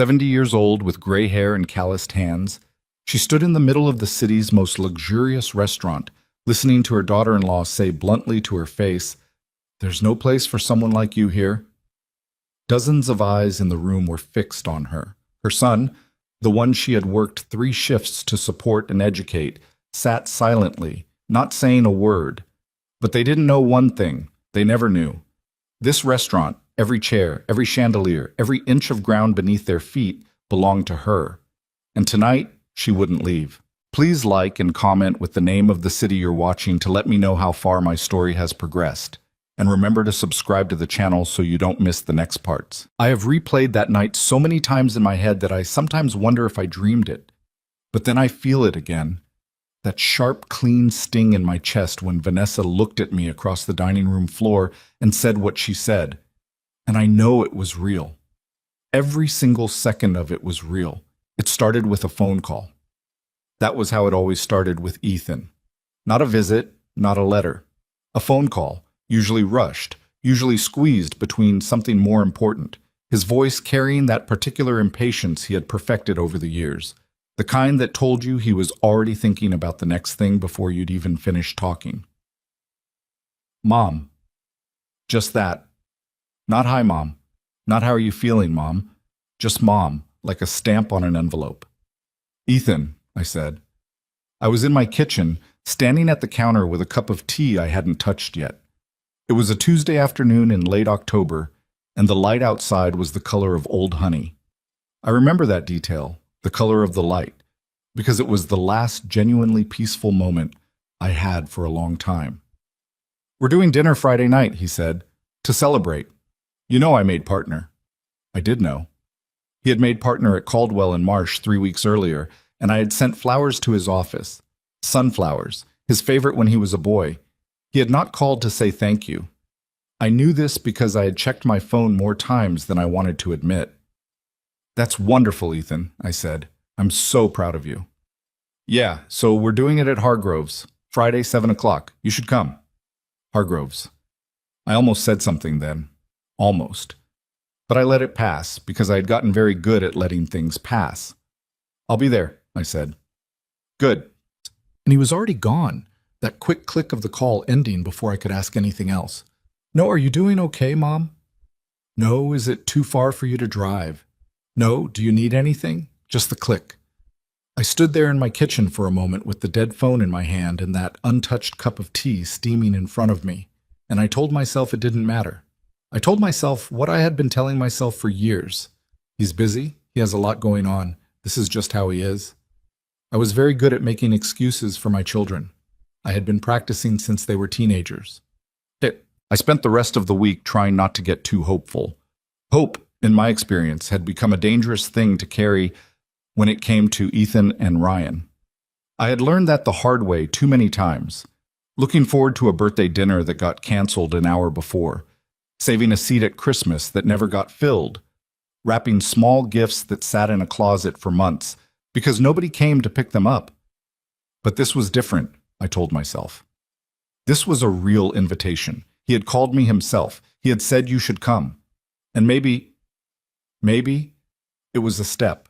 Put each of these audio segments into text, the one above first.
70 years old with gray hair and calloused hands. She stood in the middle of the city's most luxurious restaurant, listening to her daughter-in-law say bluntly to her face, "There's no place for someone like you here." Dozens of eyes in the room were fixed on her. Her son, the one she had worked 3 shifts to support and educate, sat silently, not saying a word. But they didn't know one thing. They never knew. This restaurant, every chair, every chandelier, every inch of ground beneath their feet belonged to her. And tonight, she wouldn't leave. Please like and comment with the name of the city you're watching to let me know how far my story has progressed. And remember to subscribe to the channel so you don't miss the next parts. I have replayed that night so many times in my head that I sometimes wonder if I dreamed it. But then I feel it again. That sharp, clean sting in my chest when Vanessa looked at me across the dining room floor and said what she said. And I know it was real. Every single second of it was real. It started with a phone call. That was how it always started with Ethan. Not a visit, not a letter. A phone call, usually rushed, usually squeezed between something more important. His voice carrying that particular impatience he had perfected over the years. The kind that told you he was already thinking about the next thing before you'd even finished talking. Mom. Just that. Not hi, Mom. Not how are you feeling, Mom. Just Mom, like a stamp on an envelope. Ethan, I said. I was in my kitchen, standing at the counter with a cup of tea I hadn't touched yet. It was a Tuesday afternoon in late October, and the light outside was the color of old honey. I remember that detail, the color of the light, because it was the last genuinely peaceful moment I had for a long time. "We're doing dinner Friday night," he said, "to celebrate. You know I made partner." I did know. He had made partner at Caldwell and Marsh 3 weeks earlier, and I had sent flowers to his office. Sunflowers, his favorite when he was a boy. He had not called to say thank you. I knew this because I had checked my phone more times than I wanted to admit. "That's wonderful, Ethan," I said. "I'm so proud of you." "Yeah, so we're doing it at Hargrove's, Friday, 7 o'clock. You should come." Hargrove's. I almost said something then. Almost. But I let it pass because I had gotten very good at letting things pass. "I'll be there," I said. "Good." And he was already gone, that quick click of the call ending before I could ask anything else. "No, are you doing okay, Mom?" "No, is it too far for you to drive?" "No, do you need anything?" Just the click. I stood there in my kitchen for a moment with the dead phone in my hand and that untouched cup of tea steaming in front of me, and I told myself it didn't matter. I told myself what I had been telling myself for years. He's busy, he has a lot going on, this is just how he is. I was very good at making excuses for my children. I had been practicing since they were teenagers. I spent the rest of the week trying not to get too hopeful. Hope, in my experience, had become a dangerous thing to carry when it came to Ethan and Ryan. I had learned that the hard way too many times. Looking forward to a birthday dinner that got canceled an hour before. Saving a seat at Christmas that never got filled. Wrapping small gifts that sat in a closet for months because nobody came to pick them up. But this was different, I told myself. This was a real invitation. He had called me himself. He had said you should come. And maybe it was a step.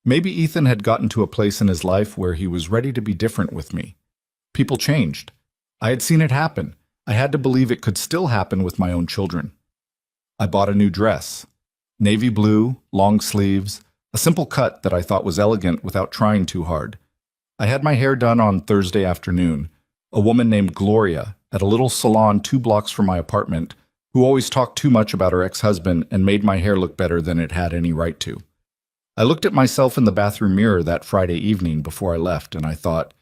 Maybe Ethan had gotten to a place in his life where he was ready to be different with me. People changed. I had seen it happen. I had to believe it could still happen with my own children. I bought a new dress. Navy blue, long sleeves, a simple cut that I thought was elegant without trying too hard. I had my hair done on Thursday afternoon. A woman named Gloria, at a little salon 2 blocks from my apartment, who always talked too much about her ex-husband and made my hair look better than it had any right to. I looked at myself in the bathroom mirror that Friday evening before I left, and I thought,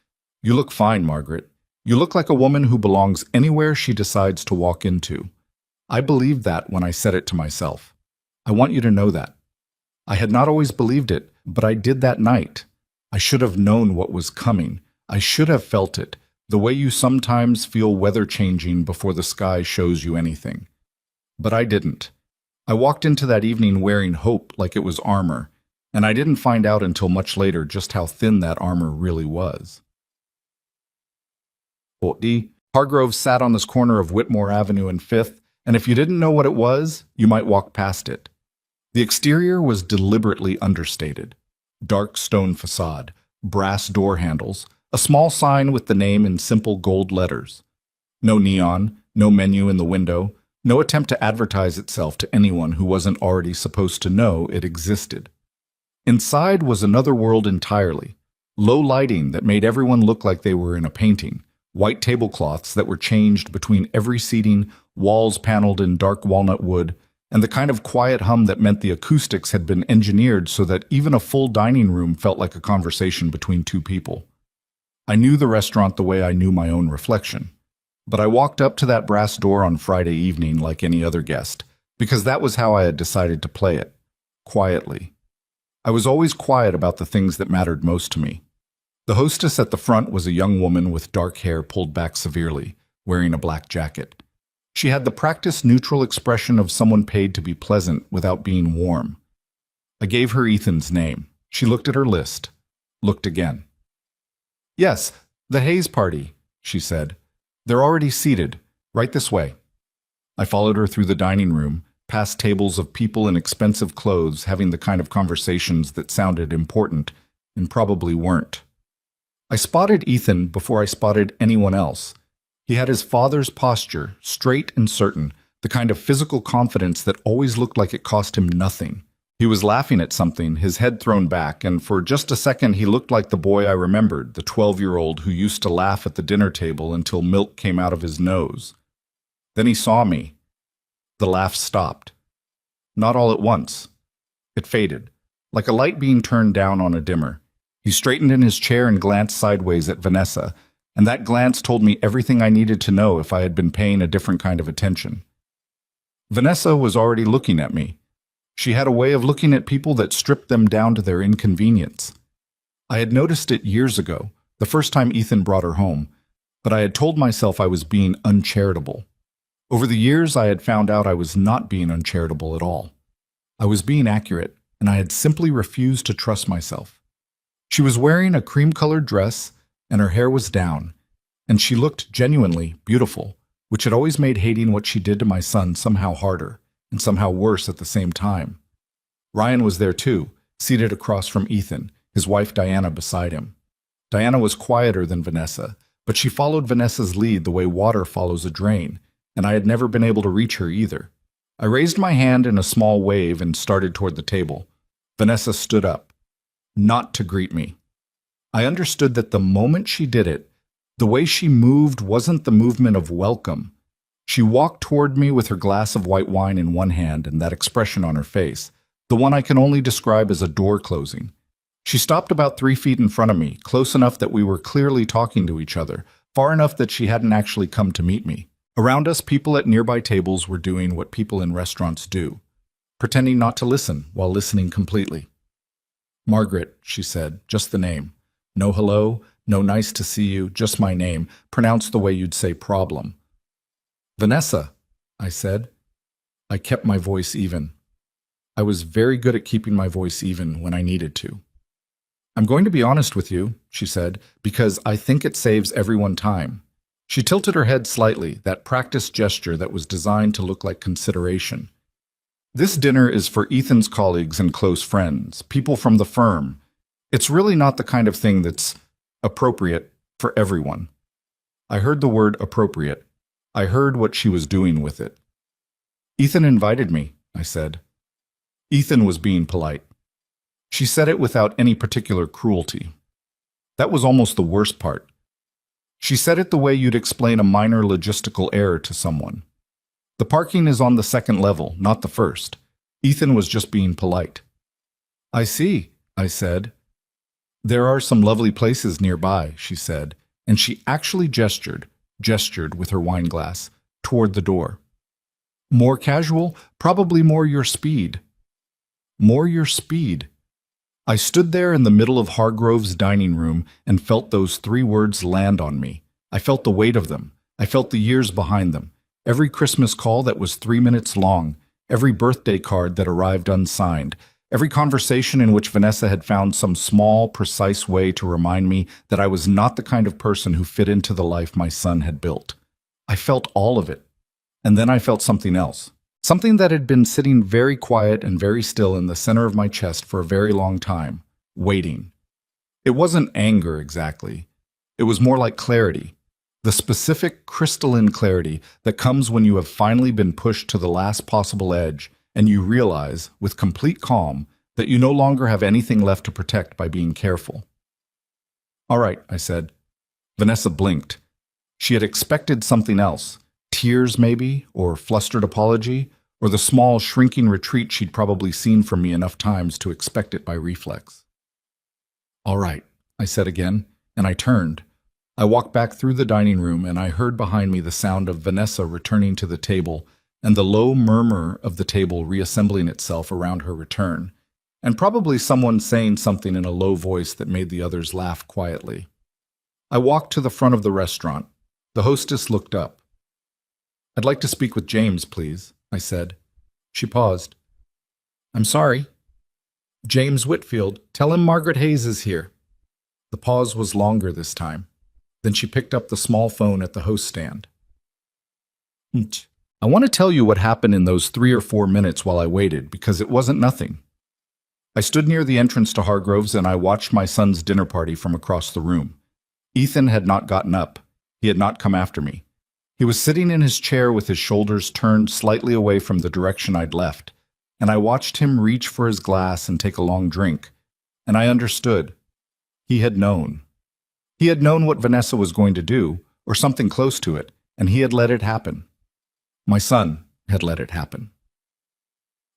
"You look fine, Margaret. You look like a woman who belongs anywhere she decides to walk into." I believed that when I said it to myself. I want you to know that. I had not always believed it, but I did that night. I should have known what was coming. I should have felt it, the way you sometimes feel weather changing before the sky shows you anything. But I didn't. I walked into that evening wearing hope like it was armor, and I didn't find out until much later just how thin that armor really was. Hargrove sat on this corner of Whitmore Avenue and 5th, and if you didn't know what it was, you might walk past it. The exterior was deliberately understated. Dark stone facade, brass door handles, a small sign with the name in simple gold letters. No neon, no menu in the window, no attempt to advertise itself to anyone who wasn't already supposed to know it existed. Inside was another world entirely. Low lighting that made everyone look like they were in a painting, white tablecloths that were changed between every seating, walls paneled in dark walnut wood, and the kind of quiet hum that meant the acoustics had been engineered so that even a full dining room felt like a conversation between two people. I knew the restaurant the way I knew my own reflection. But I walked up to that brass door on Friday evening like any other guest, because that was how I had decided to play it, quietly. I was always quiet about the things that mattered most to me. The hostess at the front was a young woman with dark hair pulled back severely, wearing a black jacket. She had the practiced neutral expression of someone paid to be pleasant without being warm. I gave her Ethan's name. She looked at her list, looked again. "Yes, the Hayes party," she said. "They're already seated, right this way." I followed her through the dining room, past tables of people in expensive clothes having the kind of conversations that sounded important and probably weren't. I spotted Ethan before I spotted anyone else. He had his father's posture, straight and certain, the kind of physical confidence that always looked like it cost him nothing. He was laughing at something, his head thrown back, and for just a second he looked like the boy I remembered, the 12-year-old who used to laugh at the dinner table until milk came out of his nose. Then he saw me. The laugh stopped. Not all at once. It faded, like a light being turned down on a dimmer. He straightened in his chair and glanced sideways at Vanessa, and that glance told me everything I needed to know if I had been paying a different kind of attention. Vanessa was already looking at me. She had a way of looking at people that stripped them down to their inconvenience. I had noticed it years ago, the first time Ethan brought her home, but I had told myself I was being uncharitable. Over the years, I had found out I was not being uncharitable at all. I was being accurate, and I had simply refused to trust myself. She was wearing a cream-colored dress, and her hair was down, and she looked genuinely beautiful, which had always made hating what she did to my son somehow harder, and somehow worse at the same time. Ryan was there too, seated across from Ethan, his wife Diana beside him. Diana was quieter than Vanessa, but she followed Vanessa's lead the way water follows a drain, and I had never been able to reach her either. I raised my hand in a small wave and started toward the table. Vanessa stood up, not to greet me. I understood that the moment she did it, the way she moved wasn't the movement of welcome. She walked toward me with her glass of white wine in one hand and that expression on her face, the one I can only describe as a door closing. She stopped about 3 feet in front of me, close enough that we were clearly talking to each other, far enough that she hadn't actually come to meet me. Around us, people at nearby tables were doing what people in restaurants do, pretending not to listen while listening completely. "Margaret," she said, just the name. No hello, no nice to see you, just my name, pronounced the way you'd say problem. "Vanessa," I said. I kept my voice even. I was very good at keeping my voice even when I needed to. "I'm going to be honest with you," she said, "because I think it saves everyone time." She tilted her head slightly, that practiced gesture that was designed to look like consideration. "This dinner is for Ethan's colleagues and close friends, people from the firm. It's really not the kind of thing that's appropriate for everyone." I heard the word appropriate. I heard what she was doing with it. "Ethan invited me," I said. Ethan was being polite. She said it without any particular cruelty. That was almost the worst part. She said it the way you'd explain a minor logistical error to someone. The parking is on the second level, not the first. Ethan was just being polite. "I see," I said. "There are some lovely places nearby," she said, and she actually gestured with her wine glass, toward the door. "More casual, probably more your speed." More your speed. I stood there in the middle of Hargrove's dining room and felt those 3 words land on me. I felt the weight of them. I felt the years behind them. Every Christmas call that was 3 minutes long, every birthday card that arrived unsigned, every conversation in which Vanessa had found some small, precise way to remind me that I was not the kind of person who fit into the life my son had built. I felt all of it. And then I felt something else. Something that had been sitting very quiet and very still in the center of my chest for a very long time, waiting. It wasn't anger exactly. It was more like clarity. The specific crystalline clarity that comes when you have finally been pushed to the last possible edge and you realize, with complete calm, that you no longer have anything left to protect by being careful. "All right," I said. Vanessa blinked. She had expected something else. Tears, maybe, or flustered apology, or the small, shrinking retreat she'd probably seen from me enough times to expect it by reflex. "All right," I said again, and I turned. I walked back through the dining room, and I heard behind me the sound of Vanessa returning to the table and the low murmur of the table reassembling itself around her return, and probably someone saying something in a low voice that made the others laugh quietly. I walked to the front of the restaurant. The hostess looked up. "I'd like to speak with James, please," I said. She paused. "I'm sorry." "James Whitfield, tell him Margaret Hayes is here." The pause was longer this time. Then she picked up the small phone at the host stand. "I want to tell you what happened in those 3 or 4 minutes while I waited, because it wasn't nothing." I stood near the entrance to Hargrove's and I watched my son's dinner party from across the room. Ethan had not gotten up. He had not come after me. He was sitting in his chair with his shoulders turned slightly away from the direction I'd left, and I watched him reach for his glass and take a long drink, and I understood. He had known. He had known what Vanessa was going to do, or something close to it, and he had let it happen. My son had let it happen.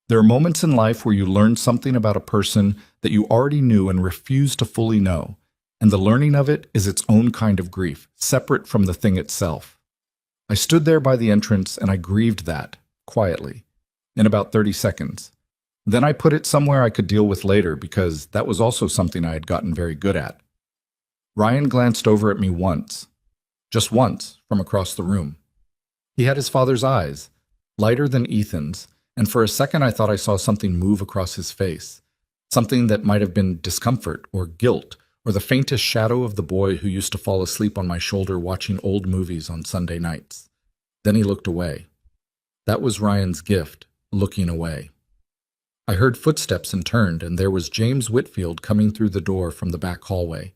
There are moments in life where you learn something about a person that you already knew and refused to fully know, and the learning of it is its own kind of grief, separate from the thing itself. I stood there by the entrance and I grieved that, quietly, in about 30 seconds. Then I put it somewhere I could deal with later because that was also something I had gotten very good at. Ryan glanced over at me once, just once, from across the room. He had his father's eyes, lighter than Ethan's, and for a second I thought I saw something move across his face, something that might have been discomfort or guilt or the faintest shadow of the boy who used to fall asleep on my shoulder watching old movies on Sunday nights. Then he looked away. That was Ryan's gift, looking away. I heard footsteps and turned, and there was James Whitfield coming through the door from the back hallway.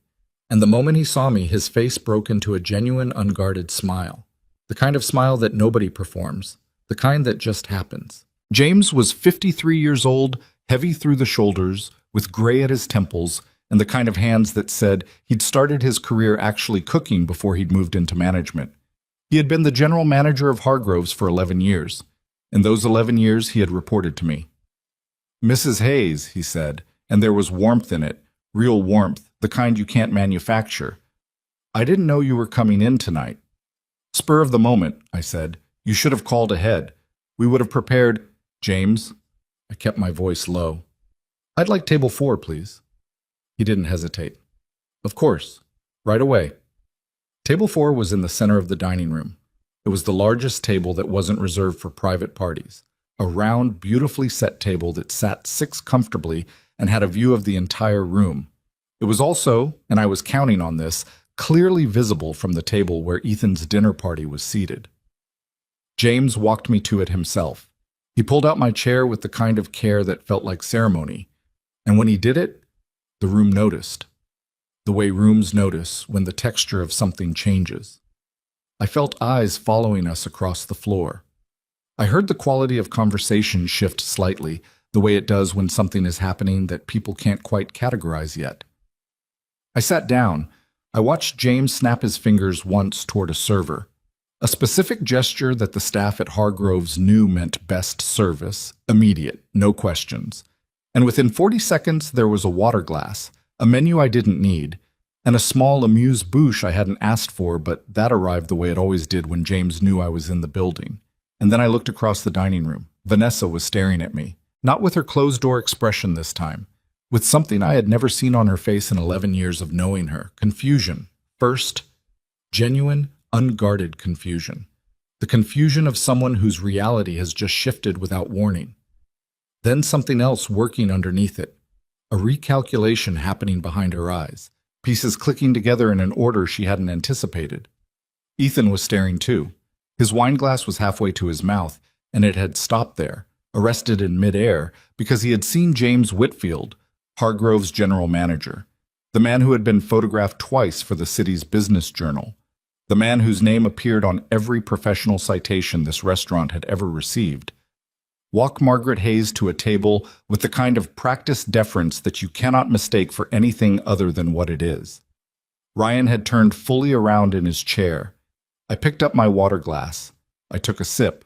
And the moment he saw me, his face broke into a genuine, unguarded smile. The kind of smile that nobody performs, the kind that just happens. James was 53 years old, heavy through the shoulders, with gray at his temples, and the kind of hands that said he'd started his career actually cooking before he'd moved into management. He had been the general manager of Hargrove's for 11 years. In those 11 years, he had reported to me. "Mrs. Hayes," he said, and there was warmth in it, real warmth, the kind you can't manufacture. "I didn't know you were coming in tonight." "Spur of the moment," I said. "You should have called ahead. We would have prepared—" "James," I kept my voice low. "I'd like table 4, please." He didn't hesitate. "Of course. Right away." Table 4 was in the center of the dining room. It was the largest table that wasn't reserved for private parties, a round, beautifully set table that sat 6 comfortably and had a view of the entire room. It was also, and I was counting on this, clearly visible from the table where Ethan's dinner party was seated. James walked me to it himself. He pulled out my chair with the kind of care that felt like ceremony, and when he did it, the room noticed. The way rooms notice when the texture of something changes. I felt eyes following us across the floor. I heard the quality of conversation shift slightly, the way it does when something is happening that people can't quite categorize yet. I sat down. I watched James snap his fingers once toward a server, a specific gesture that the staff at Hargrove's knew meant best service, immediate, no questions. And within 40 seconds, there was a water glass, a menu I didn't need, and a small amuse-bouche I hadn't asked for, but that arrived the way it always did when James knew I was in the building. And then I looked across the dining room. Vanessa was staring at me, not with her closed-door expression this time, with something I had never seen on her face in 11 years of knowing her, confusion. First, genuine, unguarded confusion. The confusion of someone whose reality has just shifted without warning. Then something else working underneath it, a recalculation happening behind her eyes, pieces clicking together in an order she hadn't anticipated. Ethan was staring too. His wine glass was halfway to his mouth, and it had stopped there, arrested in midair, because he had seen James Whitfield, Hargrove's general manager, the man who had been photographed twice for the city's business journal, the man whose name appeared on every professional citation this restaurant had ever received. Walk Margaret Hayes to a table with the kind of practiced deference that you cannot mistake for anything other than what it is. Ryan had turned fully around in his chair. I picked up my water glass. I took a sip.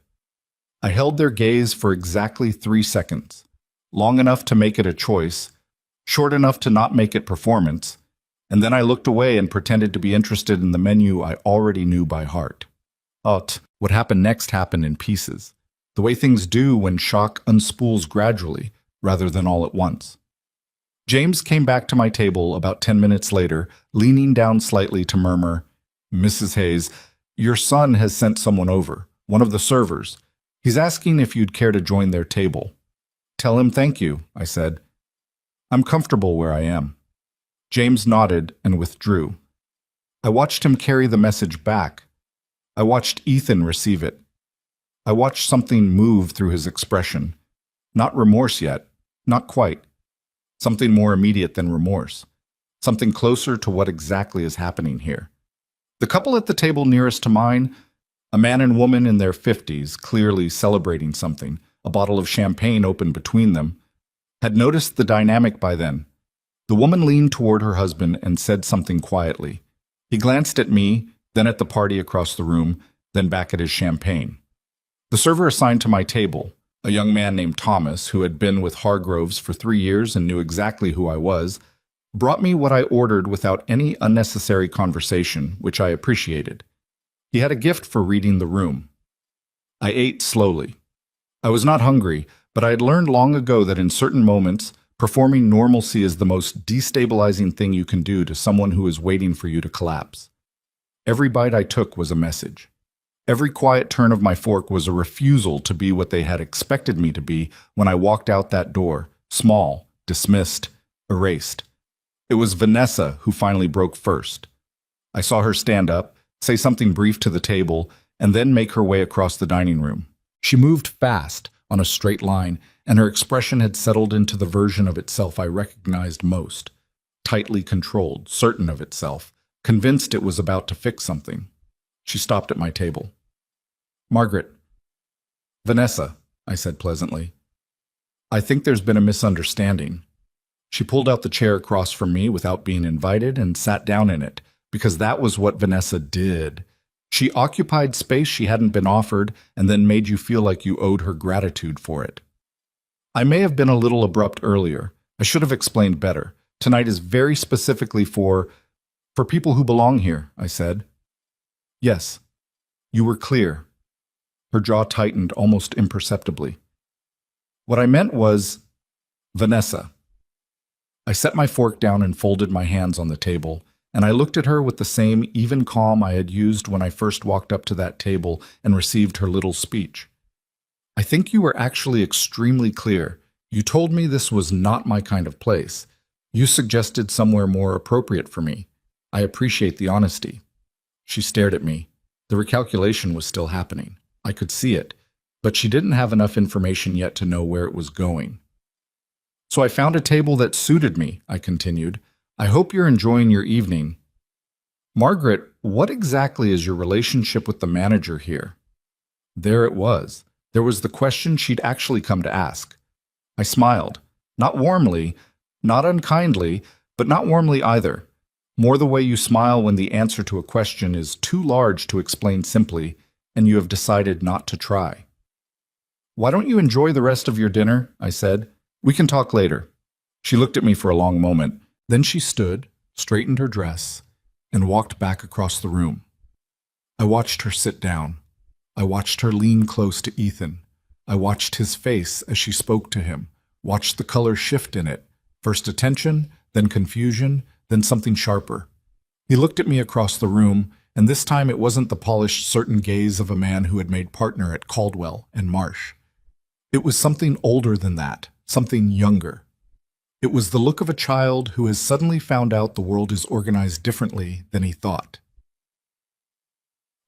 I held their gaze for exactly 3 seconds, long enough to make it a choice, short enough to not make it performance, and then I looked away and pretended to be interested in the menu I already knew by heart. What happened next happened in pieces, the way things do when shock unspools gradually, rather than all at once. James came back to my table about 10 minutes later, leaning down slightly to murmur, "Mrs. Hayes, your son has sent someone over, one of the servers. He's asking if you'd care to join their table." "Tell him thank you," I said. "I'm comfortable where I am." James nodded and withdrew. I watched him carry the message back. I watched Ethan receive it. I watched something move through his expression. Not remorse yet, not quite. Something more immediate than remorse. Something closer to what exactly is happening here. The couple at the table nearest to mine, a man and woman in their 50s, clearly celebrating something, a bottle of champagne open between them, had noticed the dynamic by then. The woman leaned toward her husband and said something quietly. He glanced at me, then at the party across the room, then back at his champagne. The server assigned to my table, a young man named Thomas, who had been with Hargroves for 3 years and knew exactly who I was, brought me what I ordered without any unnecessary conversation, which I appreciated. He had a gift for reading the room. I ate slowly. I was not hungry, but I had learned long ago that in certain moments, performing normalcy is the most destabilizing thing you can do to someone who is waiting for you to collapse. Every bite I took was a message. Every quiet turn of my fork was a refusal to be what they had expected me to be when I walked out that door, small, dismissed, erased. It was Vanessa who finally broke first. I saw her stand up, say something brief to the table, and then make her way across the dining room. She moved fast, on a straight line, and her expression had settled into the version of itself I recognized most. Tightly controlled, certain of itself, convinced it was about to fix something. She stopped at my table. "Margaret." "Vanessa," I said pleasantly. "I think there's been a misunderstanding." She pulled out the chair across from me without being invited and sat down in it, because that was what Vanessa did. She occupied space she hadn't been offered and then made you feel like you owed her gratitude for it. "I may have been a little abrupt earlier. I should have explained better. Tonight is very specifically for people who belong here," I said. "Yes, you were clear." Her jaw tightened almost imperceptibly. "What I meant was, Vanessa." I set my fork down and folded my hands on the table, and I looked at her with the same even calm I had used when I first walked up to that table and received her little speech. "I think you were actually extremely clear. You told me this was not my kind of place. You suggested somewhere more appropriate for me. I appreciate the honesty." She stared at me. The recalculation was still happening. I could see it, but she didn't have enough information yet to know where it was going. "So I found a table that suited me," I continued. "I hope you're enjoying your evening." "Margaret, what exactly is your relationship with the manager here?" There it was. There was the question she'd actually come to ask. I smiled. Not warmly, not unkindly, but not warmly either. More the way you smile when the answer to a question is too large to explain simply, and you have decided not to try. "Why don't you enjoy the rest of your dinner?" I said. "We can talk later." She looked at me for a long moment. Then she stood, straightened her dress, and walked back across the room. I watched her sit down. I watched her lean close to Ethan. I watched his face as she spoke to him, watched the color shift in it, first attention, then confusion, then something sharper. He looked at me across the room, and this time it wasn't the polished, certain gaze of a man who had made partner at Caldwell and Marsh. It was something older than that, something younger. It was the look of a child who has suddenly found out the world is organized differently than he thought.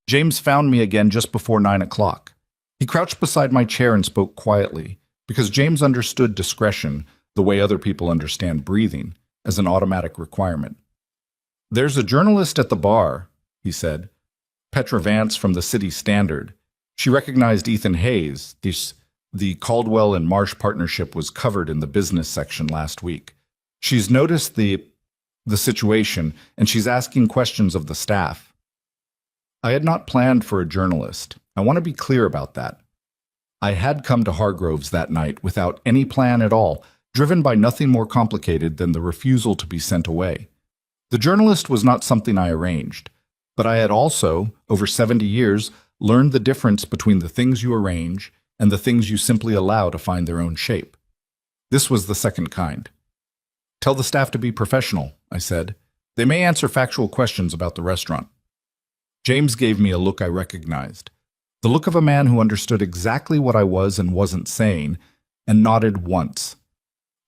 James found me again just before 9 o'clock. He crouched beside my chair and spoke quietly, because James understood discretion the way other people understand breathing, as an automatic requirement. "There's a journalist at the bar," he said. "Petra Vance from the City Standard. She recognized Ethan Hayes. The Caldwell and Marsh partnership was covered in the business section last week. She's noticed the situation, and she's asking questions of the staff." I had not planned for a journalist. I want to be clear about that. I had come to Hargrove's that night without any plan at all, driven by nothing more complicated than the refusal to be sent away. The journalist was not something I arranged, but I had also, over 70 years, learned the difference between the things you arrange and the things you simply allow to find their own shape. This was the second kind. "Tell the staff to be professional," I said. "They may answer factual questions about the restaurant." James gave me a look I recognized. The look of a man who understood exactly what I was and wasn't saying, and nodded once.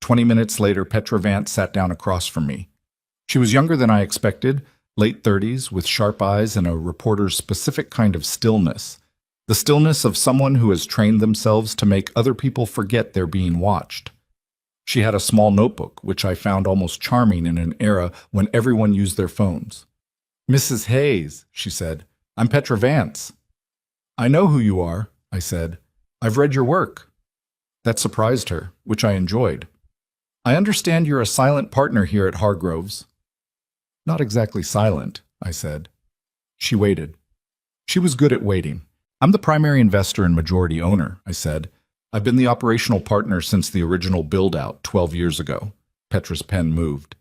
20 minutes later, Petra Vance sat down across from me. She was younger than I expected, late 30s, with sharp eyes and a reporter's specific kind of stillness. The stillness of someone who has trained themselves to make other people forget they're being watched. She had a small notebook, which I found almost charming in an era when everyone used their phones. "Mrs. Hayes," she said, "I'm Petra Vance." "I know who you are," I said. "I've read your work." That surprised her, which I enjoyed. "I understand you're a silent partner here at Hargrove's." "Not exactly silent," I said. She waited. She was good at waiting. "I'm the primary investor and majority owner," I said. "I've been the operational partner since the original build-out 12 years ago." Petra's pen moved.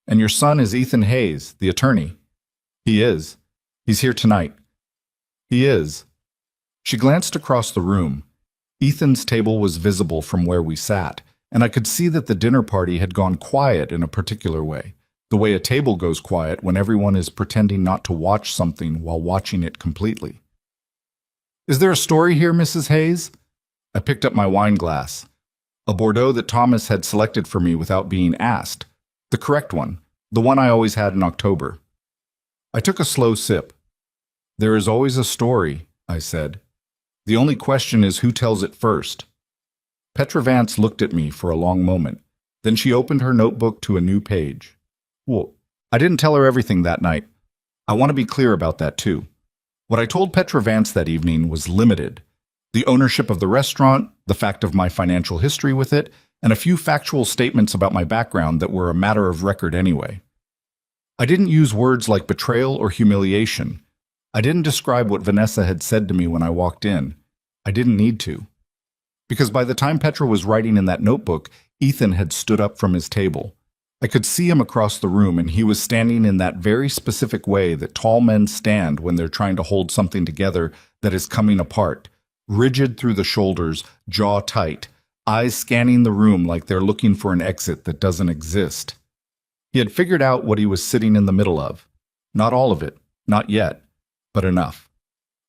"And your son is Ethan Hayes, the attorney." "He is. He's here tonight." "He is." She glanced across the room. Ethan's table was visible from where we sat, and I could see that the dinner party had gone quiet in a particular way, the way a table goes quiet when everyone is pretending not to watch something while watching it completely. "Is there a story here, Mrs. Hayes?" I picked up my wine glass, a Bordeaux that Thomas had selected for me without being asked, the correct one, the one I always had in October. I took a slow sip. "There is always a story," I said. "The only question is who tells it first." Petra Vance looked at me for a long moment. Then she opened her notebook to a new page. "Well, I didn't tell her everything that night. I want to be clear about that too. What I told Petra Vance that evening was limited. The ownership of the restaurant, the fact of my financial history with it, and a few factual statements about my background that were a matter of record anyway. I didn't use words like betrayal or humiliation. I didn't describe what Vanessa had said to me when I walked in. I didn't need to. Because by the time Petra was writing in that notebook, Ethan had stood up from his table. I could see him across the room, and he was standing in that very specific way that tall men stand when they're trying to hold something together that is coming apart, rigid through the shoulders, jaw tight, eyes scanning the room like they're looking for an exit that doesn't exist. He had figured out what he was sitting in the middle of. Not all of it, not yet, but enough.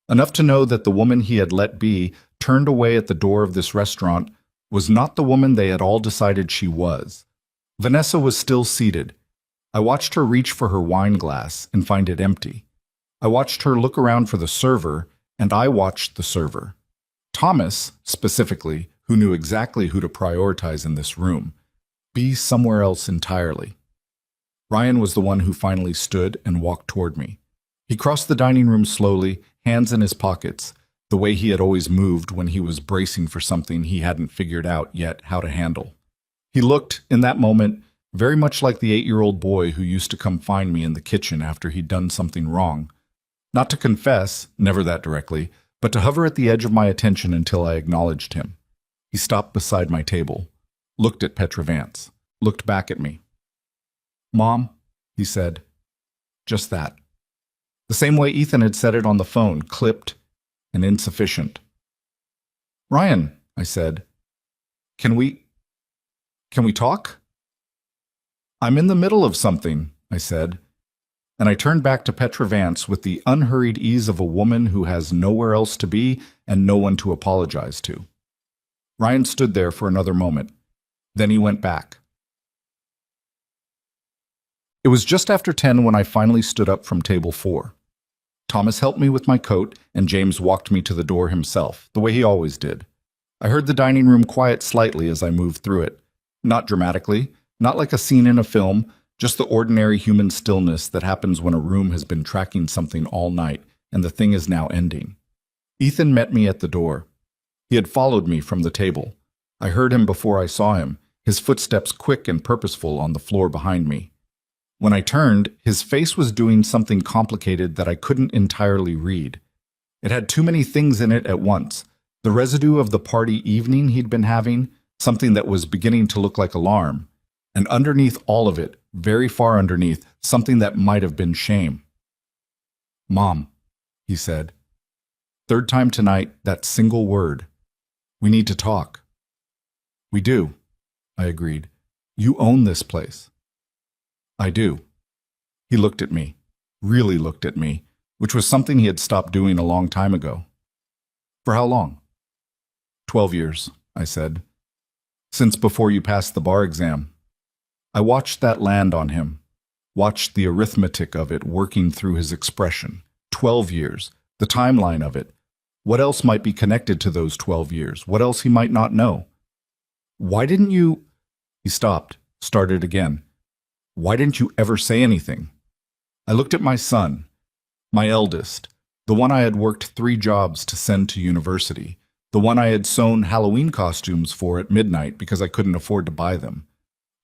Enough to know that the woman he had let be, turned away at the door of this restaurant, was not the woman they had all decided she was. Vanessa was still seated. I watched her reach for her wine glass and find it empty. I watched her look around for the server, and I watched the server. Thomas, specifically, who knew exactly who to prioritize in this room, be somewhere else entirely. Ryan was the one who finally stood and walked toward me. He crossed the dining room slowly, hands in his pockets, the way he had always moved when he was bracing for something he hadn't figured out yet how to handle. He looked, in that moment, very much like the 8-year-old boy who used to come find me in the kitchen after he'd done something wrong. Not to confess, never that directly, but to hover at the edge of my attention until I acknowledged him. He stopped beside my table, looked at Petra Vance, looked back at me. "Mom," he said. Just that. The same way Ethan had said it on the phone, clipped and insufficient. "Ryan," I said, Can we talk?" "I'm in the middle of something," I said, and I turned back to Petra Vance with the unhurried ease of a woman who has nowhere else to be and no one to apologize to. Ryan stood there for another moment. Then he went back. It was just after 10 when I finally stood up from table 4. Thomas helped me with my coat, and James walked me to the door himself, the way he always did. I heard the dining room quiet slightly as I moved through it. Not dramatically, not like a scene in a film, just the ordinary human stillness that happens when a room has been tracking something all night and the thing is now ending. Ethan met me at the door. He had followed me from the table. I heard him before I saw him, his footsteps quick and purposeful on the floor behind me. When I turned, his face was doing something complicated that I couldn't entirely read. It had too many things in it at once. The residue of the party evening he'd been having, something that was beginning to look like alarm, and underneath all of it, very far underneath, something that might have been shame. "Mom," he said. Third time tonight, that single word. "We need to talk." "We do," I agreed. "You own this place." "I do." He looked at me, really looked at me, which was something he had stopped doing a long time ago. "For how long?" 12 years, I said. "Since before you passed the bar exam." I watched that land on him, watched the arithmetic of it working through his expression. 12 years, the timeline of it. What else might be connected to those 12 years? What else he might not know? "Why didn't you—" He stopped, started again. "Why didn't you ever say anything?" I looked at my son, my eldest, the one I had worked 3 jobs to send to university, the one I had sewn Halloween costumes for at midnight because I couldn't afford to buy them,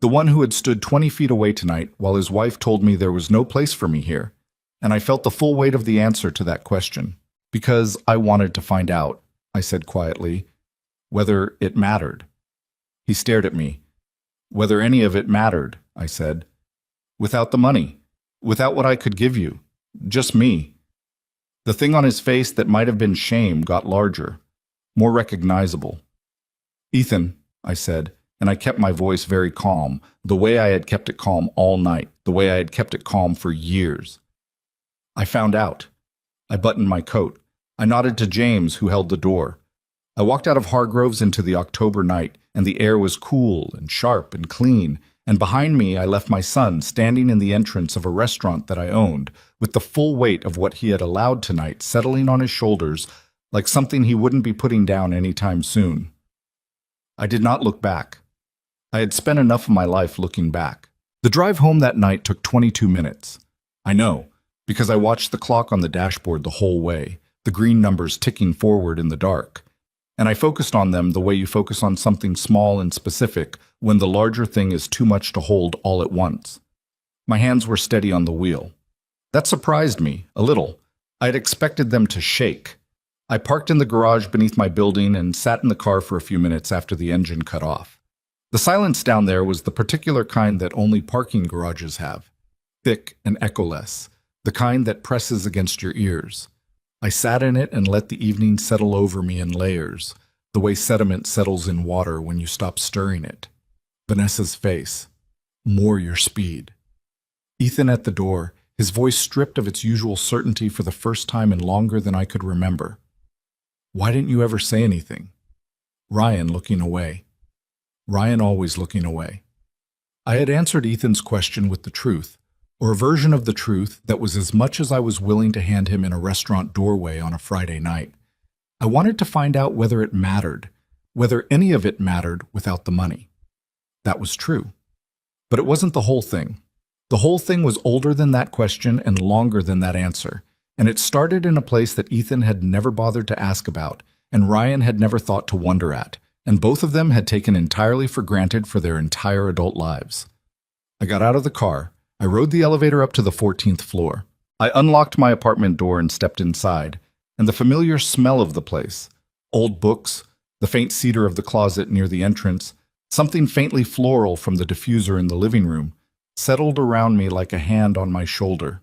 the one who had stood 20 feet away tonight while his wife told me there was no place for me here, and I felt the full weight of the answer to that question. "Because I wanted to find out," I said quietly, "whether it mattered." He stared at me. "Whether any of it mattered," I said. "Without the money, without what I could give you, just me." The thing on his face that might have been shame got larger, more recognizable. "Ethan," I said, and I kept my voice very calm, the way I had kept it calm all night, the way I had kept it calm for years. "I found out." I buttoned my coat. I nodded to James, who held the door. I walked out of Hargrove's into the October night, and the air was cool and sharp and clean, and behind me I left my son standing in the entrance of a restaurant that I owned, with the full weight of what he had allowed tonight settling on his shoulders like something he wouldn't be putting down any time soon. I did not look back. I had spent enough of my life looking back. The drive home that night took 22 minutes. I know, because I watched the clock on the dashboard the whole way, the green numbers ticking forward in the dark. And I focused on them the way you focus on something small and specific when the larger thing is too much to hold all at once. My hands were steady on the wheel. That surprised me, a little. I had expected them to shake. I parked in the garage beneath my building and sat in the car for a few minutes after the engine cut off. The silence down there was the particular kind that only parking garages have. Thick and echoless, the kind that presses against your ears. I sat in it and let the evening settle over me in layers, the way sediment settles in water when you stop stirring it. Vanessa's face. "More your speed." Ethan at the door, his voice stripped of its usual certainty for the first time in longer than I could remember. "Why didn't you ever say anything?" Ryan looking away. Ryan always looking away. I had answered Ethan's question with the truth, or a version of the truth that was as much as I was willing to hand him in a restaurant doorway on a Friday night. I wanted to find out whether it mattered, whether any of it mattered without the money. That was true. But it wasn't the whole thing. The whole thing was older than that question and longer than that answer, and it started in a place that Ethan had never bothered to ask about, and Ryan had never thought to wonder at, and both of them had taken entirely for granted for their entire adult lives. I got out of the car. I rode the elevator up to the 14th floor. I unlocked my apartment door and stepped inside, and the familiar smell of the place, old books, the faint cedar of the closet near the entrance, something faintly floral from the diffuser in the living room, settled around me like a hand on my shoulder.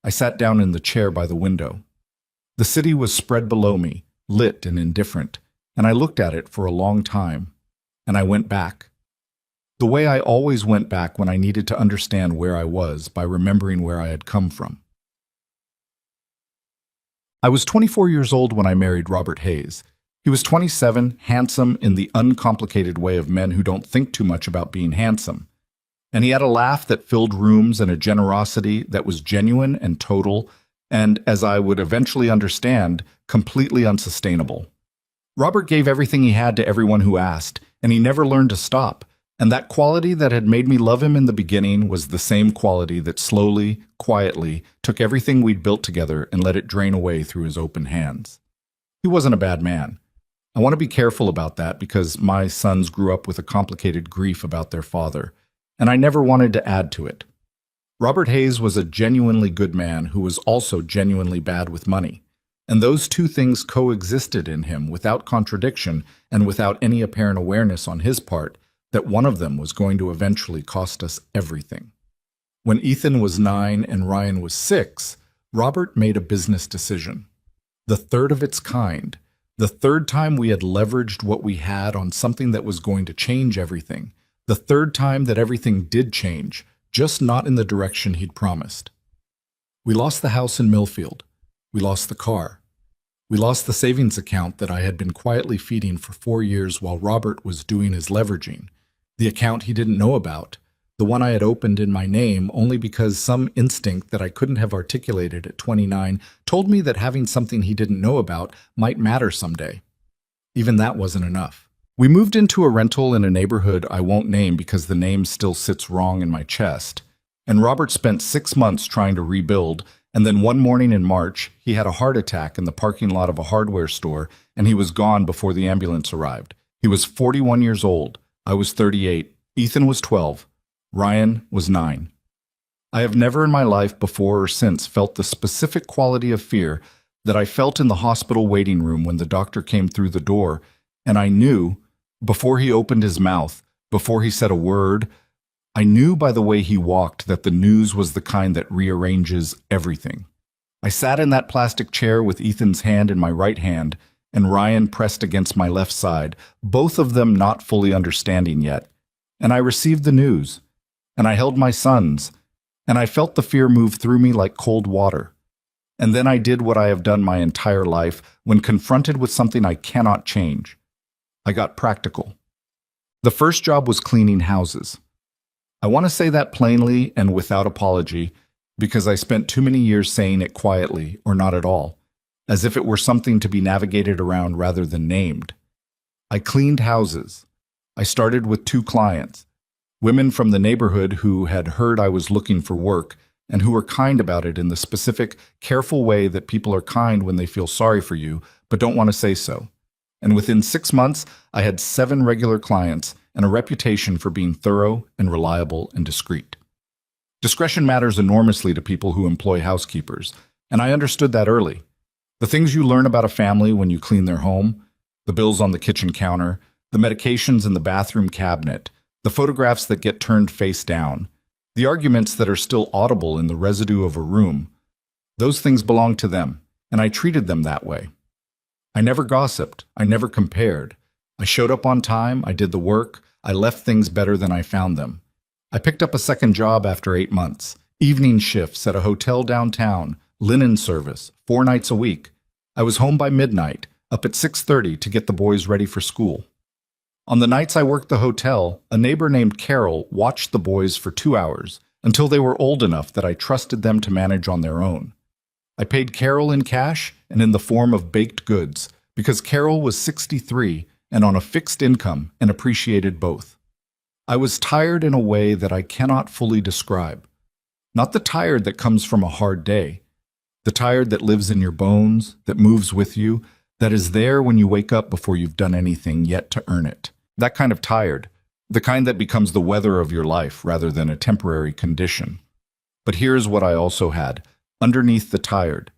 I sat down in the chair by the window. The city was spread below me, lit and indifferent, and I looked at it for a long time, and I went back. The way I always went back when I needed to understand where I was by remembering where I had come from. I was 24 years old when I married Robert Hayes. He was 27, handsome in the uncomplicated way of men who don't think too much about being handsome. And he had a laugh that filled rooms and a generosity that was genuine and total and, as I would eventually understand, completely unsustainable. Robert gave everything he had to everyone who asked, and he never learned to stop. And that quality that had made me love him in the beginning was the same quality that slowly, quietly, took everything we'd built together and let it drain away through his open hands. He wasn't a bad man. I want to be careful about that because my sons grew up with a complicated grief about their father, and I never wanted to add to it. Robert Hayes was a genuinely good man who was also genuinely bad with money, and those two things coexisted in him without contradiction and without any apparent awareness on his part that one of them was going to eventually cost us everything. When Ethan was 9 and Ryan was 6, Robert made a business decision. The third of its kind. The third time we had leveraged what we had on something that was going to change everything. The third time that everything did change, just not in the direction he'd promised. We lost the house in Millfield. We lost the car. We lost the savings account that I had been quietly feeding for 4 years while Robert was doing his leveraging. The account he didn't know about, the one I had opened in my name only because some instinct that I couldn't have articulated at 29 told me that having something he didn't know about might matter someday. Even that wasn't enough. We moved into a rental in a neighborhood I won't name because the name still sits wrong in my chest, and Robert spent 6 months trying to rebuild, and then one morning in March, he had a heart attack in the parking lot of a hardware store, and he was gone before the ambulance arrived. He was 41 years old. I was 38. Ethan was 12. Ryan was 9. I have never in my life before or since felt the specific quality of fear that I felt in the hospital waiting room when the doctor came through the door, and I knew, before he opened his mouth, before he said a word, I knew by the way he walked that the news was the kind that rearranges everything. I sat in that plastic chair with Ethan's hand in my right hand, and Ryan pressed against my left side, both of them not fully understanding yet. And I received the news, and I held my sons, and I felt the fear move through me like cold water. And then I did what I have done my entire life when confronted with something I cannot change. I got practical. The first job was cleaning houses. I want to say that plainly and without apology because I spent too many years saying it quietly or not at all, as if it were something to be navigated around rather than named. I cleaned houses. I started with 2 clients, women from the neighborhood who had heard I was looking for work and who were kind about it in the specific, careful way that people are kind when they feel sorry for you but don't want to say so. And within 6 months, I had 7 regular clients and a reputation for being thorough and reliable and discreet. Discretion matters enormously to people who employ housekeepers, and I understood that early. The things you learn about a family when you clean their home, the bills on the kitchen counter, the medications in the bathroom cabinet, the photographs that get turned face down, the arguments that are still audible in the residue of a room, those things belong to them, and I treated them that way. I never gossiped. I never compared. I showed up on time. I did the work. I left things better than I found them. I picked up a second job after 8 months, evening shifts at a hotel downtown, linen service, 4 nights a week. I was home by midnight, up at 6:30 to get the boys ready for school. On the nights I worked the hotel, a neighbor named Carol watched the boys for 2 hours until they were old enough that I trusted them to manage on their own. I paid Carol in cash and in the form of baked goods because Carol was 63 and on a fixed income and appreciated both. I was tired in a way that I cannot fully describe. Not the tired that comes from a hard day, the tired that lives in your bones, that moves with you, that is there when you wake up before you've done anything yet to earn it. That kind of tired, the kind that becomes the weather of your life rather than a temporary condition. But here's what I also had, underneath the tired.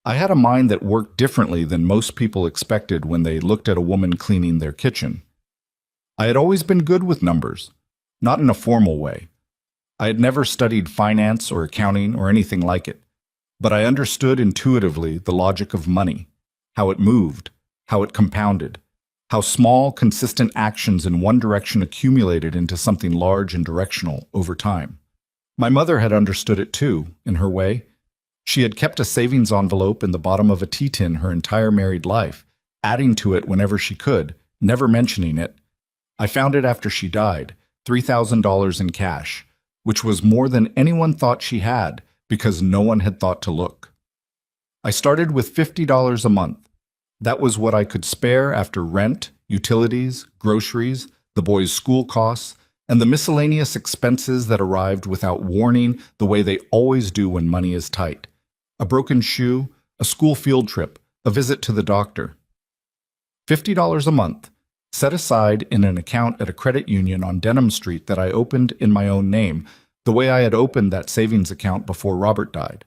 I had a mind that worked differently than most people expected when they looked at a woman cleaning their kitchen. I had always been good with numbers, not in a formal way. I had never studied finance or accounting or anything like it, but I understood intuitively the logic of money, how it moved, how it compounded, how small, consistent actions in one direction accumulated into something large and directional over time. My mother had understood it too, in her way. She had kept a savings envelope in the bottom of a tea tin her entire married life, adding to it whenever she could, never mentioning it. I found it after she died, $3,000 in cash, which was more than anyone thought she had because no one had thought to look. I started with $50 a month. That was what I could spare after rent, utilities, groceries, the boys' school costs, and the miscellaneous expenses that arrived without warning the way they always do when money is tight. A broken shoe, a school field trip, a visit to the doctor. $50 a month, set aside in an account at a credit union on Denham Street that I opened in my own name, the way I had opened that savings account before Robert died.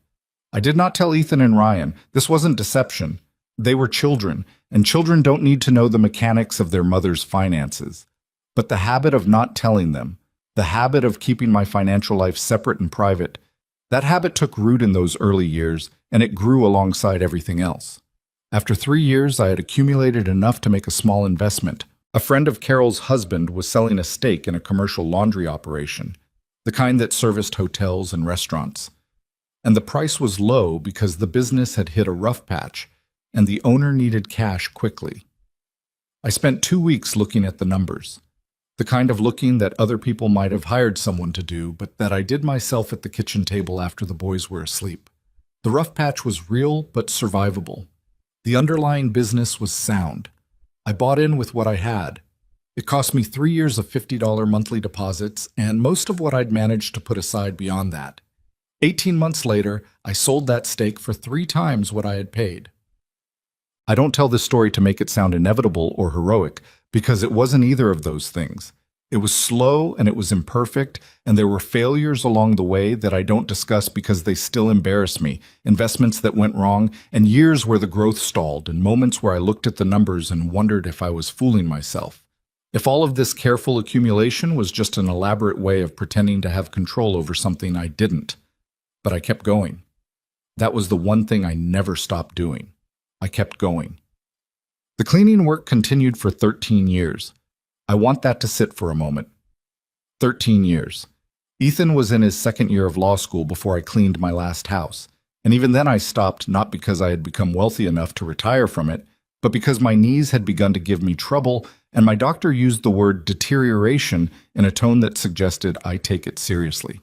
I did not tell Ethan and Ryan. This wasn't deception. They were children, and children don't need to know the mechanics of their mother's finances. But the habit of not telling them, the habit of keeping my financial life separate and private, that habit took root in those early years, and it grew alongside everything else. After 3 years, I had accumulated enough to make a small investment. A friend of Carol's husband was selling a stake in a commercial laundry operation, the kind that serviced hotels and restaurants. And the price was low because the business had hit a rough patch, and the owner needed cash quickly. I spent 2 weeks looking at the numbers, the kind of looking that other people might have hired someone to do, but that I did myself at the kitchen table after the boys were asleep. The rough patch was real but survivable. The underlying business was sound. I bought in with what I had. It cost me 3 years of $50 monthly deposits and most of what I'd managed to put aside beyond that. 18 months later, I sold that stake for 3 times what I had paid. I don't tell this story to make it sound inevitable or heroic, because it wasn't either of those things. It was slow and it was imperfect, and there were failures along the way that I don't discuss because they still embarrass me, investments that went wrong, and years where the growth stalled, and moments where I looked at the numbers and wondered if I was fooling myself. If all of this careful accumulation was just an elaborate way of pretending to have control over something I didn't. But I kept going. That was the one thing I never stopped doing. I kept going. The cleaning work continued for 13 years. I want that to sit for a moment. 13 years. Ethan was in his second year of law school before I cleaned my last house, and even then I stopped not because I had become wealthy enough to retire from it, but because my knees had begun to give me trouble, and my doctor used the word deterioration in a tone that suggested I take it seriously.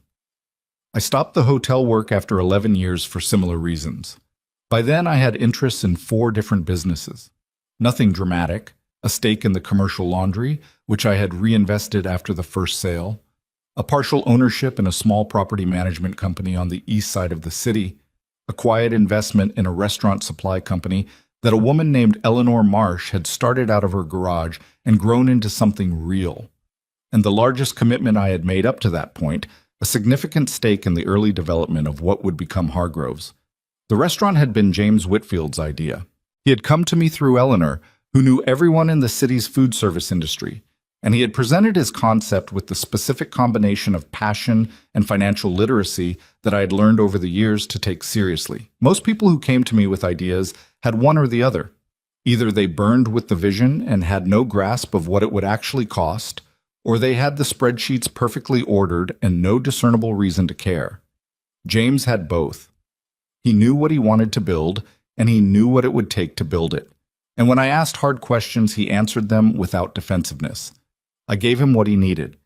I stopped the hotel work after 11 years for similar reasons. By then I had interests in 4 different businesses. Nothing dramatic, a stake in the commercial laundry, which I had reinvested after the first sale, a partial ownership in a small property management company on the east side of the city, a quiet investment in a restaurant supply company that a woman named Eleanor Marsh had started out of her garage and grown into something real, and the largest commitment I had made up to that point, a significant stake in the early development of what would become Hargrove's. The restaurant had been James Whitfield's idea. He had come to me through Eleanor, who knew everyone in the city's food service industry, and he had presented his concept with the specific combination of passion and financial literacy that I had learned over the years to take seriously. Most people who came to me with ideas had one or the other. Either they burned with the vision and had no grasp of what it would actually cost, or they had the spreadsheets perfectly ordered and no discernible reason to care. James had both. He knew what he wanted to build, and he knew what it would take to build it. And when I asked hard questions, he answered them without defensiveness. I gave him what he needed.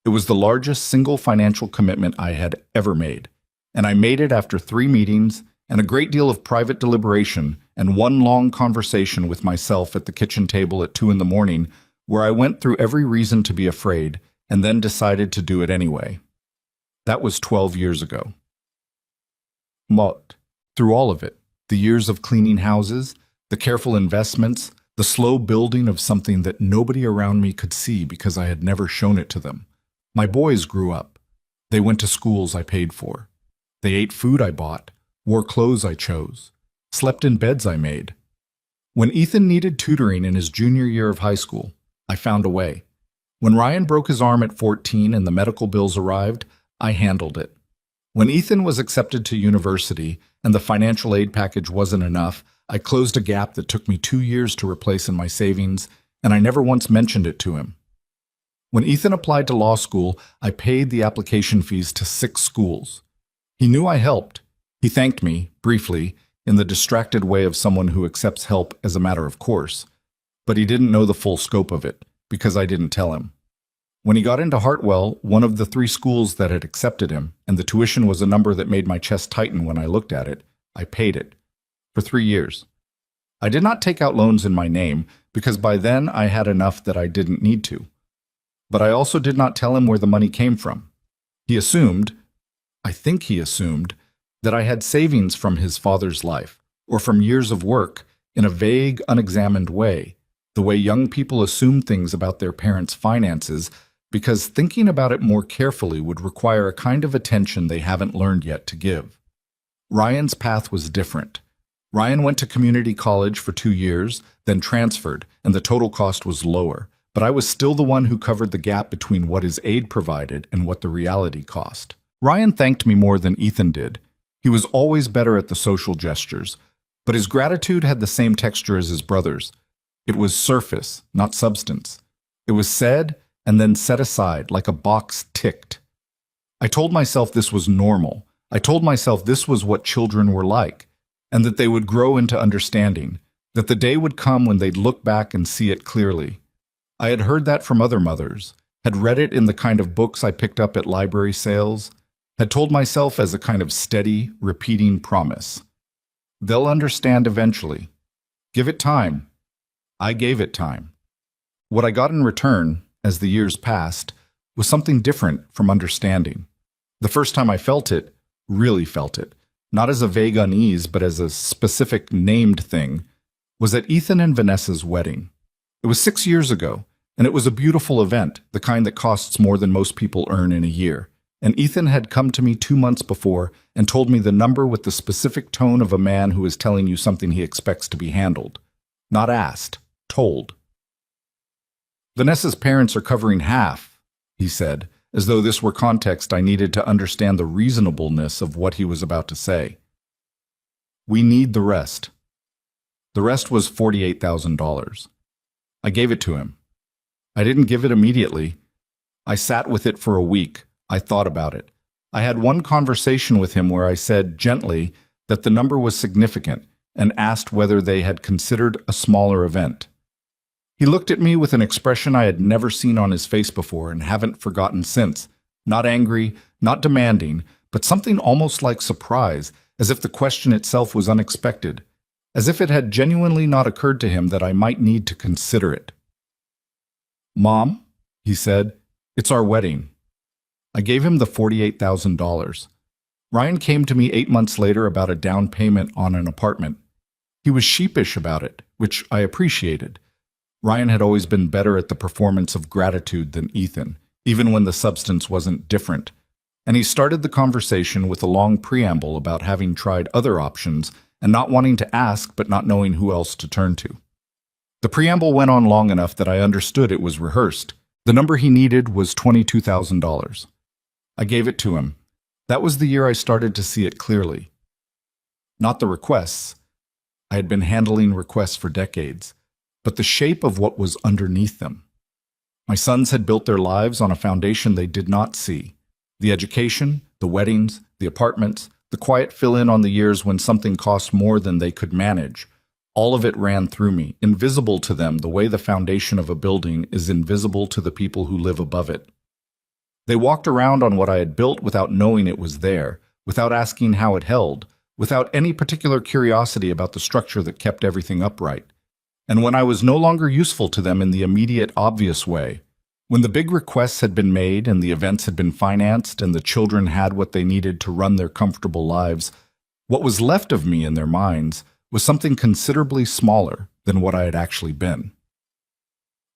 It was the largest single financial commitment I had ever made, and I made it after 3 meetings and a great deal of private deliberation and one long conversation with myself at the kitchen table at 2 a.m, where I went through every reason to be afraid and then decided to do it anyway. That was 12 years ago. But through all of it, the years of cleaning houses, the careful investments, the slow building of something that nobody around me could see because I had never shown it to them. My boys grew up. They went to schools I paid for. They ate food I bought, wore clothes I chose, slept in beds I made. When Ethan needed tutoring in his junior year of high school, I found a way. When Ryan broke his arm at 14 and the medical bills arrived, I handled it. When Ethan was accepted to university and the financial aid package wasn't enough, I closed a gap that took me 2 years to replace in my savings, and I never once mentioned it to him. When Ethan applied to law school, I paid the application fees to 6 schools. He knew I helped. He thanked me, briefly, in the distracted way of someone who accepts help as a matter of course. But he didn't know the full scope of it, because I didn't tell him. When he got into Hartwell, one of the 3 schools that had accepted him, and the tuition was a number that made my chest tighten when I looked at it, I paid it. for 3 years. I did not take out loans in my name because by then I had enough that I didn't need to. But I also did not tell him where the money came from. He assumed, I think he assumed, that I had savings from his father's life or from years of work in a vague, unexamined way, the way young people assume things about their parents' finances because thinking about it more carefully would require a kind of attention they haven't learned yet to give. Ryan's path was different. Ryan went to community college for 2 years, then transferred, and the total cost was lower, but I was still the one who covered the gap between what his aid provided and what the reality cost. Ryan thanked me more than Ethan did. He was always better at the social gestures, but his gratitude had the same texture as his brother's. It was surface, not substance. It was said and then set aside like a box ticked. I told myself this was normal. I told myself this was what children were like, and that they would grow into understanding, that the day would come when they'd look back and see it clearly. I had heard that from other mothers, had read it in the kind of books I picked up at library sales, had told myself as a kind of steady, repeating promise. They'll understand eventually. Give it time. I gave it time. What I got in return, as the years passed, was something different from understanding. The first time I felt it, really felt it, not as a vague unease but as a specific named thing, was at Ethan and Vanessa's wedding. It was 6 years ago, and it was a beautiful event, the kind that costs more than most people earn in a year. And Ethan had come to me 2 months before and told me the number with the specific tone of a man who is telling you something he expects to be handled. Not asked, told. Vanessa's parents are covering half, he said, as though this were context I needed to understand the reasonableness of what he was about to say. We need the rest. The rest was $48,000. I gave it to him. I didn't give it immediately. I sat with it for a week. I thought about it. I had one conversation with him where I said gently that the number was significant and asked whether they had considered a smaller event. He looked at me with an expression I had never seen on his face before and haven't forgotten since. Not angry, not demanding, but something almost like surprise, as if the question itself was unexpected, as if it had genuinely not occurred to him that I might need to consider it. Mom, he said, it's our wedding. I gave him the $48,000. Ryan came to me 8 months later about a down payment on an apartment. He was sheepish about it, which I appreciated. Ryan had always been better at the performance of gratitude than Ethan, even when the substance wasn't different. And he started the conversation with a long preamble about having tried other options and not wanting to ask but not knowing who else to turn to. The preamble went on long enough that I understood it was rehearsed. The number he needed was $22,000. I gave it to him. That was the year I started to see it clearly. Not the requests. I had been handling requests for decades, but the shape of what was underneath them. My sons had built their lives on a foundation they did not see. The education, the weddings, the apartments, the quiet fill-in on the years when something cost more than they could manage. All of it ran through me, invisible to them the way the foundation of a building is invisible to the people who live above it. They walked around on what I had built without knowing it was there, without asking how it held, without any particular curiosity about the structure that kept everything upright. And when I was no longer useful to them in the immediate, obvious way, when the big requests had been made and the events had been financed and the children had what they needed to run their comfortable lives, what was left of me in their minds was something considerably smaller than what I had actually been.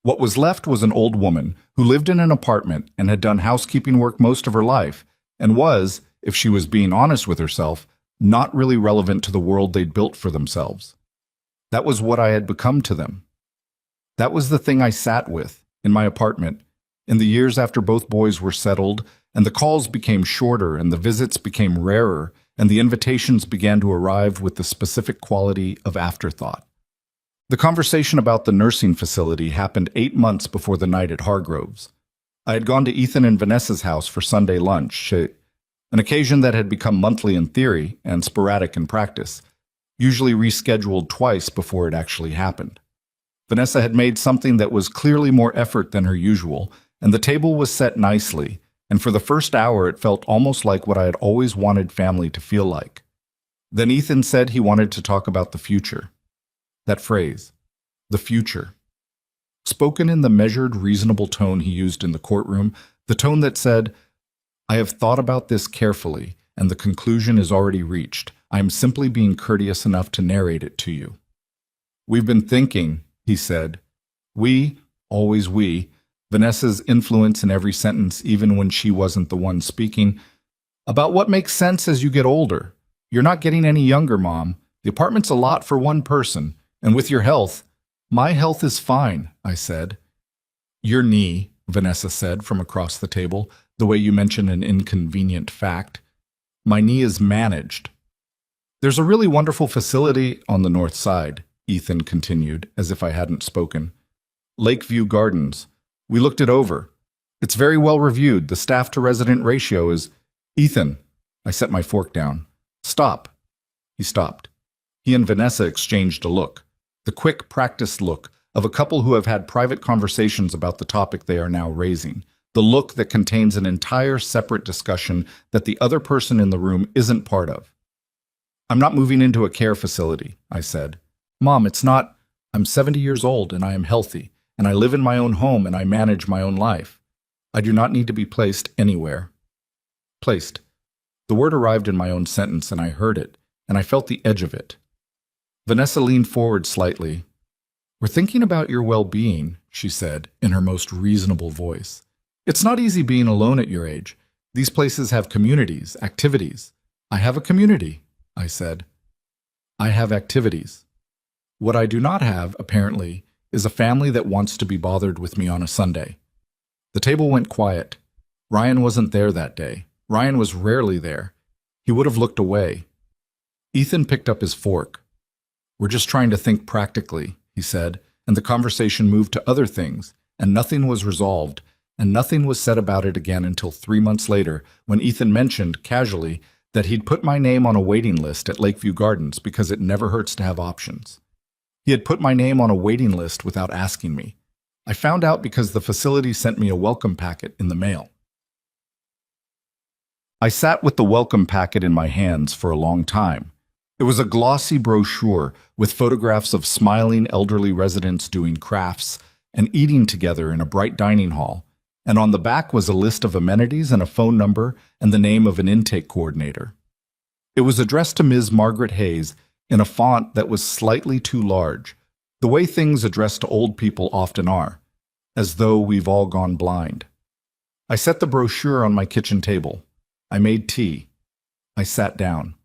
What was left was an old woman who lived in an apartment and had done housekeeping work most of her life and was, if she was being honest with herself, not really relevant to the world they'd built for themselves. That was what I had become to them. That was the thing I sat with in my apartment in the years after both boys were settled and the calls became shorter and the visits became rarer and the invitations began to arrive with the specific quality of afterthought. The conversation about the nursing facility happened 8 months before the night at Hargrove's. I had gone to Ethan and Vanessa's house for Sunday lunch, an occasion that had become monthly in theory and sporadic in practice, usually rescheduled twice before it actually happened. Vanessa had made something that was clearly more effort than her usual, and the table was set nicely, and for the first hour it felt almost like what I had always wanted family to feel like. Then Ethan said he wanted to talk about the future. That phrase, the future. Spoken in the measured, reasonable tone he used in the courtroom, the tone that said, "I have thought about this carefully, and the conclusion is already reached. I am simply being courteous enough to narrate it to you." "We've been thinking," he said. We, always we, Vanessa's influence in every sentence, even when she wasn't the one speaking, "about what makes sense as you get older. You're not getting any younger, Mom. The apartment's a lot for one person, and with your health—" "My health is fine," I said. "Your knee," Vanessa said from across the table, the way you mention an inconvenient fact. "My knee is managed." "There's a really wonderful facility on the north side," Ethan continued, as if I hadn't spoken. "Lakeview Gardens. We looked it over. It's very well reviewed. The staff-to-resident ratio is—" "Ethan," I set my fork down. "Stop." He stopped. He and Vanessa exchanged a look. The quick, practiced look of a couple who have had private conversations about the topic they are now raising. The look that contains an entire separate discussion that the other person in the room isn't part of. "I'm not moving into a care facility," I said. "Mom, it's not. I'm 70 years old and I am healthy, and I live in my own home and I manage my own life. I do not need to be placed anywhere." Placed. The word arrived in my own sentence and I heard it, and I felt the edge of it. Vanessa leaned forward slightly. "We're thinking about your well-being," she said, in her most reasonable voice. "It's not easy being alone at your age. These places have communities, activities." "I have a community," I said. "I have activities. What I do not have, apparently, is a family that wants to be bothered with me on a Sunday." The table went quiet. Ryan wasn't there that day. Ryan was rarely there. He would have looked away. Ethan picked up his fork. "We're just trying to think practically," he said, and the conversation moved to other things, and nothing was resolved, and nothing was said about it again until 3 months later, when Ethan mentioned, casually, that he'd put my name on a waiting list at Lakeview Gardens because it never hurts to have options. He had put my name on a waiting list without asking me. I found out because the facility sent me a welcome packet in the mail. I sat with the welcome packet in my hands for a long time. It was a glossy brochure with photographs of smiling elderly residents doing crafts and eating together in a bright dining hall, and on the back was a list of amenities and a phone number and the name of an intake coordinator. It was addressed to Ms. Margaret Hayes in a font that was slightly too large, the way things addressed to old people often are, as though we've all gone blind. I set the brochure on my kitchen table. I made tea. I sat down.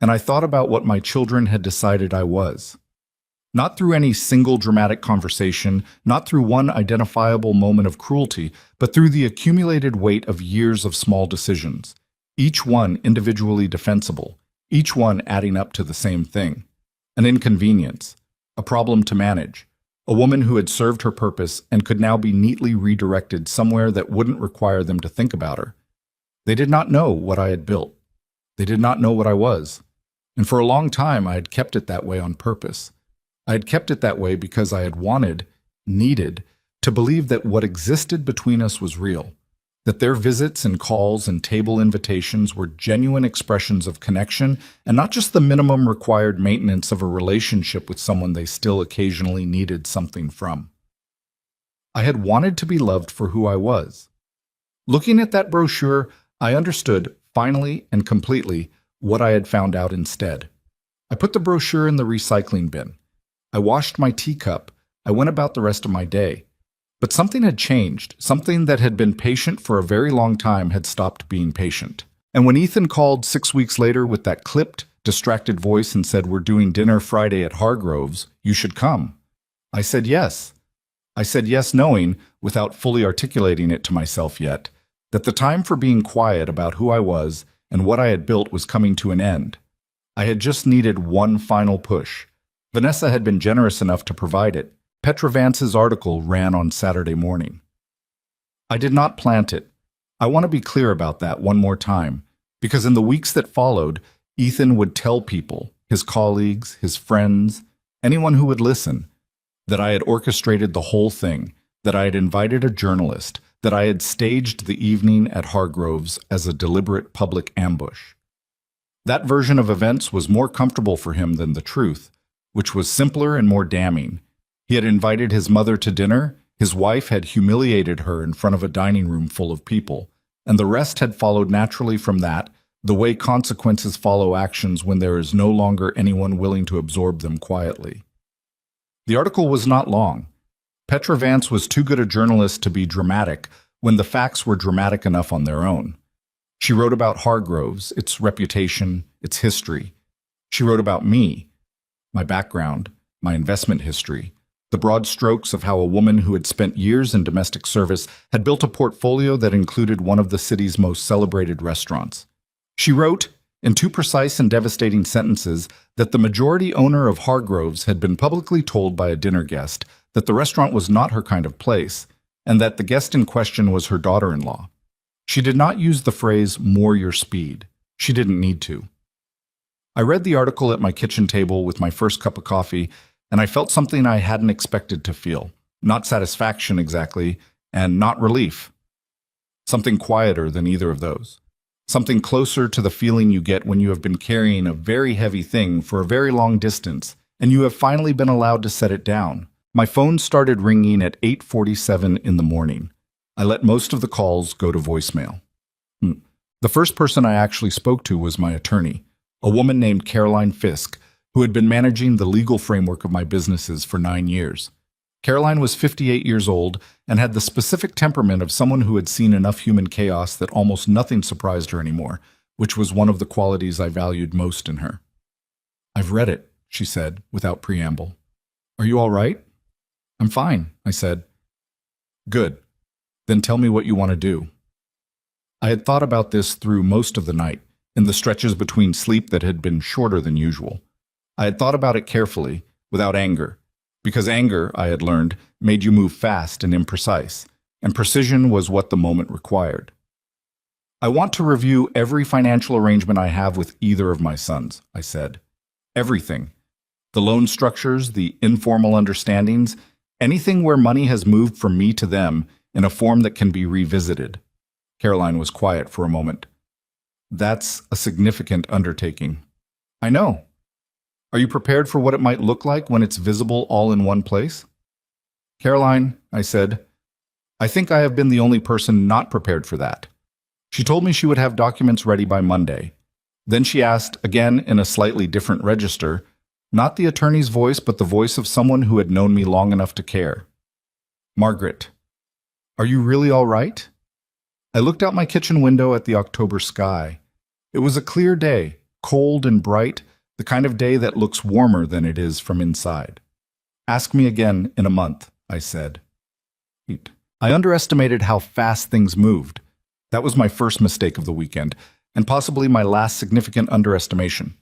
And I thought about what my children had decided I was. Not through any single dramatic conversation, not through one identifiable moment of cruelty, but through the accumulated weight of years of small decisions, each one individually defensible, each one adding up to the same thing. An inconvenience, a problem to manage, a woman who had served her purpose and could now be neatly redirected somewhere that wouldn't require them to think about her. They did not know what I had built. They did not know what I was. And for a long time, I had kept it that way on purpose. I had kept it that way because I had needed, to believe that what existed between us was real, that their visits and calls and table invitations were genuine expressions of connection and not just the minimum required maintenance of a relationship with someone they still occasionally needed something from. I had wanted to be loved for who I was. Looking at that brochure, I understood, finally and completely, what I had found out instead. I put the brochure in the recycling bin. I washed my teacup. I went about the rest of my day. But something had changed. Something that had been patient for a very long time had stopped being patient. And when Ethan called 6 weeks later with that clipped, distracted voice and said, "We're doing dinner Friday at Hargrove's, you should come," I said yes. I said yes knowing, without fully articulating it to myself yet, that the time for being quiet about who I was and what I had built was coming to an end. I had just needed one final push. Vanessa had been generous enough to provide it. Petra Vance's article ran on Saturday morning. I did not plant it. I want to be clear about that one more time, because in the weeks that followed, Ethan would tell people, his colleagues, his friends, anyone who would listen, that I had orchestrated the whole thing, that I had invited a journalist, that I had staged the evening at Hargrove's as a deliberate public ambush. That version of events was more comfortable for him than the truth, which was simpler and more damning. He had invited his mother to dinner, his wife had humiliated her in front of a dining room full of people, and the rest had followed naturally from that, the way consequences follow actions when there is no longer anyone willing to absorb them quietly. The article was not long. Petra Vance was too good a journalist to be dramatic when the facts were dramatic enough on their own. She wrote about Hargroves, its reputation, its history. She wrote about me, my background, my investment history, the broad strokes of how a woman who had spent years in domestic service had built a portfolio that included one of the city's most celebrated restaurants. She wrote, in 2 precise and devastating sentences, that the majority owner of Hargroves had been publicly told by a dinner guest that the restaurant was not her kind of place, and that the guest in question was her daughter-in-law. She did not use the phrase, "more your speed." She didn't need to. I read the article at my kitchen table with my first cup of coffee, and I felt something I hadn't expected to feel. Not satisfaction exactly, and not relief. Something quieter than either of those. Something closer to the feeling you get when you have been carrying a very heavy thing for a very long distance, and you have finally been allowed to set it down. My phone started ringing at 8:47 in the morning. I let most of the calls go to voicemail. The first person I actually spoke to was my attorney, a woman named Caroline Fisk, who had been managing the legal framework of my businesses for 9 years. Caroline was 58 years old and had the specific temperament of someone who had seen enough human chaos that almost nothing surprised her anymore, which was one of the qualities I valued most in her. "I've read it," she said, without preamble. "Are you all right?" "I'm fine," I said. "Good. Then tell me what you want to do." I had thought about this through most of the night, in the stretches between sleep that had been shorter than usual. I had thought about it carefully, without anger, because anger, I had learned, made you move fast and imprecise, and precision was what the moment required. "I want to review every financial arrangement I have with either of my sons," I said. "Everything. The loan structures, the informal understandings, anything where money has moved from me to them in a form that can be revisited." Caroline was quiet for a moment. "That's a significant undertaking." "I know. Are you prepared for what it might look like when it's visible all in one place?" "Caroline," I said, "I think I have been the only person not prepared for that." She told me she would have documents ready by Monday. Then she asked, again in a slightly different register, not the attorney's voice, but the voice of someone who had known me long enough to care. "Margaret, are you really all right?" I looked out my kitchen window at the October sky. It was a clear day, cold and bright, the kind of day that looks warmer than it is from inside. "Ask me again in a month," I said. I underestimated how fast things moved. That was my first mistake of the weekend, and possibly my last significant underestimation.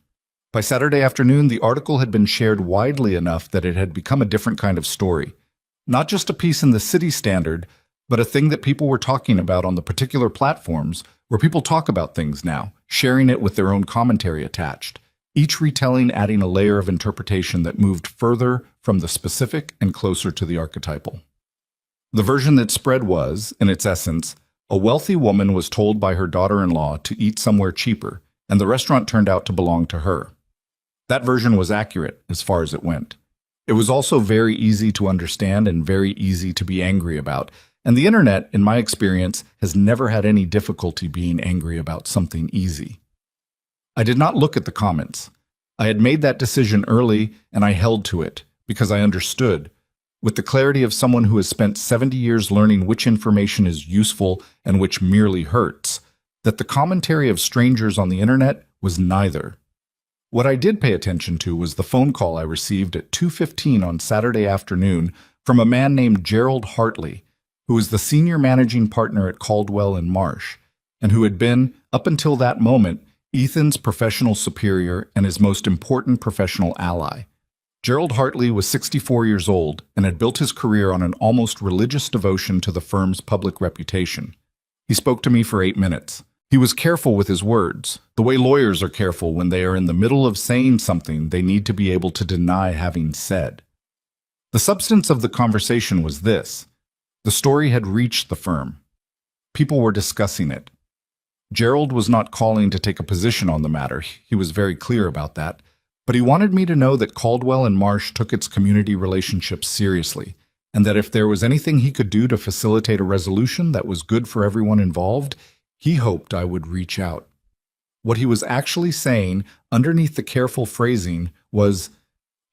By Saturday afternoon, the article had been shared widely enough that it had become a different kind of story. Not just a piece in the City Standard, but a thing that people were talking about on the particular platforms where people talk about things now, sharing it with their own commentary attached, each retelling adding a layer of interpretation that moved further from the specific and closer to the archetypal. The version that spread was, in its essence, a wealthy woman was told by her daughter-in-law to eat somewhere cheaper, and the restaurant turned out to belong to her. That version was accurate as far as it went. It was also very easy to understand and very easy to be angry about, and the internet, in my experience, has never had any difficulty being angry about something easy. I did not look at the comments. I had made that decision early, and I held to it, because I understood, with the clarity of someone who has spent 70 years learning which information is useful and which merely hurts, that the commentary of strangers on the internet was neither. What I did pay attention to was the phone call I received at 2:15 on Saturday afternoon from a man named Gerald Hartley, who was the senior managing partner at Caldwell and Marsh, and who had been, up until that moment, Ethan's professional superior and his most important professional ally. Gerald Hartley was 64 years old and had built his career on an almost religious devotion to the firm's public reputation. He spoke to me for 8 minutes. He was careful with his words, the way lawyers are careful when they are in the middle of saying something they need to be able to deny having said. The substance of the conversation was this. The story had reached the firm. People were discussing it. Gerald was not calling to take a position on the matter. He was very clear about that. But he wanted me to know that Caldwell and Marsh took its community relationships seriously, and that if there was anything he could do to facilitate a resolution that was good for everyone involved, he hoped I would reach out. What he was actually saying, underneath the careful phrasing, was,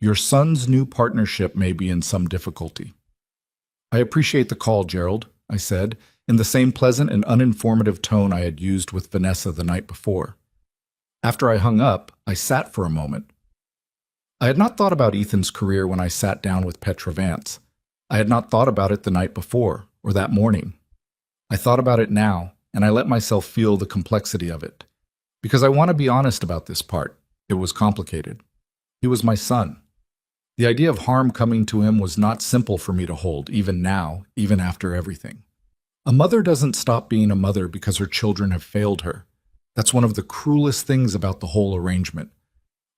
"Your son's new partnership may be in some difficulty." "I appreciate the call, Gerald," I said, in the same pleasant and uninformative tone I had used with Vanessa the night before. After I hung up, I sat for a moment. I had not thought about Ethan's career when I sat down with Petra Vance. I had not thought about it the night before, or that morning. I thought about it now, and I let myself feel the complexity of it. Because I want to be honest about this part. It was complicated. He was my son. The idea of harm coming to him was not simple for me to hold, even now, even after everything. A mother doesn't stop being a mother because her children have failed her. That's one of the cruelest things about the whole arrangement.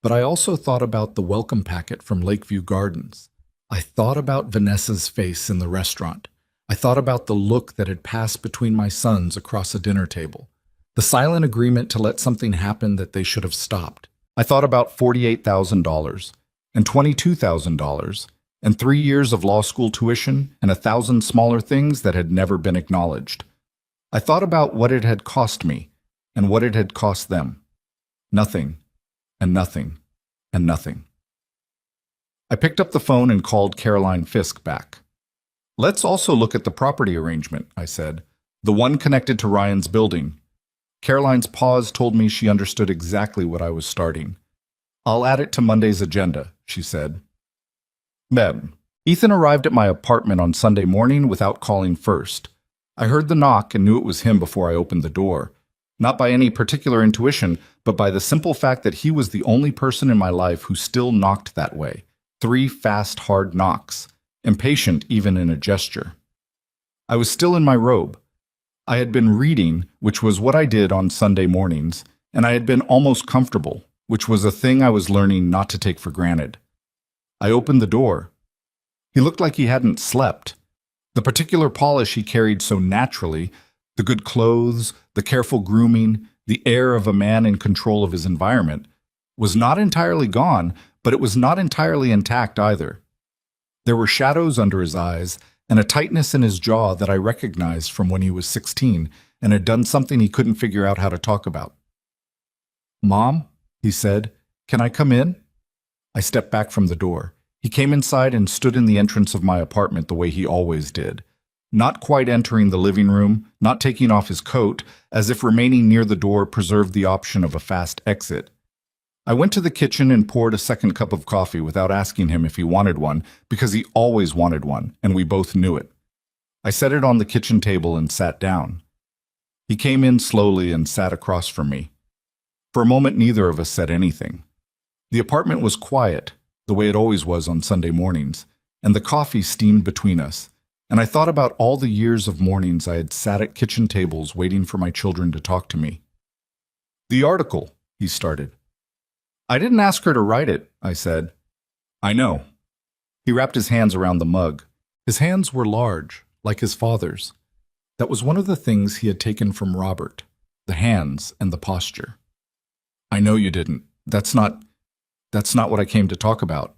But I also thought about the welcome packet from Lakeview Gardens. I thought about Vanessa's face in the restaurant. I thought about the look that had passed between my sons across a dinner table. The silent agreement to let something happen that they should have stopped. I thought about $48,000 and $22,000 and 3 years of law school tuition and 1,000 smaller things that had never been acknowledged. I thought about what it had cost me and what it had cost them. Nothing, and nothing, and nothing. I picked up the phone and called Caroline Fisk back. "Let's also look at the property arrangement," I said, "the one connected to Ryan's building." Caroline's pause told me she understood exactly what I was starting. "I'll add it to Monday's agenda," she said. Mem. Ethan arrived at my apartment on Sunday morning without calling first. I heard the knock and knew it was him before I opened the door. Not by any particular intuition, but by the simple fact that he was the only person in my life who still knocked that way. 3 fast, hard knocks, impatient even in a gesture. I was still in my robe. I had been reading, which was what I did on Sunday mornings, and I had been almost comfortable, which was a thing I was learning not to take for granted. I opened the door. He looked like he hadn't slept. The particular polish he carried so naturally, the good clothes, the careful grooming, the air of a man in control of his environment, was not entirely gone, but it was not entirely intact either. There were shadows under his eyes and a tightness in his jaw that I recognized from when he was 16 and had done something he couldn't figure out how to talk about. "Mom," he said, "can I come in?" I stepped back from the door. He came inside and stood in the entrance of my apartment the way he always did. Not quite entering the living room, not taking off his coat, as if remaining near the door preserved the option of a fast exit. I went to the kitchen and poured a second cup of coffee without asking him if he wanted one, because he always wanted one, and we both knew it. I set it on the kitchen table and sat down. He came in slowly and sat across from me. For a moment, neither of us said anything. The apartment was quiet, the way it always was on Sunday mornings, and the coffee steamed between us, and I thought about all the years of mornings I had sat at kitchen tables waiting for my children to talk to me. "The article," he started. "I didn't ask her to write it," I said. "I know." He wrapped his hands around the mug. His hands were large, like his father's. That was one of the things he had taken from Robert, the hands and the posture. "I know you didn't. That's not what I came to talk about."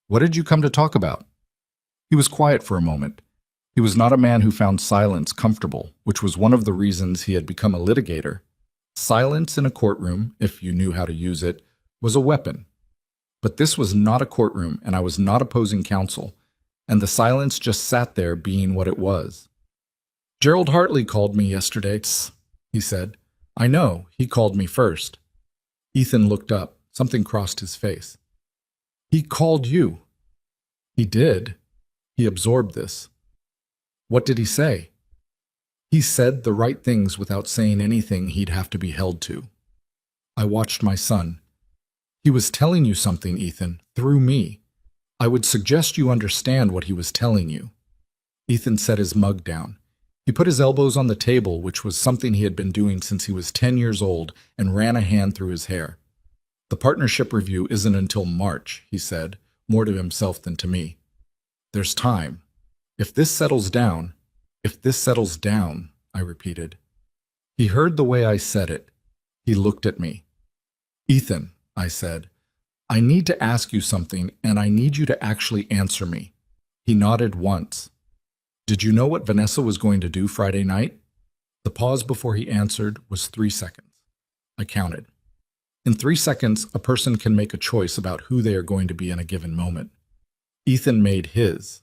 "What did you come to talk about?" He was quiet for a moment. He was not a man who found silence comfortable, which was one of the reasons he had become a litigator. Silence in a courtroom, if you knew how to use it, was a weapon. But this was not a courtroom, and I was not opposing counsel, and the silence just sat there being what it was. "Gerald Hartley called me yesterday," he said. "I know, he called me first." Ethan looked up. Something crossed his face. "He called you." "He did." He absorbed this. "What did he say?" "He said the right things without saying anything he'd have to be held to." I watched my son. "He was telling you something, Ethan, through me. I would suggest you understand what he was telling you." Ethan set his mug down. He put his elbows on the table, which was something he had been doing since he was 10 years old, and ran a hand through his hair. "The partnership review isn't until March," he said, more to himself than to me. "There's time. If this settles down, I repeated. He heard the way I said it. He looked at me. Ethan, I said, I need to ask you something, and I need you to actually answer me. He nodded once. Did you know what Vanessa was going to do Friday night? The pause before he answered was 3 seconds. I counted. In 3 seconds, a person can make a choice about who they are going to be in a given moment. Ethan made his.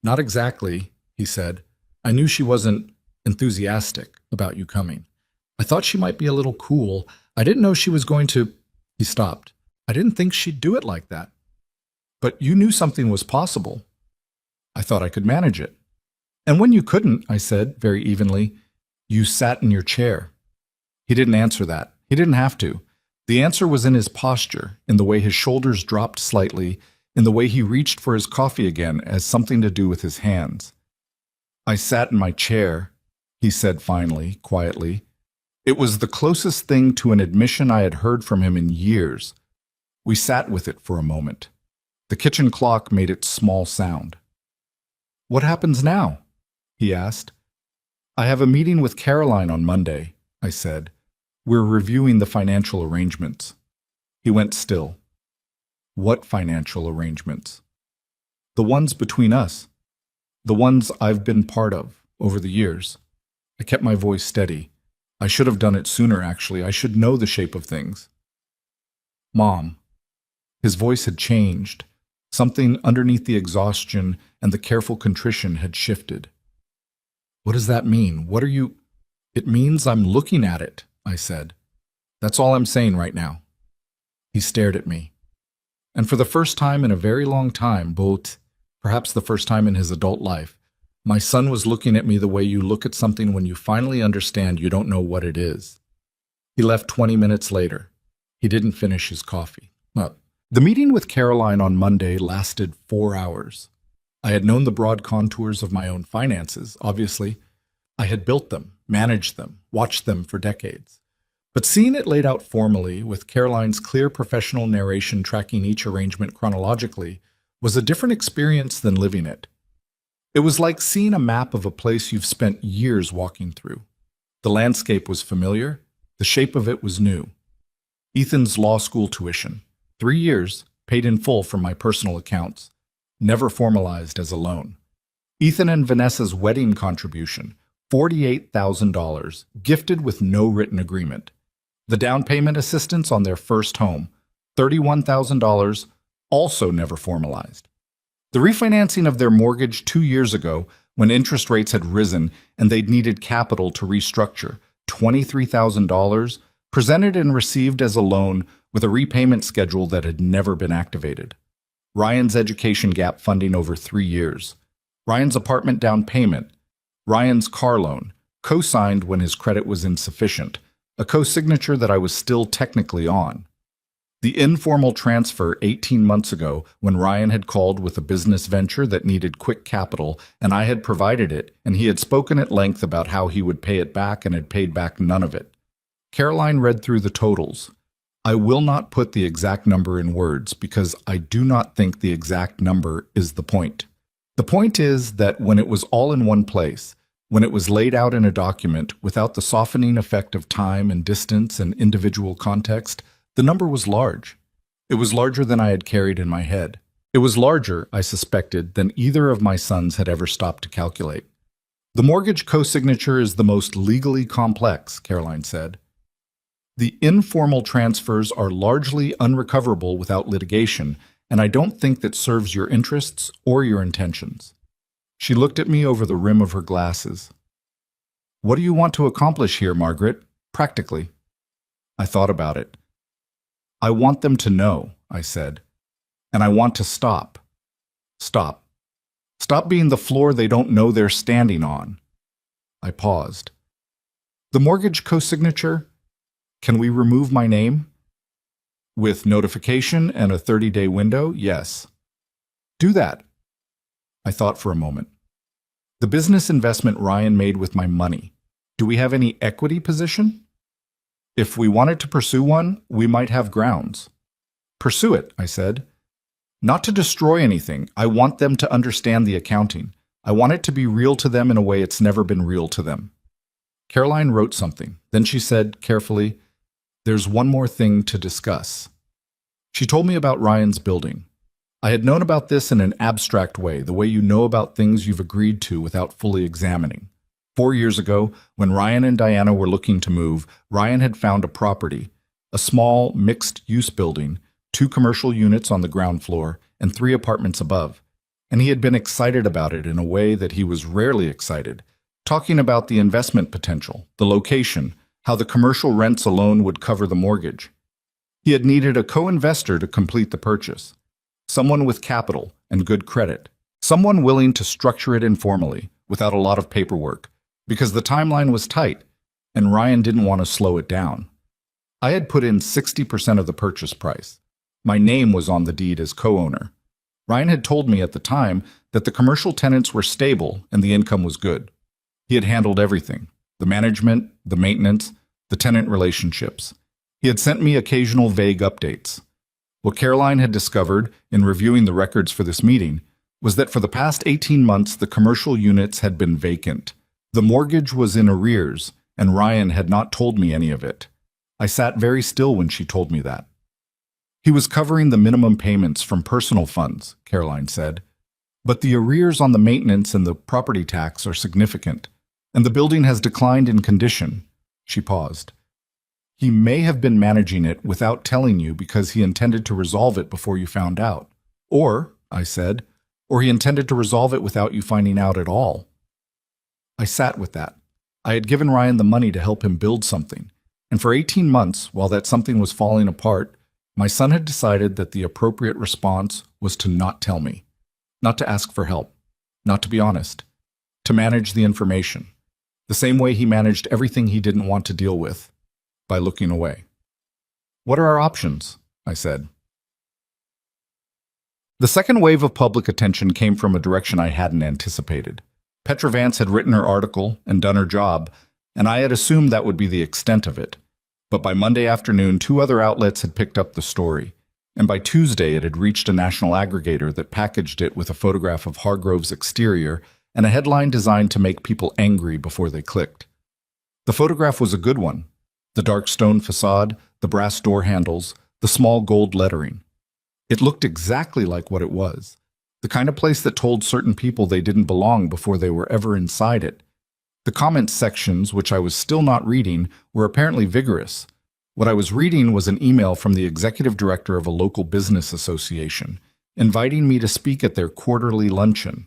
Not exactly, he said. I knew she wasn't enthusiastic about you coming. I thought she might be a little cool. I didn't know she was going to... He stopped. I didn't think she'd do it like that. But you knew something was possible. I thought I could manage it. And when you couldn't, I said, very evenly, you sat in your chair. He didn't answer that. He didn't have to. The answer was in his posture, in the way his shoulders dropped slightly, in the way he reached for his coffee again as something to do with his hands. I sat in my chair, he said finally, quietly. It was the closest thing to an admission I had heard from him in years. We sat with it for a moment. The kitchen clock made its small sound. What happens now? He asked. I have a meeting with Caroline on Monday, I said. We're reviewing the financial arrangements. He went still. What financial arrangements? The ones between us. The ones I've been part of over the years. I kept my voice steady. I should have done it sooner, actually. I should know the shape of things. Mom. His voice had changed. Something underneath the exhaustion and the careful contrition had shifted. What does that mean? What are you... It means I'm looking at it, I said. That's all I'm saying right now. He stared at me. And for the first time in a very long time, both, perhaps the first time in his adult life, my son was looking at me the way you look at something when you finally understand you don't know what it is. He left 20 minutes later. He didn't finish his coffee. The meeting with Caroline on Monday lasted 4 hours. I had known the broad contours of my own finances, obviously. I had built them, managed them, watched them for decades. But seeing it laid out formally, with Caroline's clear professional narration tracking each arrangement chronologically, was a different experience than living it. It was like seeing a map of a place you've spent years walking through. The landscape was familiar, the shape of it was new. Ethan's law school tuition, 3 years, paid in full from my personal accounts, never formalized as a loan. Ethan and Vanessa's wedding contribution, $48,000, gifted with no written agreement. The down payment assistance on their first home, $31,000, also never formalized. The refinancing of their mortgage 2 years ago, when interest rates had risen and they'd needed capital to restructure, $23,000, presented and received as a loan with a repayment schedule that had never been activated. Ryan's education gap funding over 3 years. Ryan's apartment down payment. Ryan's car loan, co-signed when his credit was insufficient, a co-signature that I was still technically on. The informal transfer 18 months ago when Ryan had called with a business venture that needed quick capital and I had provided it, and he had spoken at length about how he would pay it back and had paid back none of it. Caroline read through the totals. I will not put the exact number in words because I do not think the exact number is the point. The point is that when it was all in one place, when it was laid out in a document without the softening effect of time and distance and individual context, the number was large. It was larger than I had carried in my head. It was larger, I suspected, than either of my sons had ever stopped to calculate. The mortgage co-signature is the most legally complex, Caroline said. The informal transfers are largely unrecoverable without litigation, and I don't think that serves your interests or your intentions. She looked at me over the rim of her glasses. What do you want to accomplish here, Margaret? Practically. I thought about it. I want them to know, I said. And I want to stop. Stop. Stop being the floor they don't know they're standing on. I paused. The mortgage co-signature? Can we remove my name? With notification and a 30-day window, yes. Do that. I thought for a moment. The business investment Ryan made with my money. Do we have any equity position? If we wanted to pursue one, we might have grounds. Pursue it, I said. Not to destroy anything. I want them to understand the accounting. I want it to be real to them in a way it's never been real to them. Caroline wrote something. Then she said, carefully, "There's one more thing to discuss." She told me about Ryan's building. I had known about this in an abstract way, the way you know about things you've agreed to without fully examining. 4 years ago, when Ryan and Diana were looking to move, Ryan had found a property, a small, mixed-use building, 2 commercial units on the ground floor, and 3 apartments above. And he had been excited about it in a way that he was rarely excited, talking about the investment potential, the location, how the commercial rents alone would cover the mortgage. He had needed a co-investor to complete the purchase, someone with capital and good credit, someone willing to structure it informally, without a lot of paperwork, because the timeline was tight, and Ryan didn't want to slow it down. I had put in 60% of the purchase price. My name was on the deed as co-owner. Ryan had told me at the time that the commercial tenants were stable and the income was good. He had handled everything: the management, the maintenance, the tenant relationships. He had sent me occasional vague updates. What Caroline had discovered in reviewing the records for this meeting was that for the past 18 months the commercial units had been vacant. The mortgage was in arrears, and Ryan had not told me any of it. I sat very still when she told me that. "He was covering the minimum payments from personal funds," Caroline said. "But the arrears on the maintenance and the property tax are significant, and the building has declined in condition." She paused. "He may have been managing it without telling you because he intended to resolve it before you found out. Or," I said, "or he intended to resolve it without you finding out at all." I sat with that. I had given Ryan the money to help him build something, and for 18 months, while that something was falling apart, my son had decided that the appropriate response was to not tell me, not to ask for help, not to be honest, to manage the information, the same way he managed everything he didn't want to deal with, by looking away. "What are our options?" I said. The second wave of public attention came from a direction I hadn't anticipated. Petra Vance had written her article and done her job, and I had assumed that would be the extent of it. But by Monday afternoon, 2 other outlets had picked up the story, and by Tuesday it had reached a national aggregator that packaged it with a photograph of Hargrove's exterior and a headline designed to make people angry before they clicked. The photograph was a good one: the dark stone facade, the brass door handles, the small gold lettering. It looked exactly like what it was, the kind of place that told certain people they didn't belong before they were ever inside it. The comments sections, which I was still not reading, were apparently vigorous. What I was reading was an email from the executive director of a local business association, inviting me to speak at their quarterly luncheon.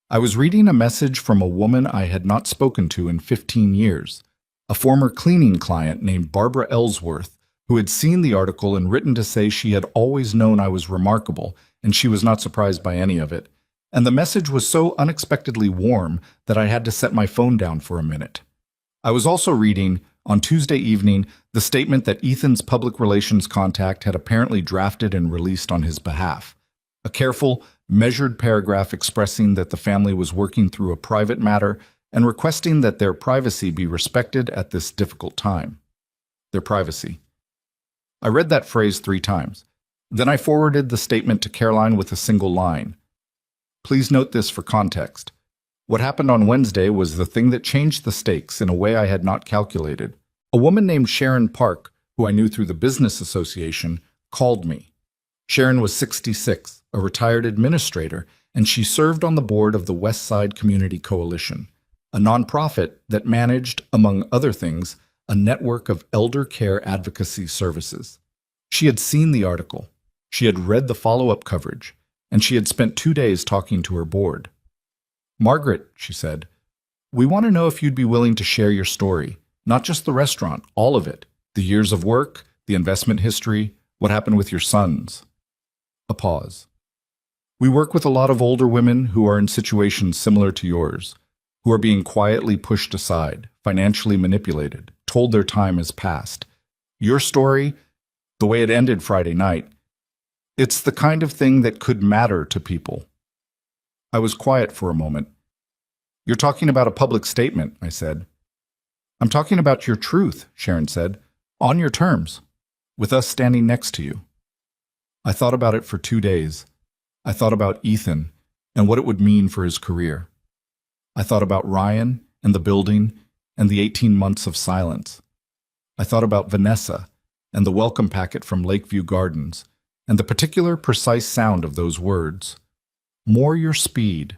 I was reading a message from a woman I had not spoken to in 15 years, a former cleaning client named Barbara Ellsworth, who had seen the article and written to say she had always known I was remarkable, and she was not surprised by any of it. And the message was so unexpectedly warm that I had to set my phone down for a minute. I was also reading, on Tuesday evening, the statement that Ethan's public relations contact had apparently drafted and released on his behalf. A careful, measured paragraph expressing that the family was working through a private matter and requesting that their privacy be respected at this difficult time. Their privacy. I read that phrase 3 times. Then I forwarded the statement to Caroline with a single line. "Please note this for context. What happened on Wednesday was the thing that changed the stakes in a way I had not calculated. A woman named Sharon Park, who I knew through the business association, called me. Sharon was 66, a retired administrator, and she served on the board of the West Side Community Coalition, a nonprofit that managed, among other things, a network of elder care advocacy services. She had seen the article. She had read the follow-up coverage, and she had spent 2 days talking to her board. "Margaret," she said, "we want to know if you'd be willing to share your story, not just the restaurant, all of it, the years of work, the investment history, what happened with your sons." A pause. "We work with a lot of older women who are in situations similar to yours, who are being quietly pushed aside, financially manipulated, told their time is past. Your story, the way it ended Friday night, it's the kind of thing that could matter to people." I was quiet for a moment. "You're talking about a public statement," I said. "I'm talking about your truth," Sharon said, "on your terms, with us standing next to you." I thought about it for 2 days. I thought about Ethan and what it would mean for his career. I thought about Ryan and the building and the 18 months of silence. I thought about Vanessa and the welcome packet from Lakeview Gardens and the particular precise sound of those words. More your speed.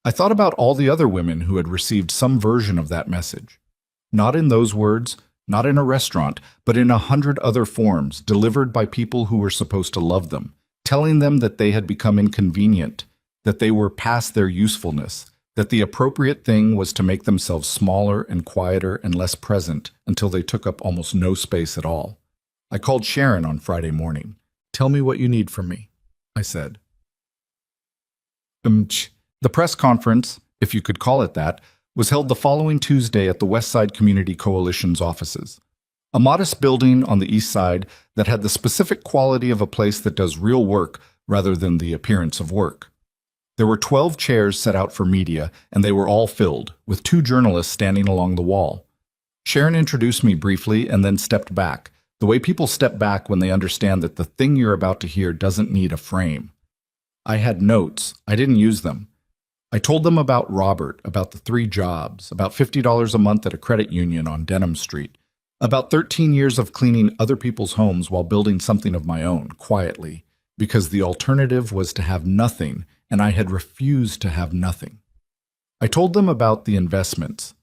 I thought about all the other women who had received some version of that message. Not in those words, not in a restaurant, but in 100 other forms delivered by people who were supposed to love them, telling them that they had become inconvenient, that they were past their usefulness, that the appropriate thing was to make themselves smaller and quieter and less present until they took up almost no space at all. I called Sharon on Friday morning. "Tell me what you need from me," I said. The press conference, if you could call it that, was held the following Tuesday at the Westside Community Coalition's offices. A modest building on the east side that had the specific quality of a place that does real work rather than the appearance of work. There were 12 chairs set out for media, and they were all filled, with 2 journalists standing along the wall. Sharon introduced me briefly and then stepped back, the way people step back when they understand that the thing you're about to hear doesn't need a frame. I had notes. I didn't use them. I told them about Robert, about the 3 jobs, about $50 a month at a credit union on Denham Street, about 13 years of cleaning other people's homes while building something of my own, quietly, because the alternative was to have nothing, and I had refused to have nothing. I told them about the investments.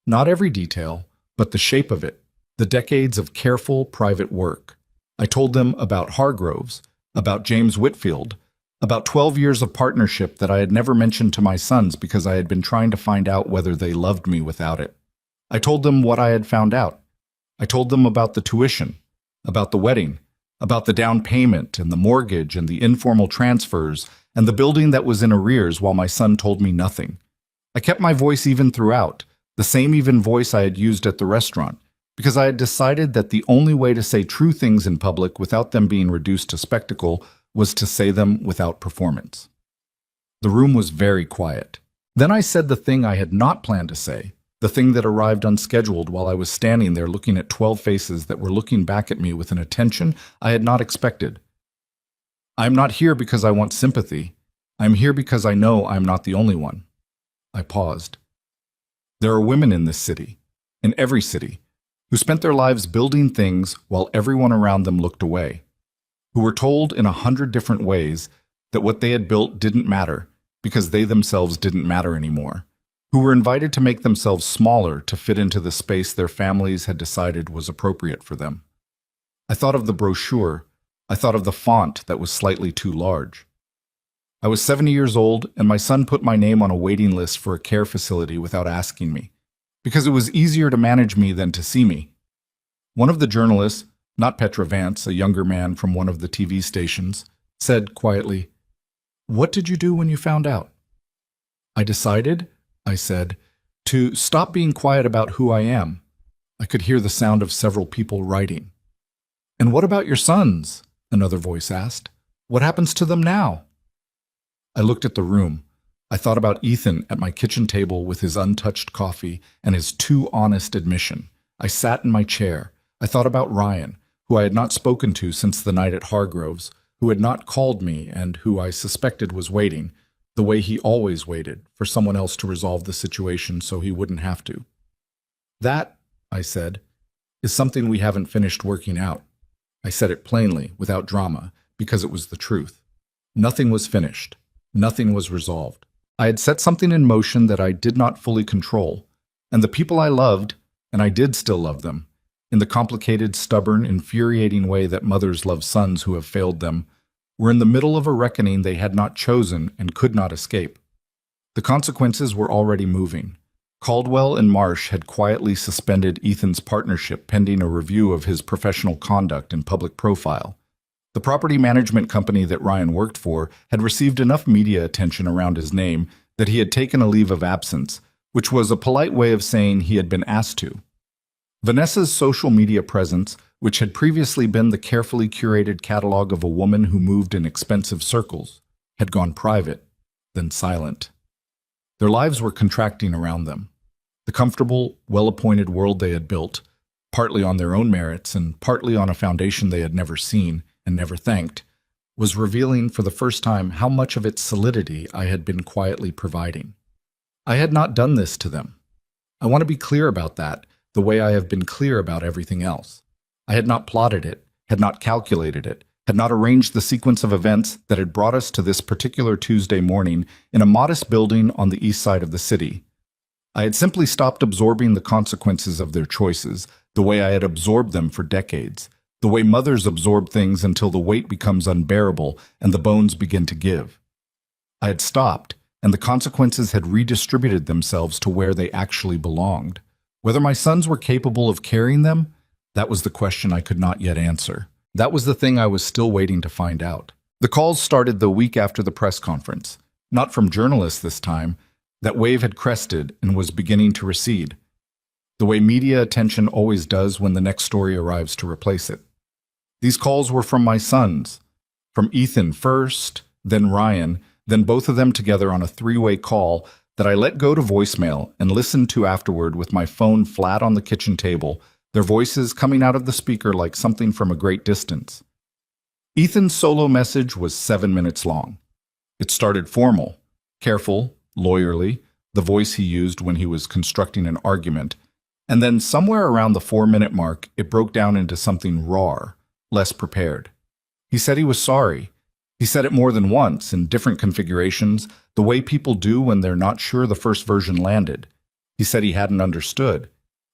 Not every detail, but the shape of it, the decades of careful, private work. I told them about Hargroves, about James Whitfield, about 12 years of partnership that I had never mentioned to my sons because I had been trying to find out whether they loved me without it. I told them what I had found out. I told them about the tuition, about the wedding, about the down payment and the mortgage and the informal transfers and the building that was in arrears while my son told me nothing. I kept my voice even throughout, the same even voice I had used at the restaurant, because I had decided that the only way to say true things in public without them being reduced to spectacle was to say them without performance. The room was very quiet. Then I said the thing I had not planned to say, the thing that arrived unscheduled while I was standing there looking at 12 faces that were looking back at me with an attention I had not expected. I am not here because I want sympathy. I am here because I know I am not the only one. I paused. There are women in this city, in every city, who spent their lives building things while everyone around them looked away, who were told in 100 different ways that what they had built didn't matter because they themselves didn't matter anymore, who were invited to make themselves smaller to fit into the space their families had decided was appropriate for them. I thought of the brochure. I thought of the font that was slightly too large. I was 70 years old, and my son put my name on a waiting list for a care facility without asking me, because it was easier to manage me than to see me. One of the journalists, not Petra Vance, a younger man from one of the TV stations, said quietly, "What did you do when you found out?" "I decided," I said, "to stop being quiet about who I am." I could hear the sound of several people writing. "And what about your sons?" another voice asked. "What happens to them now?" I looked at the room. I thought about Ethan at my kitchen table with his untouched coffee and his too honest admission. I sat in my chair. I thought about Ryan, who I had not spoken to since the night at Hargroves, who had not called me and who I suspected was waiting, the way he always waited, for someone else to resolve the situation so he wouldn't have to. "That," I said, "is something we haven't finished working out." I said it plainly, without drama, because it was the truth. Nothing was finished. Nothing was resolved. I had set something in motion that I did not fully control, and the people I loved, and I did still love them, in the complicated, stubborn, infuriating way that mothers love sons who have failed them, were in the middle of a reckoning they had not chosen and could not escape. The consequences were already moving. Caldwell and Marsh had quietly suspended Ethan's partnership pending a review of his professional conduct and public profile. The property management company that Ryan worked for had received enough media attention around his name that he had taken a leave of absence, which was a polite way of saying he had been asked to. Vanessa's social media presence, which had previously been the carefully curated catalog of a woman who moved in expensive circles, had gone private, then silent. Their lives were contracting around them. The comfortable, well-appointed world they had built, partly on their own merits and partly on a foundation they had never seen and never thanked, was revealing for the first time how much of its solidity I had been quietly providing. I had not done this to them. I want to be clear about that, the way I have been clear about everything else. I had not plotted it, had not calculated it, had not arranged the sequence of events that had brought us to this particular Tuesday morning in a modest building on the east side of the city. I had simply stopped absorbing the consequences of their choices, the way I had absorbed them for decades, the way mothers absorb things until the weight becomes unbearable and the bones begin to give. I had stopped, and the consequences had redistributed themselves to where they actually belonged. Whether my sons were capable of carrying them, that was the question I could not yet answer. That was the thing I was still waiting to find out. The calls started the week after the press conference, not from journalists this time. That wave had crested and was beginning to recede, the way media attention always does when the next story arrives to replace it. These calls were from my sons, from Ethan first, then Ryan, then both of them together on a three-way call that I let go to voicemail and listened to afterward with my phone flat on the kitchen table, their voices coming out of the speaker like something from a great distance. Ethan's solo message was 7 minutes long. It started formal, careful, lawyerly, the voice he used when he was constructing an argument, and then somewhere around the 4-minute mark, it broke down into something raw, less prepared. He said he was sorry. He said it more than once in different configurations, the way people do when they're not sure the first version landed. He said he hadn't understood.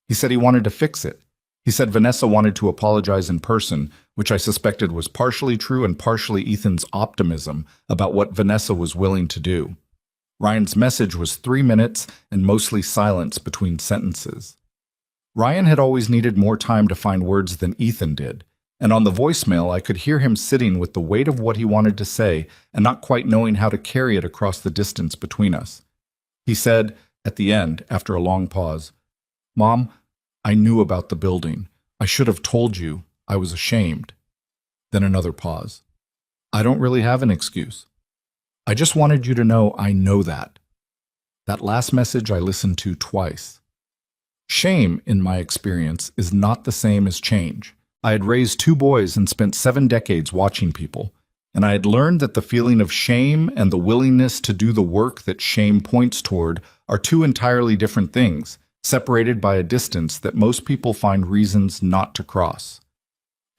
He said he wanted to fix it. He said Vanessa wanted to apologize in person, which I suspected was partially true and partially Ethan's optimism about what Vanessa was willing to do. Ryan's message was 3 minutes and mostly silence between sentences. Ryan had always needed more time to find words than Ethan did, and on the voicemail I could hear him sitting with the weight of what he wanted to say and not quite knowing how to carry it across the distance between us. He said, at the end, after a long pause, "Mom, I knew about the building. I should have told you. I was ashamed." Then another pause. "I don't really have an excuse. I just wanted you to know I know that." That last message I listened to twice. Shame, in my experience, is not the same as change. I had raised 2 boys and spent 7 decades watching people, and I had learned that the feeling of shame and the willingness to do the work that shame points toward are 2 entirely different things, separated by a distance that most people find reasons not to cross.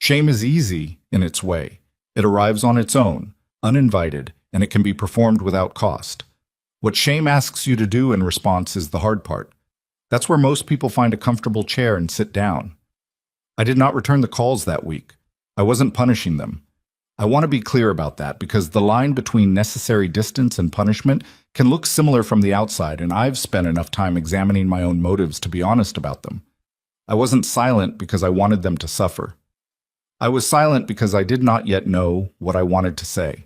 Shame is easy in its way. It arrives on its own, uninvited, and it can be performed without cost. What shame asks you to do in response is the hard part. That's where most people find a comfortable chair and sit down. I did not return the calls that week. I wasn't punishing them. I want to be clear about that because the line between necessary distance and punishment can look similar from the outside, and I've spent enough time examining my own motives to be honest about them. I wasn't silent because I wanted them to suffer. I was silent because I did not yet know what I wanted to say.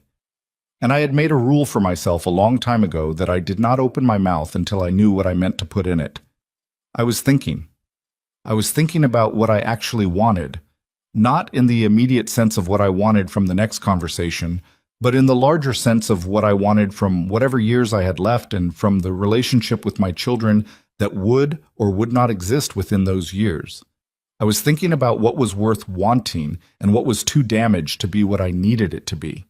And I had made a rule for myself a long time ago that I did not open my mouth until I knew what I meant to put in it. I was thinking. I was thinking about what I actually wanted, not in the immediate sense of what I wanted from the next conversation, but in the larger sense of what I wanted from whatever years I had left and from the relationship with my children that would or would not exist within those years. I was thinking about what was worth wanting and what was too damaged to be what I needed it to be.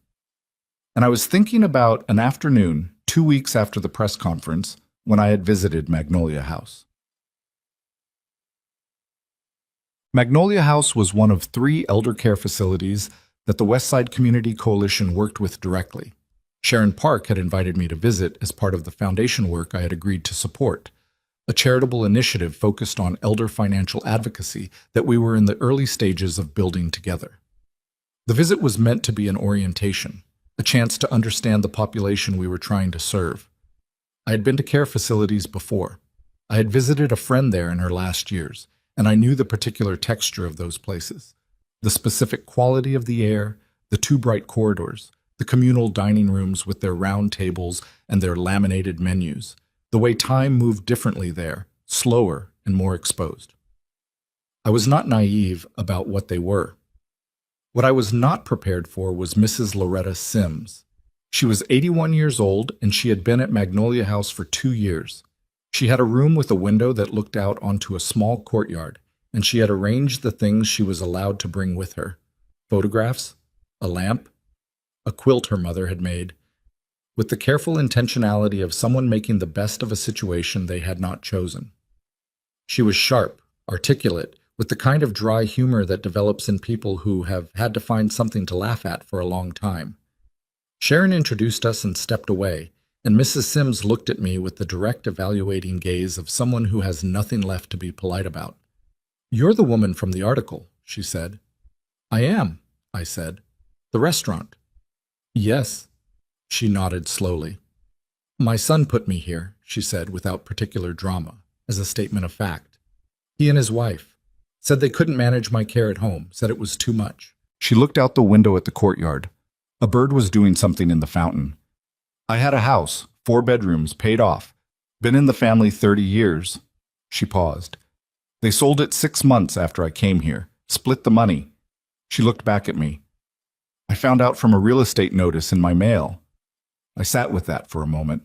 And I was thinking about an afternoon, 2 weeks after the press conference, when I had visited Magnolia House. Magnolia House was one of 3 elder care facilities that the Westside Community Coalition worked with directly. Sharon Park had invited me to visit as part of the foundation work I had agreed to support, a charitable initiative focused on elder financial advocacy that we were in the early stages of building together. The visit was meant to be an orientation, a chance to understand the population we were trying to serve. I had been to care facilities before. I had visited a friend there in her last years, and I knew the particular texture of those places, the specific quality of the air, the 2 bright corridors, the communal dining rooms with their round tables and their laminated menus, the way time moved differently there, slower and more exposed. I was not naive about what they were. What I was not prepared for was Mrs. Loretta Sims. She was 81 years old, and she had been at Magnolia House for 2 years. She had a room with a window that looked out onto a small courtyard, and she had arranged the things she was allowed to bring with her: photographs, a lamp, a quilt her mother had made, with the careful intentionality of someone making the best of a situation they had not chosen. She was sharp, articulate, with the kind of dry humor that develops in people who have had to find something to laugh at for a long time. Sharon introduced us and stepped away, and Mrs. Sims looked at me with the direct evaluating gaze of someone who has nothing left to be polite about. "You're the woman from the article," she said. "I am," I said. "The restaurant." "Yes." She nodded slowly. "My son put me here," she said without particular drama, as a statement of fact. "He and his wife said they couldn't manage my care at home, said it was too much." She looked out the window at the courtyard. A bird was doing something in the fountain. "I had a house, 4 bedrooms, paid off. Been in the family 30 years. She paused. "They sold it 6 months after I came here. Split the money." She looked back at me. "I found out from a real estate notice in my mail." I sat with that for a moment.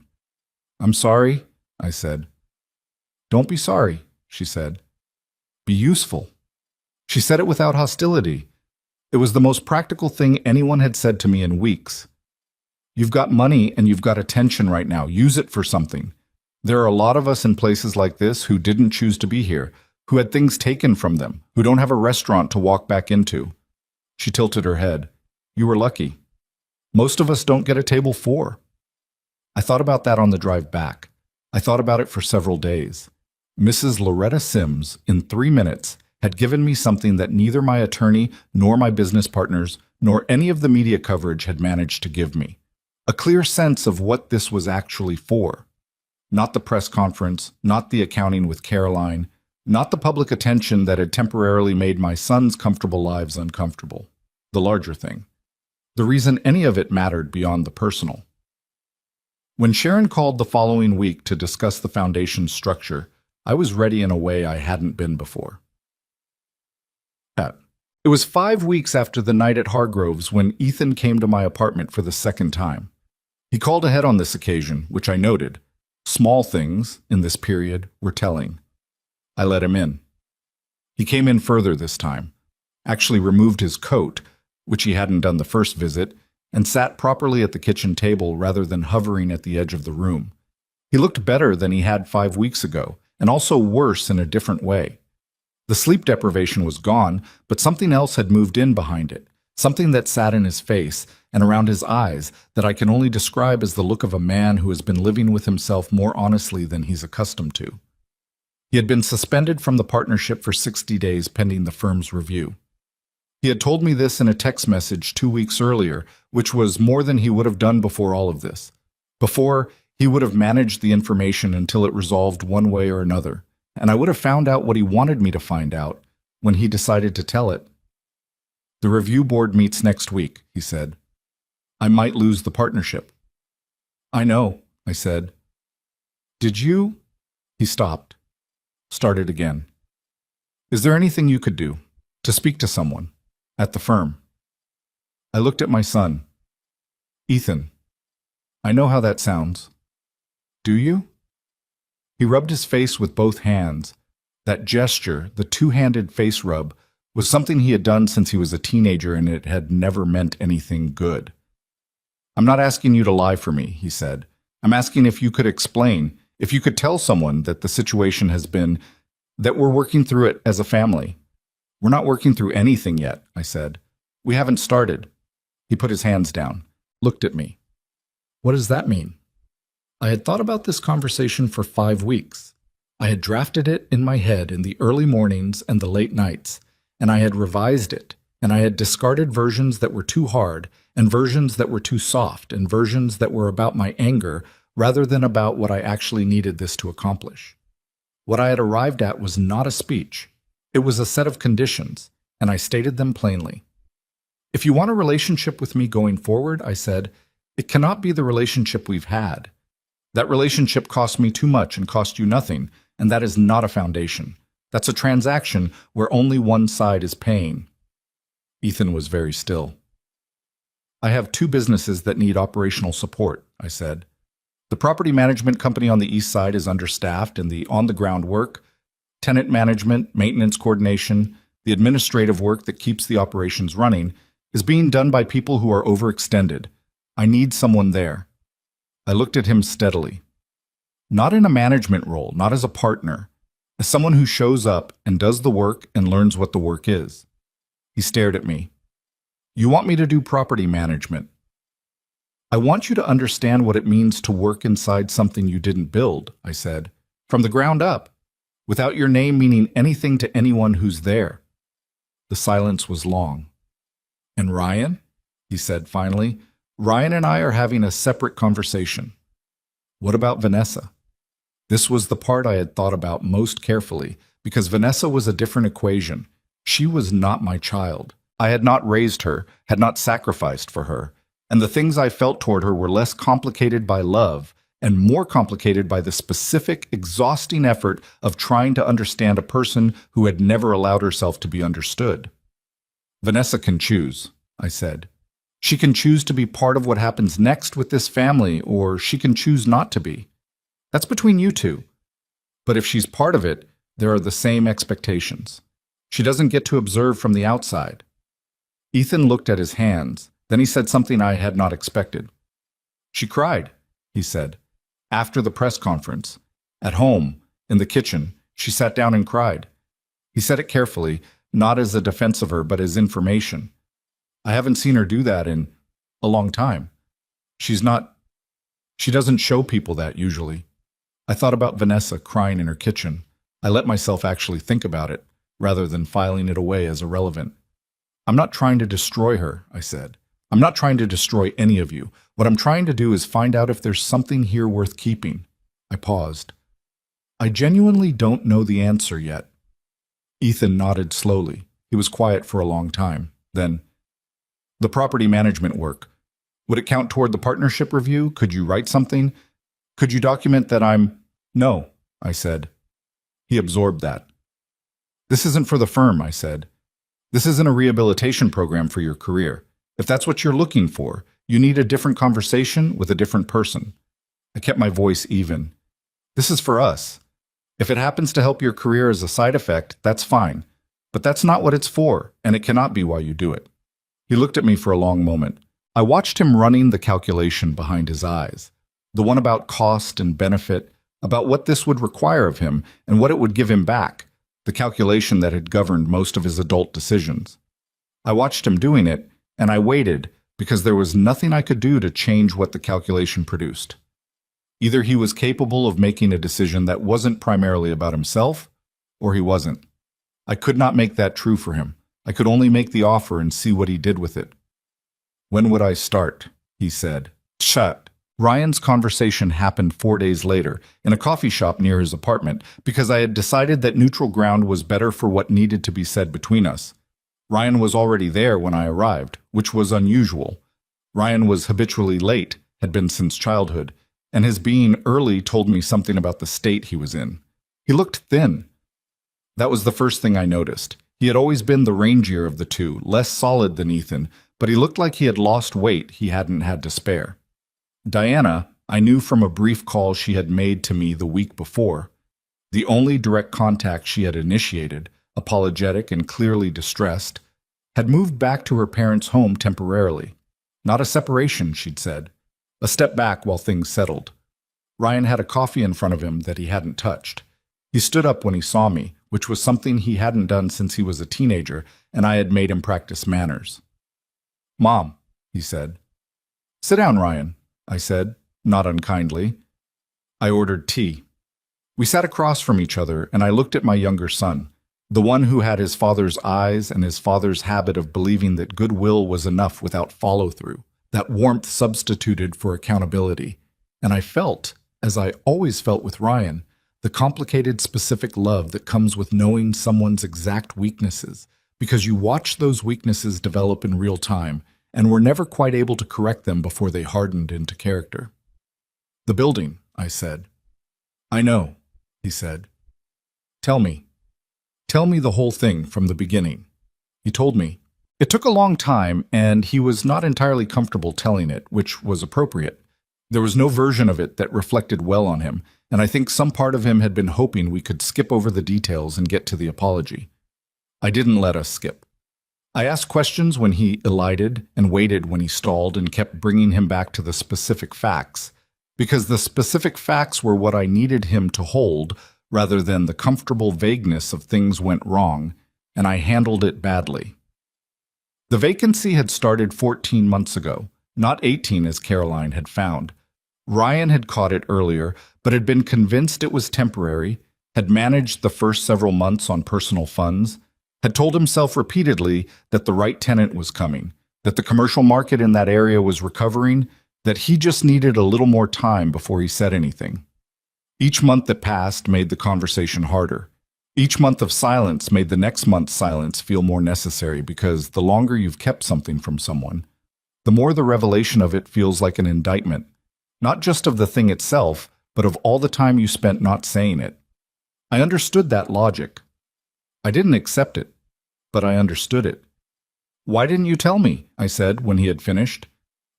"I'm sorry," I said. "Don't be sorry," she said. "Be useful." She said it without hostility. It was the most practical thing anyone had said to me in weeks. "You've got money and you've got attention right now. Use it for something. There are a lot of us in places like this who didn't choose to be here, who had things taken from them, who don't have a restaurant to walk back into." She tilted her head. "You were lucky. Most of us don't get a table 4. I thought about that on the drive back. I thought about it for several days. Mrs. Loretta Sims, in 3 minutes, had given me something that neither my attorney nor my business partners nor any of the media coverage had managed to give me. A clear sense of what this was actually for. Not the press conference, not the accounting with Caroline, not the public attention that had temporarily made my son's comfortable lives uncomfortable. The larger thing. The reason any of it mattered beyond the personal. When Sharon called the following week to discuss the foundation's structure, I was ready in a way I hadn't been before. It was 5 weeks after the night at Hargrove's when Ethan came to my apartment for the second time. He called ahead on this occasion, which I noted. Small things, in this period, were telling. I let him in. He came in further this time, actually removed his coat, which he hadn't done the first visit, and sat properly at the kitchen table rather than hovering at the edge of the room. He looked better than he had 5 weeks ago, and also worse in a different way. The sleep deprivation was gone, but something else had moved in behind it, something that sat in his face and around his eyes that I can only describe as the look of a man who has been living with himself more honestly than he's accustomed to. He had been suspended from the partnership for 60 days pending the firm's review. He had told me this in a text message 2 weeks earlier, which was more than he would have done before all of this. Before, he would have managed the information until it resolved one way or another, and I would have found out what he wanted me to find out when he decided to tell it. "The review board meets next week," he said. "I might lose the partnership." "I know," I said. "Did you?" He stopped. Started again. "Is there anything you could do to speak to someone at the firm?" I looked at my son. "Ethan, I know how that sounds. Do you?" He rubbed his face with both hands. That gesture, the two-handed face rub, was something he had done since he was a teenager, and it had never meant anything good. "I'm not asking you to lie for me," he said. "I'm asking if you could explain, if you could tell someone that the situation has been, that we're working through it as a family." "We're not working through anything yet," I said. "We haven't started." He put his hands down, looked at me. "What does that mean?" I had thought about this conversation for 5 weeks. I had drafted it in my head in the early mornings and the late nights, and I had revised it, and I had discarded versions that were too hard, and versions that were too soft, and versions that were about my anger rather than about what I actually needed this to accomplish. What I had arrived at was not a speech. It was a set of conditions, and I stated them plainly. "If you want a relationship with me going forward," I said, "it cannot be the relationship we've had. That relationship cost me too much and cost you nothing, and that is not a foundation. That's a transaction where only one side is paying." Ethan was very still. "I have 2 businesses that need operational support," I said. "The property management company on the east side is understaffed, and the on-the-ground work, tenant management, maintenance coordination, the administrative work that keeps the operations running, is being done by people who are overextended. I need someone there." I looked at him steadily. "Not in a management role, not as a partner. as someone who shows up and does the work and learns what the work is. He stared at me. You want me to do property management? I want you to understand what it means to work inside something you didn't build, I said, from the ground up, without your name meaning anything to anyone who's there. The silence was long. And Ryan? He said finally. Ryan and I are having a separate conversation. What about Vanessa? This was the part I had thought about most carefully, because Vanessa was a different equation. She was not my child. I had not raised her, had not sacrificed for her, and the things I felt toward her were less complicated by love and more complicated by the specific, exhausting effort of trying to understand a person who had never allowed herself to be understood. Vanessa can choose, I said. She can choose to be part of what happens next with this family, or she can choose not to be. That's between you two. But if she's part of it, there are the same expectations. She doesn't get to observe from the outside. Ethan looked at his hands. Then he said something I had not expected. She cried, he said. After the press conference, at home, in the kitchen, she sat down and cried. He said it carefully, not as a defense of her, but as information. I haven't seen her do that in a long time. She doesn't show people that usually. I thought about Vanessa crying in her kitchen. I let myself actually think about it, rather than filing it away as irrelevant. I'm not trying to destroy her, I said. I'm not trying to destroy any of you. What I'm trying to do is find out if there's something here worth keeping. I paused. I genuinely don't know the answer yet. Ethan nodded slowly. He was quiet for a long time. Then, the property management work. Would it count toward the partnership review? Could you write something? Could you document that I'm... No, I said. He absorbed that. This isn't for the firm, I said. This isn't a rehabilitation program for your career. If that's what you're looking for, you need a different conversation with a different person. I kept my voice even. This is for us. If it happens to help your career as a side effect, that's fine. But that's not what it's for, and it cannot be why you do it. He looked at me for a long moment. I watched him running the calculation behind his eyes, the one about cost and benefit, about what this would require of him and what it would give him back, the calculation that had governed most of his adult decisions. I watched him doing it, and I waited because there was nothing I could do to change what the calculation produced. Either he was capable of making a decision that wasn't primarily about himself, or he wasn't. I could not make that true for him. I could only make the offer and see what he did with it. When would I start? He said. Shut. Ryan's conversation happened 4 days later, in a coffee shop near his apartment, because I had decided that neutral ground was better for what needed to be said between us. Ryan was already there when I arrived, which was unusual. Ryan was habitually late, had been since childhood, and his being early told me something about the state he was in. He looked thin. That was the first thing I noticed. He had always been the rangier of the two, less solid than Ethan, but he looked like he had lost weight he hadn't had to spare. Diana, I knew from a brief call she had made to me the week before. The only direct contact she had initiated, apologetic and clearly distressed, had moved back to her parents' home temporarily. Not a separation, she'd said. A step back while things settled. Ryan had a coffee in front of him that he hadn't touched. He stood up when he saw me, which was something he hadn't done since he was a teenager, and I had made him practice manners. Mom, he said. Sit down, Ryan, I said, not unkindly. I ordered tea. We sat across from each other, and I looked at my younger son, the one who had his father's eyes and his father's habit of believing that goodwill was enough without follow-through, that warmth substituted for accountability. And I felt, as I always felt with Ryan, the complicated specific love that comes with knowing someone's exact weaknesses, because you watch those weaknesses develop in real time and were never quite able to correct them before they hardened into character. The building, I said. I know, he said. Tell me the whole thing from the beginning. He told me. It took a long time, and he was not entirely comfortable telling it, which was appropriate. There was no version of it that reflected well on him, and I think some part of him had been hoping we could skip over the details and get to the apology. I didn't let us skip. I asked questions when he elided and waited when he stalled and kept bringing him back to the specific facts, because the specific facts were what I needed him to hold rather than the comfortable vagueness of things went wrong, and I handled it badly. The vacancy had started 14 months ago, not 18 as Caroline had found. Ryan had caught it earlier, but had been convinced it was temporary, had managed the first several months on personal funds, had told himself repeatedly that the right tenant was coming, that the commercial market in that area was recovering, that he just needed a little more time before he said anything. Each month that passed made the conversation harder. Each month of silence made the next month's silence feel more necessary because the longer you've kept something from someone, the more the revelation of it feels like an indictment, not just of the thing itself, but of all the time you spent not saying it. I understood that logic. I didn't accept it, but I understood it. "Why didn't you tell me?" I said when he had finished.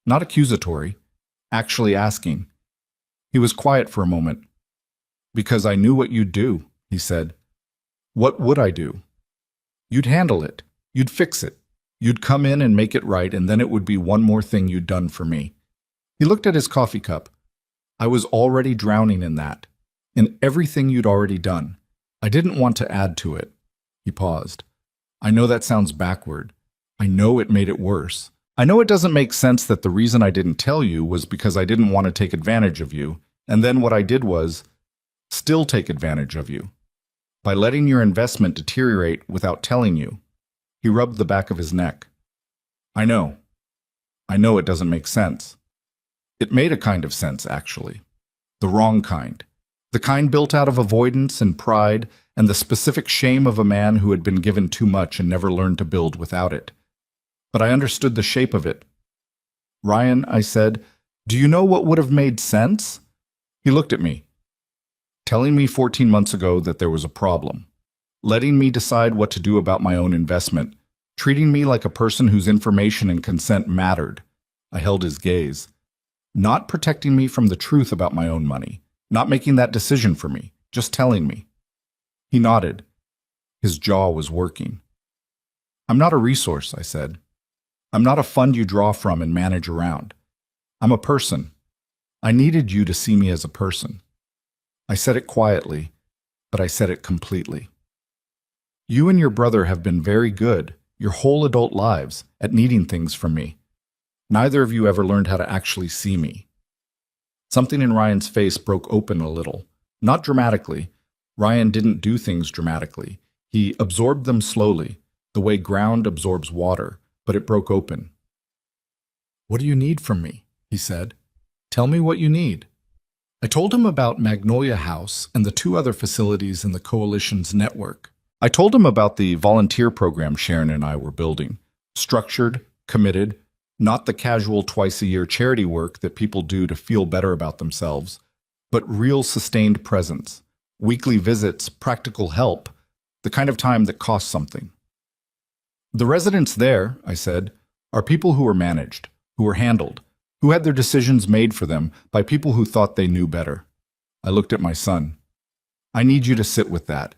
Not accusatory, actually asking. He was quiet for a moment. "Because I knew what you'd do," he said. "What would I do?" "You'd handle it. You'd fix it. You'd come in and make it right, and then it would be one more thing you'd done for me." He looked at his coffee cup. "I was already drowning in that, in everything you'd already done. I didn't want to add to it." He paused. "I know that sounds backward. I know it made it worse. I know it doesn't make sense that the reason I didn't tell you was because I didn't want to take advantage of you, and then what I did was still take advantage of you. By letting your investment deteriorate without telling you." He rubbed the back of his neck. I know it doesn't make sense." It made a kind of sense, actually. The wrong kind. The kind built out of avoidance and pride and the specific shame of a man who had been given too much and never learned to build without it. But I understood the shape of it. "Ryan," I said, "do you know what would have made sense?" He looked at me. Telling me 14 months ago that there was a problem. Letting me decide what to do about my own investment. Treating me like a person whose information and consent mattered. I held his gaze. Not protecting me from the truth about my own money. Not making that decision for me. Just telling me. He nodded. His jaw was working. "I'm not a resource," I said. "I'm not a fund you draw from and manage around. I'm a person. I needed you to see me as a person." I said it quietly, but I said it completely. "You and your brother have been very good, your whole adult lives, at needing things from me. Neither of you ever learned how to actually see me." Something in Ryan's face broke open a little. Not dramatically. Ryan didn't do things dramatically. He absorbed them slowly, the way ground absorbs water, but it broke open. "What do you need from me?" he said. "Tell me what you need." I told him about Magnolia House and the 2 other facilities in the Coalition's network. I told him about the volunteer program Sharon and I were building. Structured, committed, not the casual twice-a-year charity work that people do to feel better about themselves, but real sustained presence, weekly visits, practical help, the kind of time that costs something. "The residents there," I said, "are people who were managed, who were handled, who had their decisions made for them by people who thought they knew better." I looked at my son. "I need you to sit with that.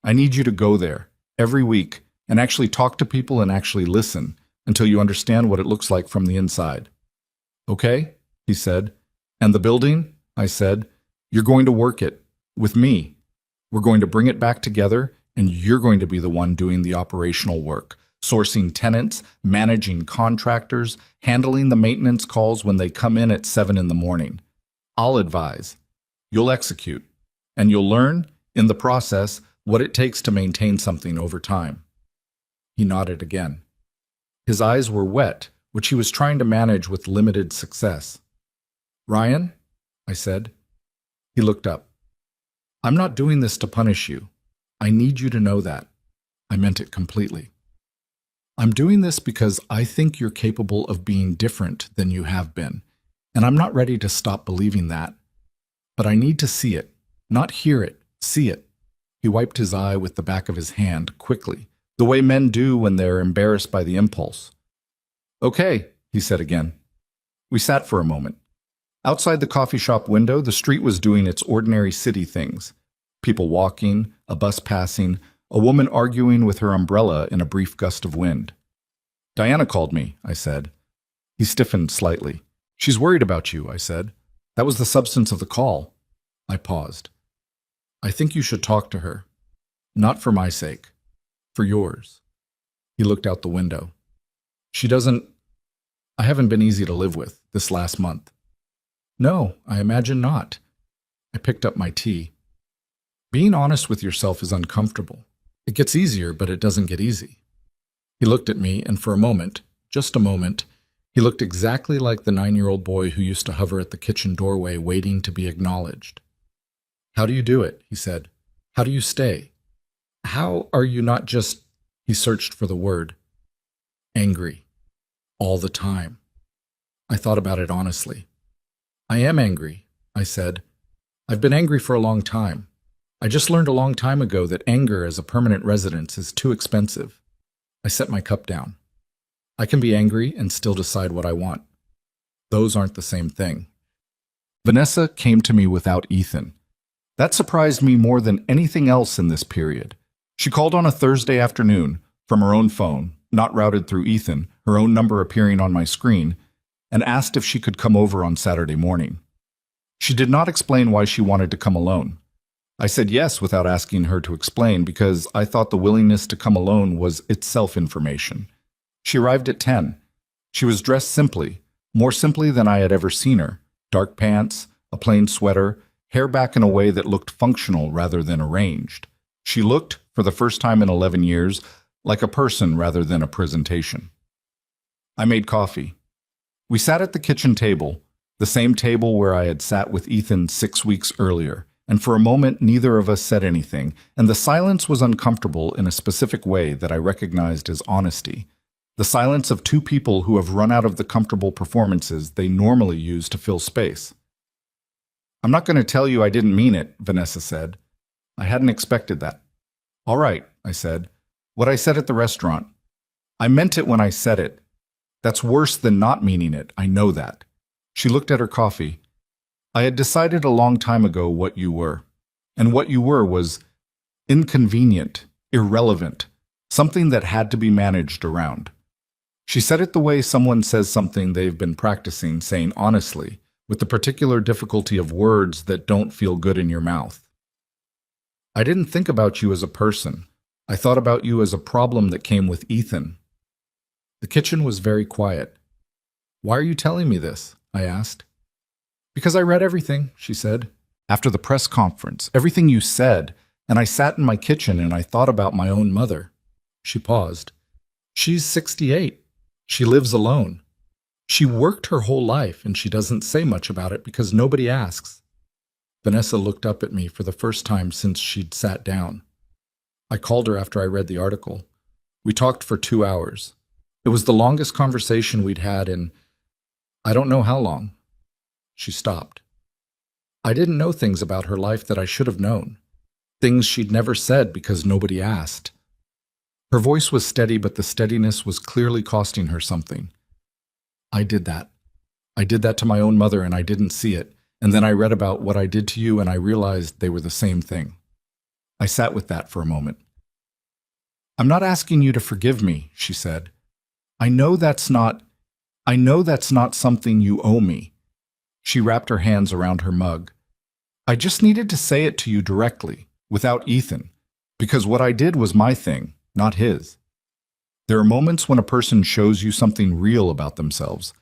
I need you to go there, every week, and actually talk to people and actually listen until you understand what it looks like from the inside." "Okay," he said. "And the building?" I said. "You're going to work it, with me. We're going to bring it back together, and you're going to be the one doing the operational work. Sourcing tenants, managing contractors, handling the maintenance calls when they come in at 7 in the morning. I'll advise. You'll execute. And you'll learn, in the process, what it takes to maintain something over time." He nodded again. His eyes were wet, which he was trying to manage with limited success. "Ryan?" I said. He looked up. "I'm not doing this to punish you. I need you to know that." I meant it completely. "I'm doing this because I think you're capable of being different than you have been, and I'm not ready to stop believing that. But I need to see it, not hear it, see it." He wiped his eye with the back of his hand quickly, the way men do when they're embarrassed by the impulse. "Okay," he said again. We sat for a moment. Outside the coffee shop window, the street was doing its ordinary city things. People walking, a bus passing, a woman arguing with her umbrella in a brief gust of wind. "Diana called me," I said. He stiffened slightly. "She's worried about you," I said. "That was the substance of the call." I paused. I think you should talk to her. Not for my sake. For yours. He looked out the window. I haven't been easy to live with this last month. No, I imagine not. I picked up my tea. Being honest with yourself is uncomfortable. It gets easier, but it doesn't get easy. He looked at me, and for a moment, just a moment, he looked exactly like the 9-year-old boy who used to hover at the kitchen doorway waiting to be acknowledged. How do you do it? He said. How do you stay? How are you not just, he searched for the word, angry, all the time? I thought about it honestly. I am angry, I said. I've been angry for a long time. I just learned a long time ago that anger as a permanent residence is too expensive. I set my cup down. I can be angry and still decide what I want. Those aren't the same thing. Vanessa came to me without Ethan. That surprised me more than anything else in this period. She called on a Thursday afternoon from her own phone, not routed through Ethan, her own number appearing on my screen, and asked if she could come over on Saturday morning. She did not explain why she wanted to come alone. I said yes without asking her to explain because I thought the willingness to come alone was itself information. She arrived at 10. She was dressed simply, more simply than I had ever seen her. Dark pants, a plain sweater, hair back in a way that looked functional rather than arranged. She looked, for the first time in 11 years, like a person rather than a presentation. I made coffee. We sat at the kitchen table, the same table where I had sat with Ethan 6 weeks earlier, and for a moment neither of us said anything, and the silence was uncomfortable in a specific way that I recognized as honesty. The silence of two people who have run out of the comfortable performances they normally use to fill space. I'm not going to tell you I didn't mean it, Vanessa said. I hadn't expected that. All right, I said. What I said at the restaurant. I meant it when I said it. That's worse than not meaning it, I know that. She looked at her coffee. I had decided a long time ago what you were. And what you were was inconvenient, irrelevant, something that had to be managed around. She said it the way someone says something they've been practicing saying honestly, with the particular difficulty of words that don't feel good in your mouth. I didn't think about you as a person. I thought about you as a problem that came with Ethan. The kitchen was very quiet. Why are you telling me this? I asked. Because I read everything, she said. After the press conference, everything you said, and I sat in my kitchen and I thought about my own mother. She paused. She's 68. She lives alone. She worked her whole life and she doesn't say much about it because nobody asks. Vanessa looked up at me for the first time since she'd sat down. I called her after I read the article. We talked for 2 hours. It was the longest conversation we'd had in I don't know how long. She stopped. I didn't know things about her life that I should have known. Things she'd never said because nobody asked. Her voice was steady, but the steadiness was clearly costing her something. I did that. I did that to my own mother and I didn't see it. And then I read about what I did to you and I realized they were the same thing. I sat with that for a moment. I'm not asking you to forgive me, she said. I know that's not something you owe me. She wrapped her hands around her mug. I just needed to say it to you directly, without Ethan, because what I did was my thing, not his. There are moments when a person shows you something real about themselves,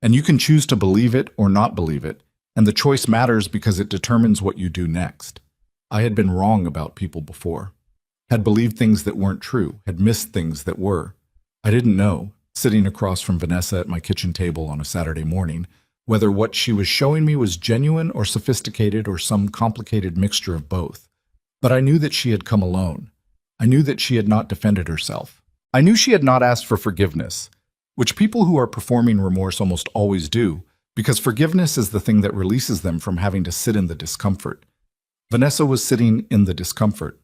and you can choose to believe it or not believe it, and the choice matters because it determines what you do next. I had been wrong about people before, had believed things that weren't true, had missed things that were. I didn't know, sitting across from Vanessa at my kitchen table on a Saturday morning, whether what she was showing me was genuine or sophisticated or some complicated mixture of both. But I knew that she had come alone. I knew that she had not defended herself. I knew she had not asked for forgiveness, which people who are performing remorse almost always do, because forgiveness is the thing that releases them from having to sit in the discomfort. Vanessa was sitting in the discomfort.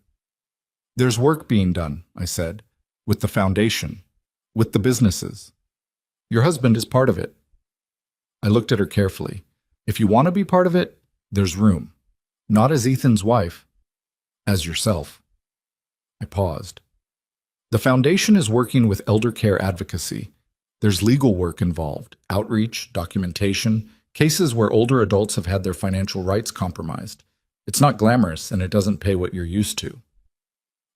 There's work being done, I said, with the foundation, with the businesses. Your husband is part of it. I looked at her carefully. If you want to be part of it, there's room. Not as Ethan's wife, as yourself. I paused. The foundation is working with elder care advocacy. There's legal work involved, outreach, documentation, cases where older adults have had their financial rights compromised. It's not glamorous and it doesn't pay what you're used to.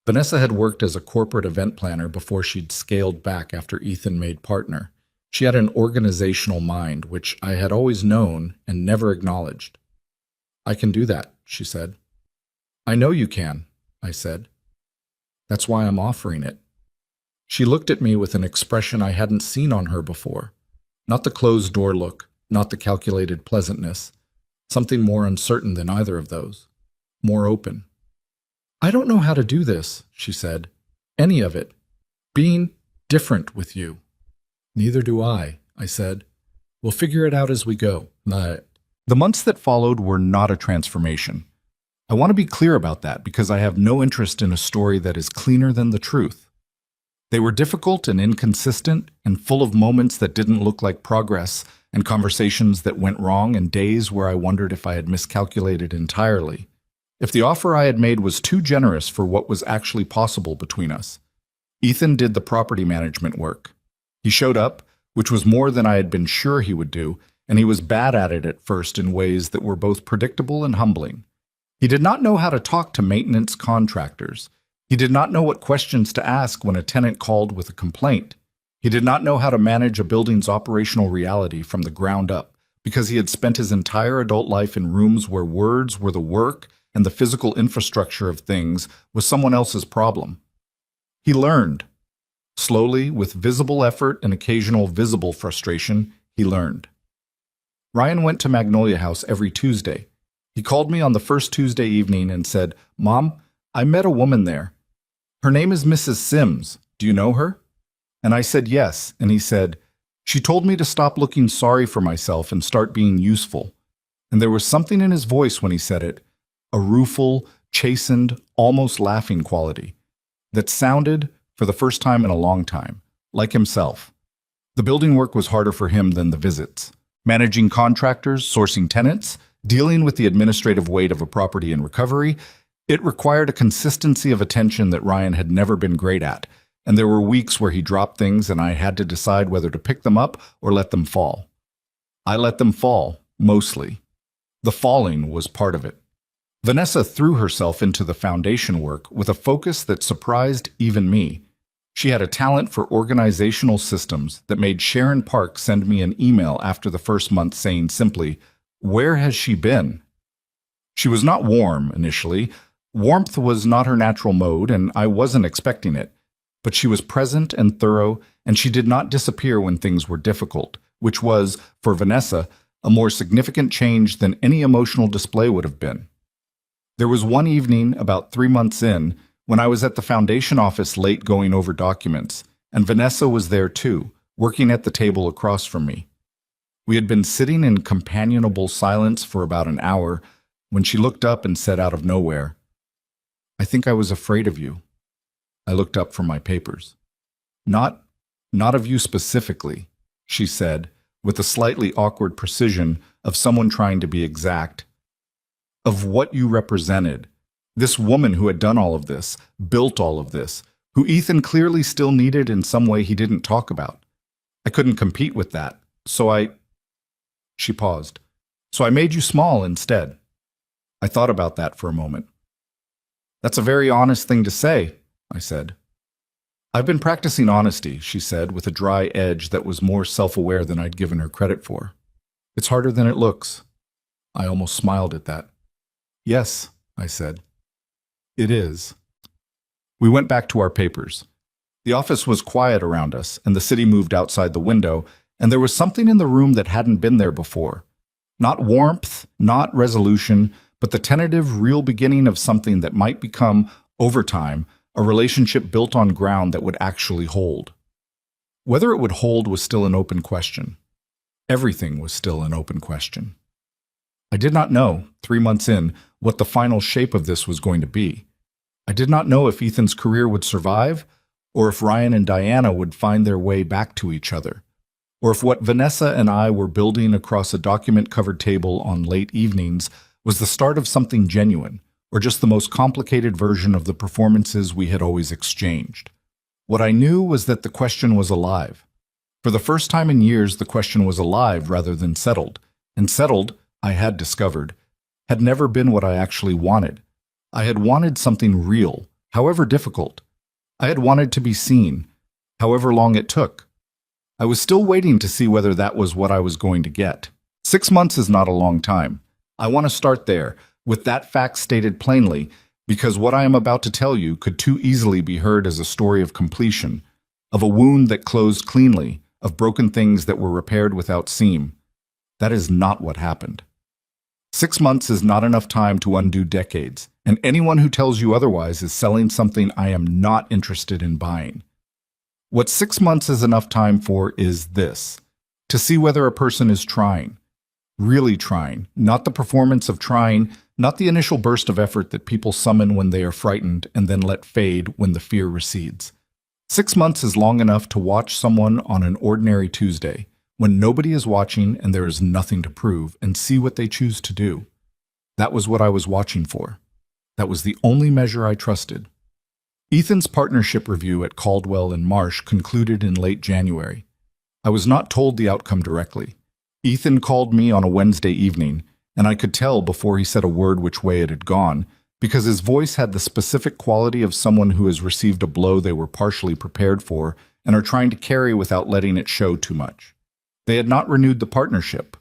Vanessa had worked as a corporate event planner before she'd scaled back after Ethan made partner. She had an organizational mind, which I had always known and never acknowledged. I can do that, she said. I know you can, I said. That's why I'm offering it. She looked at me with an expression I hadn't seen on her before. Not the closed door look, not the calculated pleasantness. Something more uncertain than either of those. More open. I don't know how to do this, she said. Any of it. Being different with you. Neither do I said. We'll figure it out as we go. The months that followed were not a transformation. I want to be clear about that because I have no interest in a story that is cleaner than the truth. They were difficult and inconsistent and full of moments that didn't look like progress and conversations that went wrong and days where I wondered if I had miscalculated entirely. If the offer I had made was too generous for what was actually possible between us. Ethan did the property management work. He showed up, which was more than I had been sure he would do, and he was bad at it at first in ways that were both predictable and humbling. He did not know how to talk to maintenance contractors. He did not know what questions to ask when a tenant called with a complaint. He did not know how to manage a building's operational reality from the ground up, because he had spent his entire adult life in rooms where words were the work and the physical infrastructure of things was someone else's problem. He learned. Slowly, with visible effort and occasional visible frustration, he learned. Ryan went to Magnolia House every Tuesday. He called me on the first Tuesday evening and said, "Mom, I met a woman there. Her name is Mrs. Sims. Do you know her?" And I said yes, and he said, "She told me to stop looking sorry for myself and start being useful." And there was something in his voice when he said it, a rueful, chastened, almost laughing quality, that sounded, for the first time in a long time, like himself. The building work was harder for him than the visits. Managing contractors, sourcing tenants, dealing with the administrative weight of a property in recovery, it required a consistency of attention that Ryan had never been great at, and there were weeks where he dropped things and I had to decide whether to pick them up or let them fall. I let them fall, mostly. The falling was part of it. Vanessa threw herself into the foundation work with a focus that surprised even me. She had a talent for organizational systems that made Sharon Park send me an email after the first month saying simply, "Where has she been?" She was not warm initially. Warmth was not her natural mode, and I wasn't expecting it. But she was present and thorough, and she did not disappear when things were difficult, which was, for Vanessa, a more significant change than any emotional display would have been. There was one evening, about 3 months in, when I was at the foundation office late going over documents, and Vanessa was there too, working at the table across from me. We had been sitting in companionable silence for about an hour when she looked up and said out of nowhere, "I think I was afraid of you." I looked up from my papers. Not of you specifically," she said, with a slightly awkward precision of someone trying to be exact. "Of what you represented. This woman who had done all of this, built all of this, who Ethan clearly still needed in some way he didn't talk about. I couldn't compete with that, She paused. "So I made you small instead." I thought about that for a moment. "That's a very honest thing to say," I said. "I've been practicing honesty," she said, with a dry edge that was more self-aware than I'd given her credit for. "It's harder than it looks." I almost smiled at that. "Yes," I said. "It is." We went back to our papers. The office was quiet around us, and the city moved outside the window, and there was something in the room that hadn't been there before. Not warmth, not resolution, but the tentative, real beginning of something that might become, over time, a relationship built on ground that would actually hold. Whether it would hold was still an open question. Everything was still an open question. I did not know, 3 months in, what the final shape of this was going to be. I did not know if Ethan's career would survive, or if Ryan and Diana would find their way back to each other, or if what Vanessa and I were building across a document-covered table on late evenings was the start of something genuine, or just the most complicated version of the performances we had always exchanged. What I knew was that the question was alive. For the first time in years, the question was alive rather than settled, and settled, I had discovered, had never been what I actually wanted. I had wanted something real, however difficult. I had wanted to be seen, however long it took. I was still waiting to see whether that was what I was going to get. 6 months is not a long time. I want to start there, with that fact stated plainly, because what I am about to tell you could too easily be heard as a story of completion, of a wound that closed cleanly, of broken things that were repaired without seam. That is not what happened. 6 months is not enough time to undo decades, and anyone who tells you otherwise is selling something I am not interested in buying. What 6 months is enough time for is this: to see whether a person is trying, really trying, not the performance of trying, not the initial burst of effort that people summon when they are frightened and then let fade when the fear recedes. 6 months is long enough to watch someone on an ordinary Tuesday, when nobody is watching and there is nothing to prove, and see what they choose to do. That was what I was watching for. That was the only measure I trusted. Ethan's partnership review at Caldwell and Marsh concluded in late January. I was not told the outcome directly. Ethan called me on a Wednesday evening, and I could tell before he said a word which way it had gone, because his voice had the specific quality of someone who has received a blow they were partially prepared for and are trying to carry without letting it show too much. They had not renewed the partnership.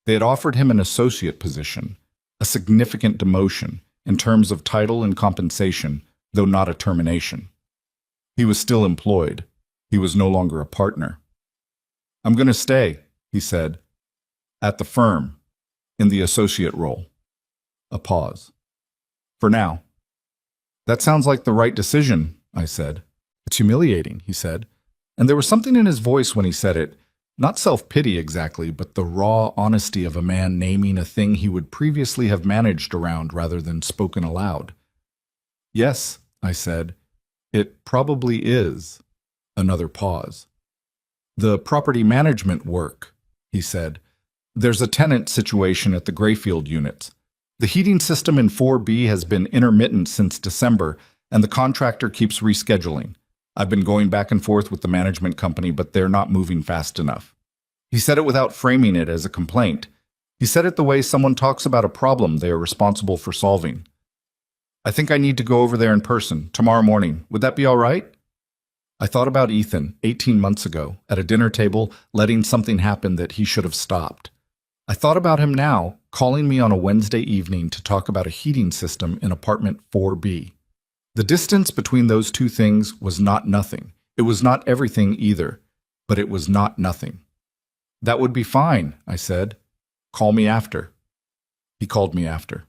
They had offered him an associate position, a significant demotion in terms of title and compensation, though not a termination. He was still employed. He was no longer a partner. "I'm going to stay," he said, "at the firm, in the associate role." A pause. "For now." "That sounds like the right decision," I said. "It's humiliating," he said, and there was something in his voice when he said it, not self-pity exactly, but the raw honesty of a man naming a thing he would previously have managed around rather than spoken aloud. "Yes," I said, "it probably is." Another pause. "The property management work," he said. "There's a tenant situation at the Grayfield units. The heating system in 4B has been intermittent since December, and the contractor keeps rescheduling. I've been going back and forth with the management company, but they're not moving fast enough." He said it without framing it as a complaint. He said it the way someone talks about a problem they are responsible for solving. "I think I need to go over there in person, tomorrow morning. Would that be all right?" I thought about Ethan, 18 months ago, at a dinner table, letting something happen that he should have stopped. I thought about him now, calling me on a Wednesday evening to talk about a heating system in apartment 4B. The distance between those two things was not nothing. It was not everything either, but it was not nothing. "That would be fine," I said. "Call me after." He called me after.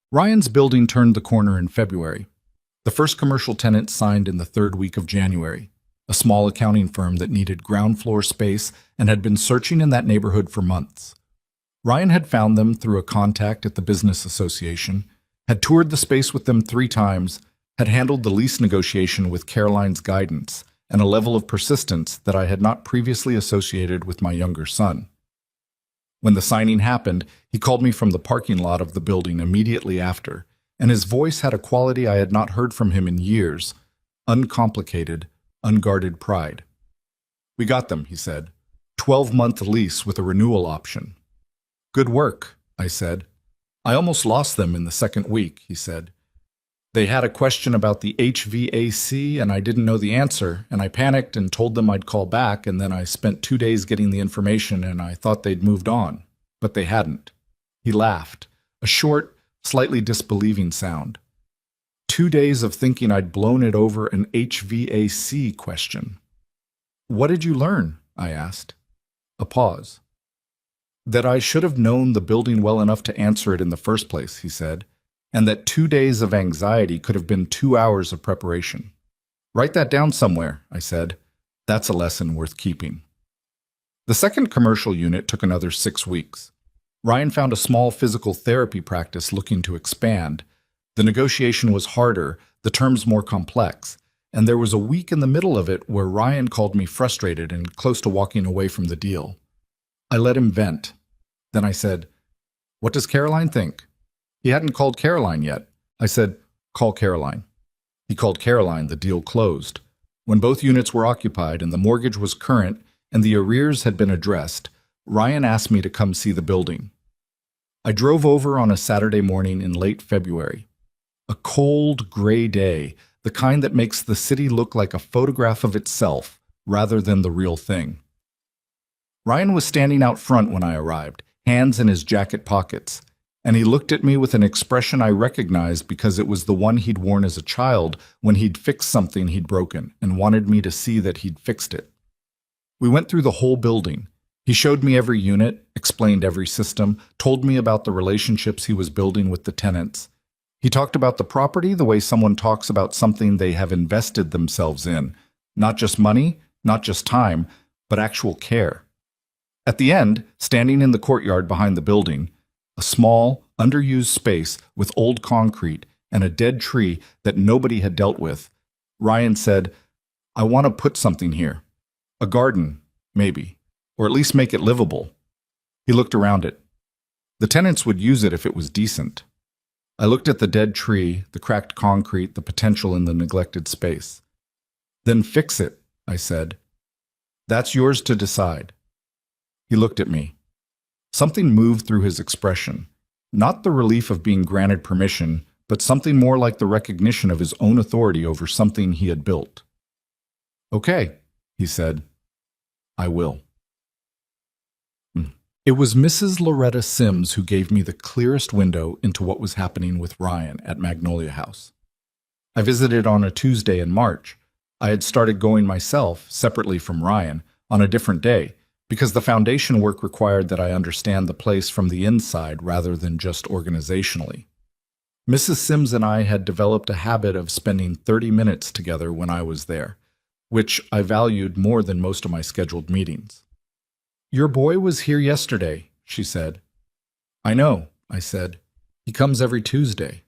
Ryan's building turned the corner in February. The first commercial tenant signed in the third week of January, a small accounting firm that needed ground floor space and had been searching in that neighborhood for months. Ryan had found them through a contact at the business association, had toured the space with them 3 times, had handled the lease negotiation with Caroline's guidance and a level of persistence that I had not previously associated with my younger son. When the signing happened, he called me from the parking lot of the building immediately after, and his voice had a quality I had not heard from him in years: uncomplicated, unguarded pride. "We got them," he said. 12-month lease with a renewal option. "Good work," I said. "I almost lost them in the second week," he said. "They had a question about the HVAC and I didn't know the answer, and I panicked and told them I'd call back, and then I spent 2 days getting the information and I thought they'd moved on, but they hadn't." He laughed, a short, slightly disbelieving sound. 2 days of thinking I'd blown it over an HVAC question. "What did you learn?" I asked. A pause. "That I should have known the building well enough to answer it in the first place," he said, "and that 2 days of anxiety could have been 2 hours of preparation." "Write that down somewhere," I said. "That's a lesson worth keeping." The second commercial unit took another 6 weeks. Ryan found a small physical therapy practice looking to expand. The negotiation was harder, the terms more complex, and there was a week in the middle of it where Ryan called me frustrated and close to walking away from the deal. I let him vent. Then I said, "What does Caroline think?" He hadn't called Caroline yet. I said, "Call Caroline." He called Caroline, the deal closed. When both units were occupied and the mortgage was current and the arrears had been addressed, Ryan asked me to come see the building. I drove over on a Saturday morning in late February. A cold, gray day, the kind that makes the city look like a photograph of itself rather than the real thing. Ryan was standing out front when I arrived, hands in his jacket pockets, and he looked at me with an expression I recognized because it was the one he'd worn as a child when he'd fixed something he'd broken and wanted me to see that he'd fixed it. We went through the whole building. He showed me every unit, explained every system, told me about the relationships he was building with the tenants. He talked about the property the way someone talks about something they have invested themselves in. Not just money, not just time, but actual care. At the end, standing in the courtyard behind the building, a small, underused space with old concrete and a dead tree that nobody had dealt with, Ryan said, "I want to put something here. A garden, maybe, or at least make it livable." He looked around it. The tenants would use it if it was decent. I looked at the dead tree, the cracked concrete, the potential in the neglected space. "Then fix it," I said. "That's yours to decide." He looked at me. Something moved through his expression. Not the relief of being granted permission, but something more like the recognition of his own authority over something he had built. "Okay," he said. "I will." It was Mrs. Loretta Sims who gave me the clearest window into what was happening with Ryan at Magnolia House. I visited on a Tuesday in March. I had started going myself, separately from Ryan, on a different day, because the foundation work required that I understand the place from the inside rather than just organizationally. Mrs. Sims and I had developed a habit of spending 30 minutes together when I was there, which I valued more than most of my scheduled meetings. "Your boy was here yesterday," she said. "I know," I said. "He comes every Tuesday."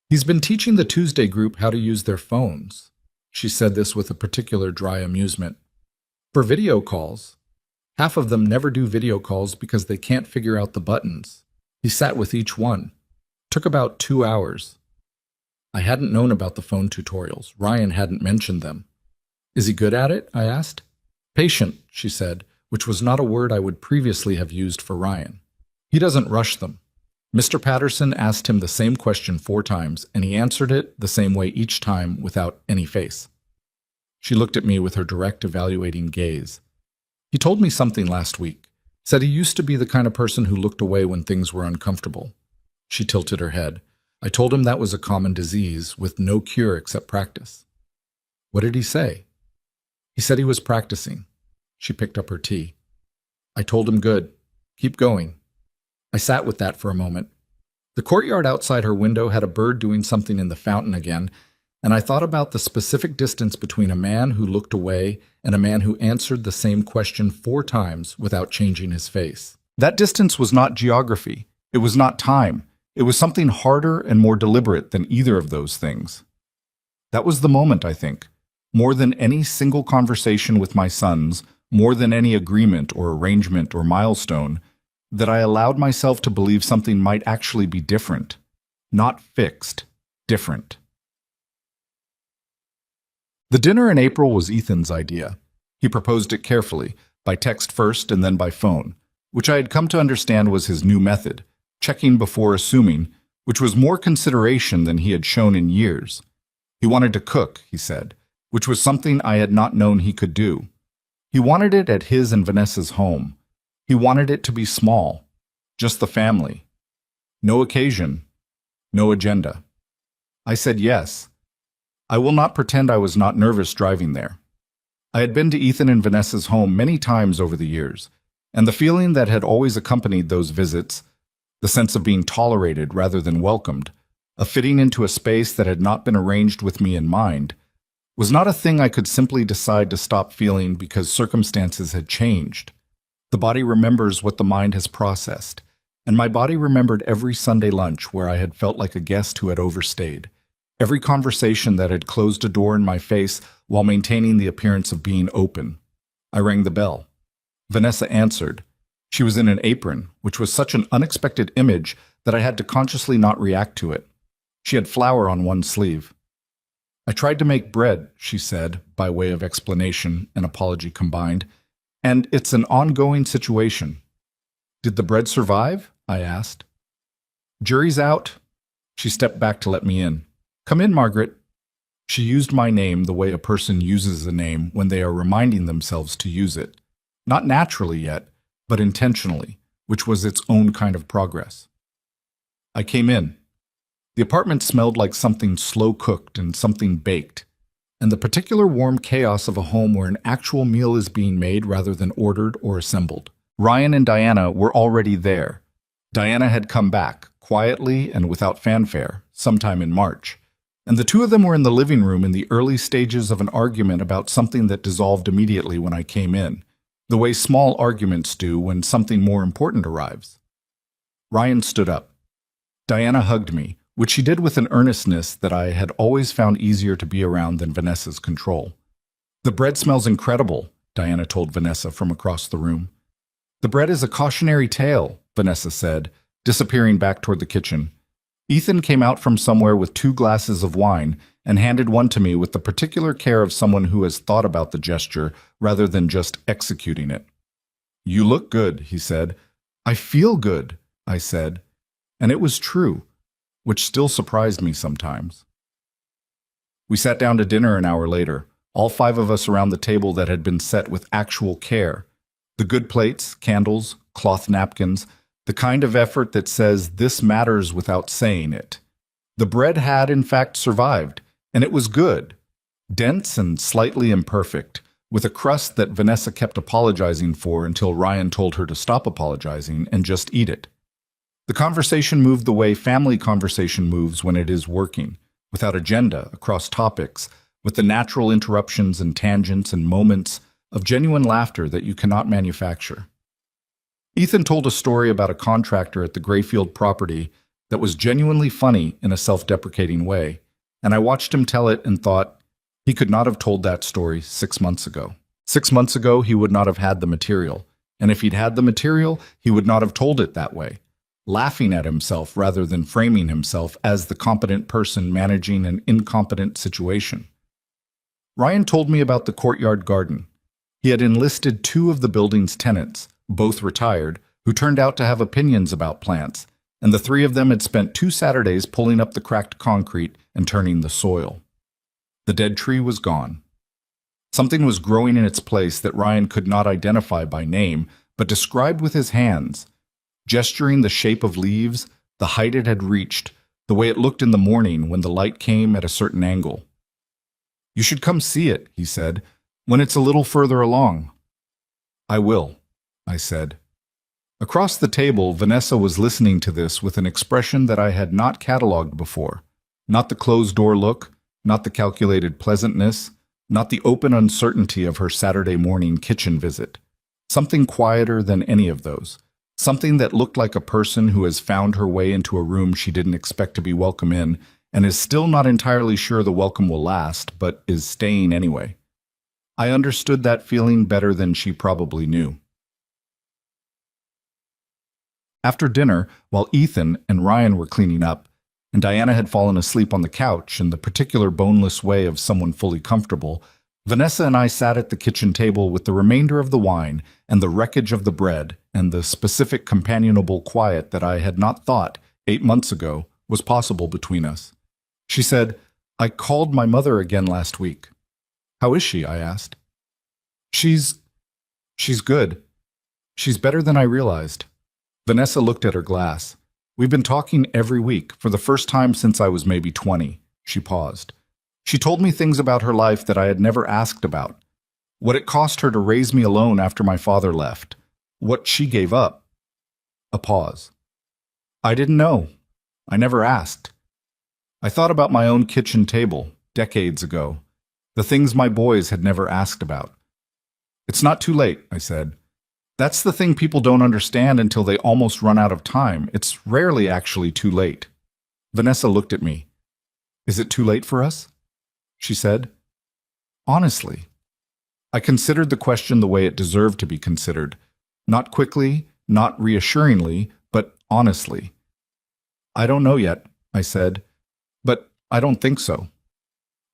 "He's been teaching the Tuesday group how to use their phones." She said this with a particular dry amusement. "For video calls. Half of them never do video calls because they can't figure out the buttons. He sat with each one. Took about 2 hours." I hadn't known about the phone tutorials. Ryan hadn't mentioned them. "Is he good at it?" I asked. "Patient," she said, which was not a word I would previously have used for Ryan. "He doesn't rush them. Mr. Patterson asked him the same question 4 times, and he answered it the same way each time without any face." She looked at me with her direct, evaluating gaze. "He told me something last week. Said he used to be the kind of person who looked away when things were uncomfortable." She tilted her head. "I told him that was a common disease with no cure except practice." "What did he say?" "He said he was practicing." She picked up her tea. "I told him good. Keep going." I sat with that for a moment. The courtyard outside her window had a bird doing something in the fountain again, and I thought about the specific distance between a man who looked away and a man who answered the same question 4 times without changing his face. That distance was not geography. It was not time. It was something harder and more deliberate than either of those things. That was the moment, I think. More than any single conversation with my sons, more than any agreement or arrangement or milestone, that I allowed myself to believe something might actually be different. Not fixed, different. The dinner in April was Ethan's idea. He proposed it carefully, by text first and then by phone, which I had come to understand was his new method, checking before assuming, which was more consideration than he had shown in years. He wanted to cook, he said, which was something I had not known he could do. He wanted it at his and Vanessa's home. He wanted it to be small, just the family. No occasion, no agenda. I said yes. I will not pretend I was not nervous driving there. I had been to Ethan and Vanessa's home many times over the years, and the feeling that had always accompanied those visits, the sense of being tolerated rather than welcomed, of fitting into a space that had not been arranged with me in mind, was not a thing I could simply decide to stop feeling because circumstances had changed. The body remembers what the mind has processed, and my body remembered every Sunday lunch where I had felt like a guest who had overstayed, every conversation that had closed a door in my face while maintaining the appearance of being open. I rang the bell. Vanessa answered. She was in an apron, which was such an unexpected image that I had to consciously not react to it. She had flour on one sleeve. "I tried to make bread," she said, by way of explanation and apology combined, And it's an ongoing situation. Did the bread survive? I asked. Jury's out. She stepped back to let me in. Come in, Margaret. She used my name the way a person uses a name when they are reminding themselves to use it. Not naturally yet, but intentionally, which was its own kind of progress. I came in. The apartment smelled like something slow-cooked and something baked, and the particular warm chaos of a home where an actual meal is being made rather than ordered or assembled. Ryan and Diana were already there. Diana had come back, quietly and without fanfare, sometime in March, and the two of them were in the living room in the early stages of an argument about something that dissolved immediately when I came in, the way small arguments do when something more important arrives. Ryan stood up. Diana hugged me, which she did with an earnestness that I had always found easier to be around than Vanessa's control. The bread smells incredible, Diana told Vanessa from across the room. The bread is a cautionary tale, Vanessa said, disappearing back toward the kitchen. Ethan came out from somewhere with 2 glasses of wine and handed one to me with the particular care of someone who has thought about the gesture rather than just executing it. You look good, he said. I feel good, I said. And it was true, which still surprised me sometimes. We sat down to dinner an hour later, all 5 of us around the table that had been set with actual care. The good plates, candles, cloth napkins, the kind of effort that says this matters without saying it. The bread had, in fact, survived, and it was good, dense and slightly imperfect, with a crust that Vanessa kept apologizing for until Ryan told her to stop apologizing and just eat it. The conversation moved the way family conversation moves when it is working, without agenda, across topics, with the natural interruptions and tangents and moments of genuine laughter that you cannot manufacture. Ethan told a story about a contractor at the Grayfield property that was genuinely funny in a self-deprecating way, and I watched him tell it and thought, he could not have told that story 6 months ago. 6 months ago, he would not have had the material, and if he'd had the material, he would not have told it that way, laughing at himself rather than framing himself as the competent person managing an incompetent situation. Ryan told me about the courtyard garden. He had enlisted 2 of the building's tenants, both retired, who turned out to have opinions about plants, and the 3 of them had spent 2 Saturdays pulling up the cracked concrete and turning the soil. The dead tree was gone. Something was growing in its place that Ryan could not identify by name, but described with his hands, gesturing the shape of leaves, the height it had reached, the way it looked in the morning when the light came at a certain angle. You should come see it, he said, when it's a little further along. I will, I said. Across the table, Vanessa was listening to this with an expression that I had not catalogued before. Not the closed-door look, not the calculated pleasantness, not the open uncertainty of her Saturday morning kitchen visit. Something quieter than any of those. Something that looked like a person who has found her way into a room she didn't expect to be welcome in and is still not entirely sure the welcome will last, but is staying anyway. I understood that feeling better than she probably knew. After dinner, while Ethan and Ryan were cleaning up, and Diana had fallen asleep on the couch in the particular boneless way of someone fully comfortable, Vanessa and I sat at the kitchen table with the remainder of the wine and the wreckage of the bread and the specific companionable quiet that I had not thought, 8 months ago, was possible between us. She said, I called my mother again last week. How is she? I asked. She's good. She's better than I realized. Vanessa looked at her glass. We've been talking every week, for the first time since I was maybe 20. She paused. She told me things about her life that I had never asked about. What it cost her to raise me alone after my father left. What she gave up. A pause. I didn't know. I never asked. I thought about my own kitchen table, decades ago. The things my boys had never asked about. It's not too late, I said. That's the thing people don't understand until they almost run out of time. It's rarely actually too late. Vanessa looked at me. Is it too late for us? She said. Honestly. I considered the question the way it deserved to be considered. Not quickly, not reassuringly, but honestly. I don't know yet, I said. But I don't think so.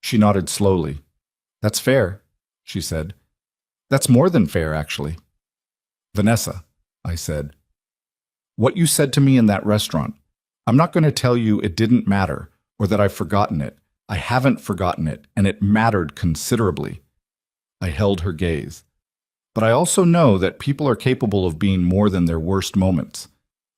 She nodded slowly. That's fair, she said. That's more than fair, actually. Vanessa, I said, what you said to me in that restaurant, I'm not going to tell you it didn't matter or that I've forgotten it. I haven't forgotten it, and it mattered considerably. I held her gaze. But I also know that people are capable of being more than their worst moments.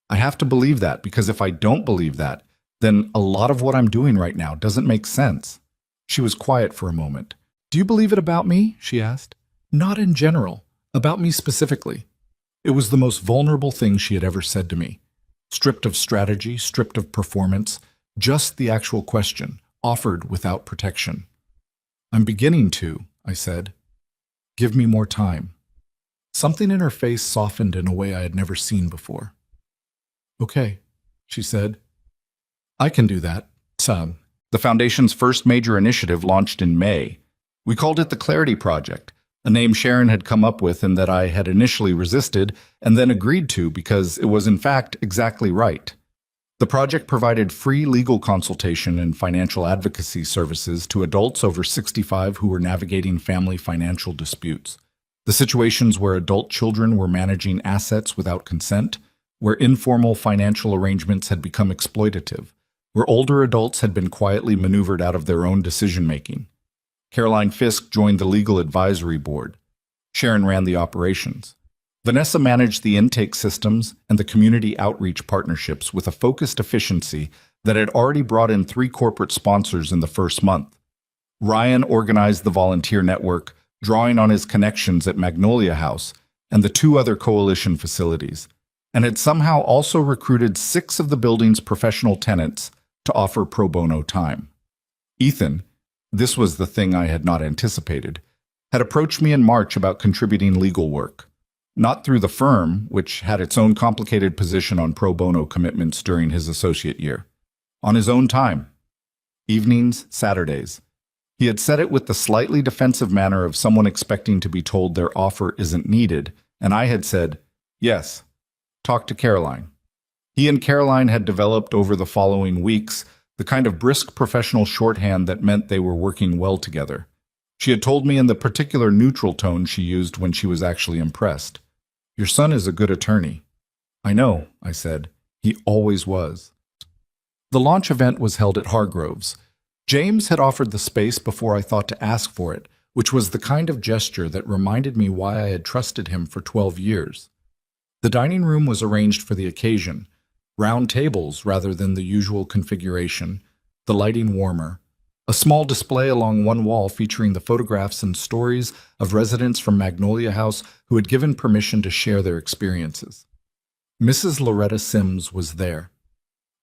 I have to believe that, because if I don't believe that, then a lot of what I'm doing right now doesn't make sense. She was quiet for a moment. Do you believe it about me? She asked. Not in general, about me specifically. It was the most vulnerable thing she had ever said to me. Stripped of strategy, stripped of performance, just the actual question, offered without protection. I'm beginning to, I said. Give me more time. Something in her face softened in a way I had never seen before. Okay, she said. I can do that. Son. The Foundation's first major initiative launched in May. We called it the Clarity Project, a name Sharon had come up with and that I had initially resisted and then agreed to because it was in fact exactly right. The project provided free legal consultation and financial advocacy services to adults over 65 who were navigating family financial disputes. The situations where adult children were managing assets without consent, where informal financial arrangements had become exploitative, where older adults had been quietly maneuvered out of their own decision-making. Caroline Fisk joined the legal advisory board. Sharon ran the operations. Vanessa managed the intake systems and the community outreach partnerships with a focused efficiency that had already brought in 3 corporate sponsors in the first month. Ryan organized the volunteer network, drawing on his connections at Magnolia House and the 2 other coalition facilities, and had somehow also recruited 6 of the building's professional tenants to offer pro bono time. Ethan, this was the thing I had not anticipated, had approached me in March about contributing legal work. Not through the firm, which had its own complicated position on pro bono commitments during his associate year. On his own time. Evenings, Saturdays. He had said it with the slightly defensive manner of someone expecting to be told their offer isn't needed, and I had said, yes, talk to Caroline. He and Caroline had developed over the following weeks the kind of brisk professional shorthand that meant they were working well together. She had told me in the particular neutral tone she used when she was actually impressed. Your son is a good attorney. I know, I said. He always was. The launch event was held at Hargrove's. James had offered the space before I thought to ask for it, which was the kind of gesture that reminded me why I had trusted him for 12 years. The dining room was arranged for the occasion, round tables rather than the usual configuration, the lighting warmer, a small display along one wall featuring the photographs and stories of residents from Magnolia House who had given permission to share their experiences. Mrs. Loretta Sims was there.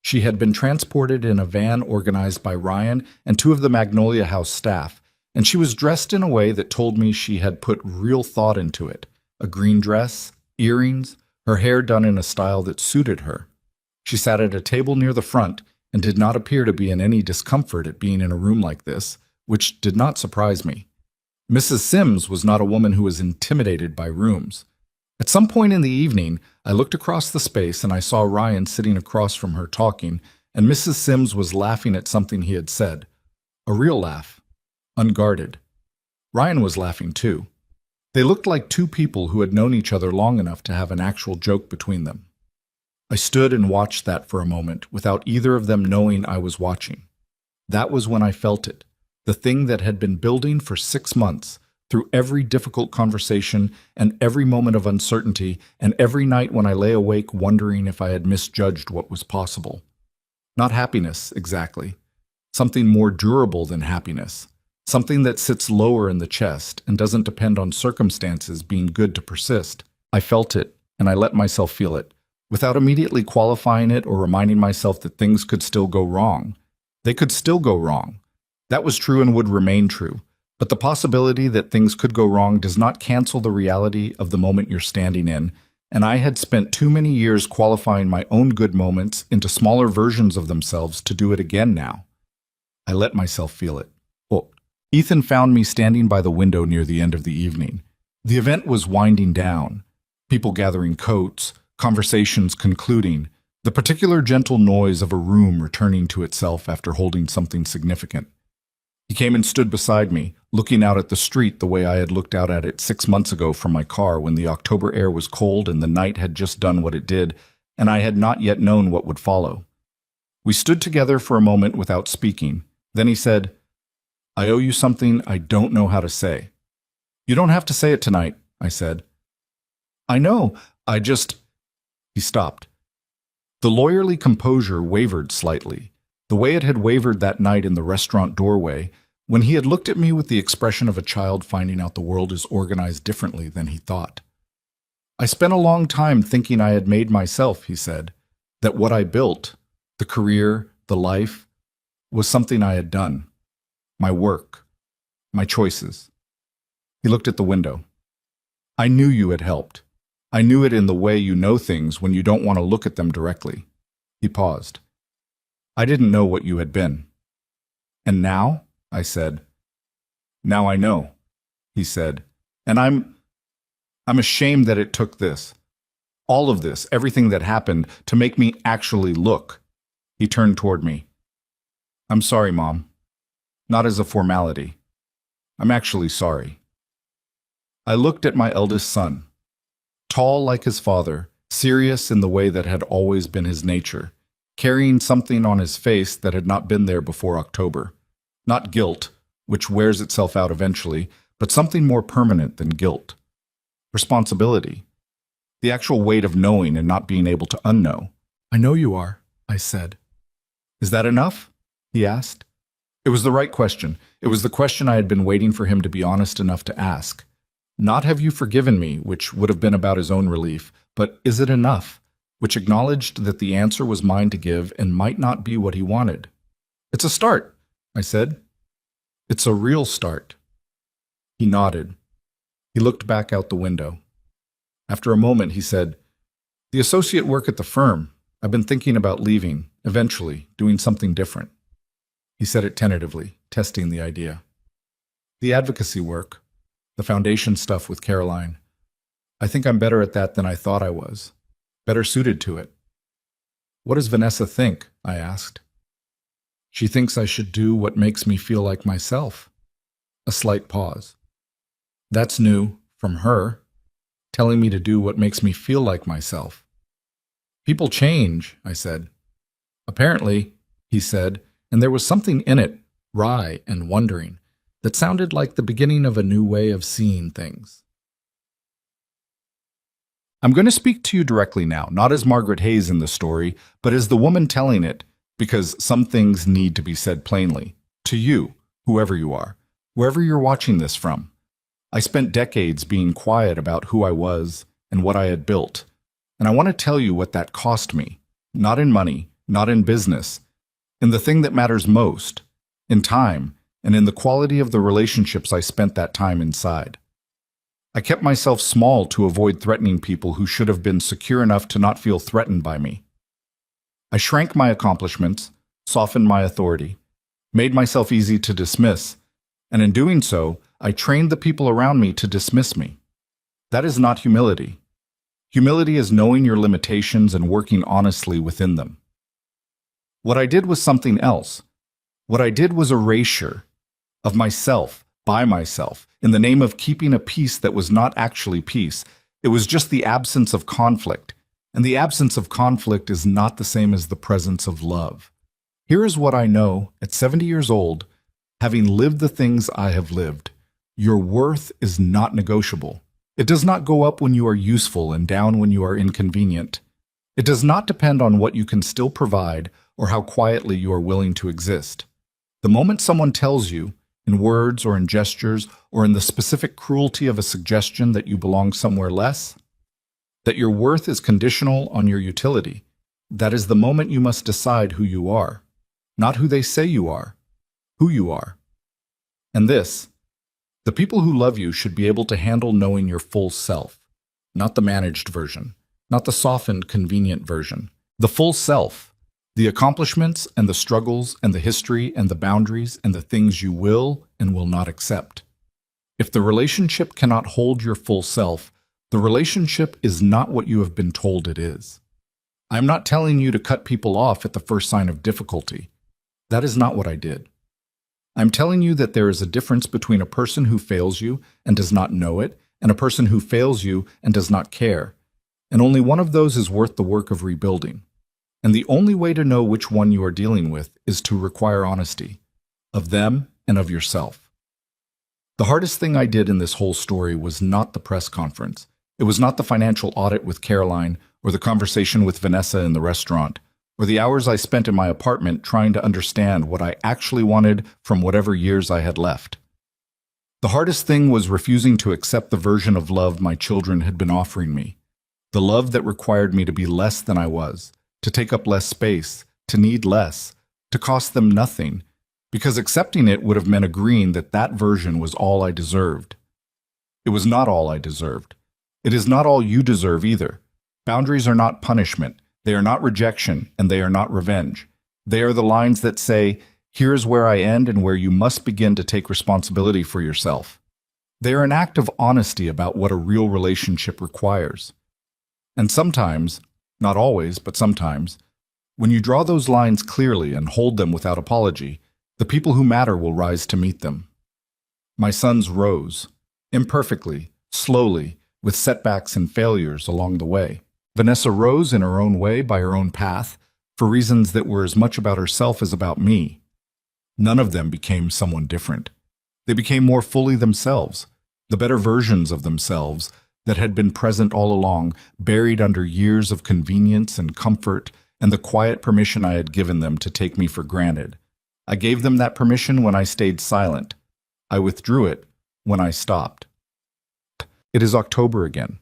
She had been transported in a van organized by Ryan and 2 of the Magnolia House staff, and she was dressed in a way that told me she had put real thought into it. A green dress, earrings, her hair done in a style that suited her. She sat at a table near the front and did not appear to be in any discomfort at being in a room like this, which did not surprise me. Mrs. Sims was not a woman who was intimidated by rooms. At some point in the evening, I looked across the space and I saw Ryan sitting across from her talking, and Mrs. Sims was laughing at something he had said. A real laugh. Unguarded. Ryan was laughing too. They looked like 2 people who had known each other long enough to have an actual joke between them. I stood and watched that for a moment without either of them knowing I was watching. That was when I felt it, the thing that had been building for 6 months, through every difficult conversation and every moment of uncertainty and every night when I lay awake wondering if I had misjudged what was possible. Not happiness, exactly. Something more durable than happiness. Something that sits lower in the chest and doesn't depend on circumstances being good to persist. I felt it, and I let myself feel it, without immediately qualifying it or reminding myself that things could still go wrong. They could still go wrong. That was true and would remain true. But the possibility that things could go wrong does not cancel the reality of the moment you're standing in, and I had spent too many years qualifying my own good moments into smaller versions of themselves to do it again now. I let myself feel it. Ethan found me standing by the window near the end of the evening. The event was winding down. People gathering coats, conversations concluding, the particular gentle noise of a room returning to itself after holding something significant. He came and stood beside me, looking out at the street the way I had looked out at it 6 months ago from my car when the October air was cold and the night had just done what it did, and I had not yet known what would follow. We stood together for a moment without speaking. Then he said, "I owe you something I don't know how to say." "You don't have to say it tonight," I said. "I know, I just—" He stopped. The lawyerly composure wavered slightly, the way it had wavered that night in the restaurant doorway, when he had looked at me with the expression of a child finding out the world is organized differently than he thought. "I spent a long time thinking I had made myself," he said, "that what I built, the career, the life, was something I had done. My work, my choices." He looked at the window. "I knew you had helped. I knew it in the way you know things when you don't want to look at them directly." He paused. "I didn't know what you had been." "And now?" I said. "Now I know," he said. "And I'm ashamed that it took this. All of this, everything that happened, to make me actually look." He turned toward me. "I'm sorry, Mom. Not as a formality. I'm actually sorry." I looked at my eldest son. Tall like his father, serious in the way that had always been his nature, carrying something on his face that had not been there before October. Not guilt, which wears itself out eventually, but something more permanent than guilt. Responsibility. The actual weight of knowing and not being able to unknow. "I know you are," I said. "Is that enough?" he asked. It was the right question. It was the question I had been waiting for him to be honest enough to ask. Not "have you forgiven me," which would have been about his own relief, but "is it enough?" which acknowledged that the answer was mine to give and might not be what he wanted. "It's a start," I said. "It's a real start." He nodded. He looked back out the window. After a moment, he said, "The associate work at the firm. I've been thinking about leaving, eventually, doing something different." He said it tentatively, testing the idea. "The advocacy work. The foundation stuff with Caroline. I think I'm better at that than I thought I was. Better suited to it." "What does Vanessa think?" I asked. "She thinks I should do what makes me feel like myself." A slight pause. "That's new, from her, telling me to do what makes me feel like myself." "People change," I said. "Apparently," he said, and there was something in it, wry and wondering, that sounded like the beginning of a new way of seeing things. I'm going to speak to you directly now, not as Margaret Hayes in the story, but as the woman telling it, because some things need to be said plainly. To you, whoever you are, wherever you're watching this from. I spent decades being quiet about who I was and what I had built, and I want to tell you what that cost me, not in money, not in business, in the thing that matters most, in time, and in the quality of the relationships I spent that time inside. I kept myself small to avoid threatening people who should have been secure enough to not feel threatened by me. I shrank my accomplishments, softened my authority, made myself easy to dismiss, and in doing so, I trained the people around me to dismiss me. That is not humility. Humility is knowing your limitations and working honestly within them. What I did was something else. What I did was erasure of myself, by myself, in the name of keeping a peace that was not actually peace. It was just the absence of conflict, and the absence of conflict is not the same as the presence of love. Here is what I know at 70 years old, having lived the things I have lived. Your worth is not negotiable. It does not go up when you are useful and down when you are inconvenient. It does not depend on what you can still provide or how quietly you are willing to exist. The moment someone tells you, in words or in gestures or in the specific cruelty of a suggestion that you belong somewhere less, that your worth is conditional on your utility, that is the moment you must decide who you are, not who they say you are, who you are. And this, the people who love you should be able to handle knowing your full self, not the managed version, not the softened, convenient version, the full self. The accomplishments and the struggles and the history and the boundaries and the things you will and will not accept. If the relationship cannot hold your full self, the relationship is not what you have been told it is. I am not telling you to cut people off at the first sign of difficulty. That is not what I did. I'm telling you that there is a difference between a person who fails you and does not know it, and a person who fails you and does not care. And only one of those is worth the work of rebuilding. And the only way to know which one you are dealing with is to require honesty, of them and of yourself. The hardest thing I did in this whole story was not the press conference. It was not the financial audit with Caroline, or the conversation with Vanessa in the restaurant, or the hours I spent in my apartment trying to understand what I actually wanted from whatever years I had left. The hardest thing was refusing to accept the version of love my children had been offering me, the love that required me to be less than I was, to take up less space, to need less, to cost them nothing, because accepting it would have meant agreeing that that version was all I deserved. It was not all I deserved. It is not all you deserve either. Boundaries are not punishment, they are not rejection, and they are not revenge. They are the lines that say, here is where I end and where you must begin to take responsibility for yourself. They are an act of honesty about what a real relationship requires. And sometimes, not always, but sometimes, when you draw those lines clearly and hold them without apology, the people who matter will rise to meet them. My sons rose, imperfectly, slowly, with setbacks and failures along the way. Vanessa rose in her own way by her own path, for reasons that were as much about herself as about me. None of them became someone different. They became more fully themselves, the better versions of themselves that had been present all along, buried under years of convenience and comfort and the quiet permission I had given them to take me for granted. I gave them that permission when I stayed silent. I withdrew it when I stopped. It is October again.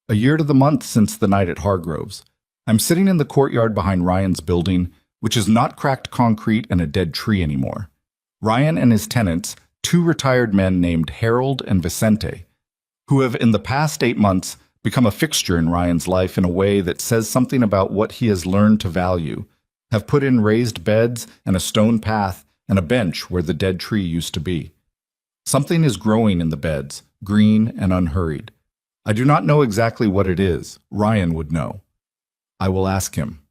A year to the month since the night at Hargrove's. I'm sitting in the courtyard behind Ryan's building, which is not cracked concrete and a dead tree anymore. Ryan and his tenants, two retired men named Harold and Vicente, who have in the past 8 months become a fixture in Ryan's life in a way that says something about what he has learned to value, have put in raised beds and a stone path and a bench where the dead tree used to be. Something is growing in the beds, green and unhurried. I do not know exactly what it is. Ryan would know. I will ask him.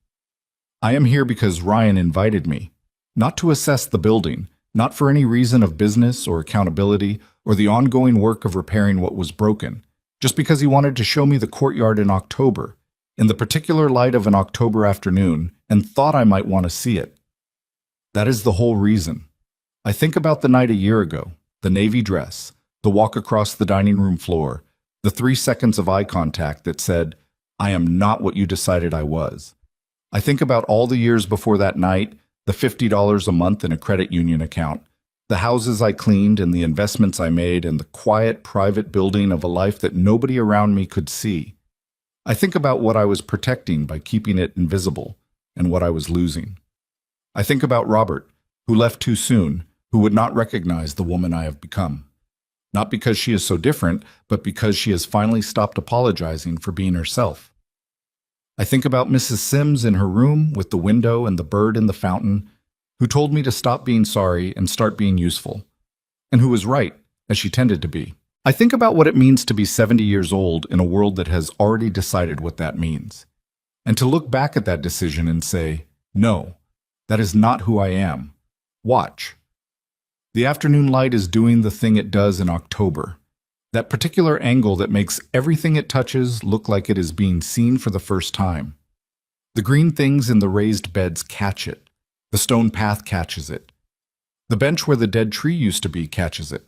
I am here because Ryan invited me, not to assess the building, not for any reason of business or accountability or the ongoing work of repairing what was broken, just because he wanted to show me the courtyard in October, in the particular light of an October afternoon, and thought I might want to see it. That is the whole reason. I think about the night a year ago, the navy dress, the walk across the dining room floor, the 3 seconds of eye contact that said, I am not what you decided I was. I think about all the years before that night, the $50 a month in a credit union account, the houses I cleaned and the investments I made and the quiet, private building of a life that nobody around me could see. I think about what I was protecting by keeping it invisible and what I was losing. I think about Robert, who left too soon, who would not recognize the woman I have become. Not because she is so different, but because she has finally stopped apologizing for being herself. I think about Mrs. Sims in her room with the window and the bird in the fountain, who told me to stop being sorry and start being useful, and who was right, as she tended to be. I think about what it means to be 70 years old in a world that has already decided what that means, and to look back at that decision and say, no, that is not who I am. Watch. The afternoon light is doing the thing it does in October. That particular angle that makes everything it touches look like it is being seen for the first time. The green things in the raised beds catch it. The stone path catches it. The bench where the dead tree used to be catches it.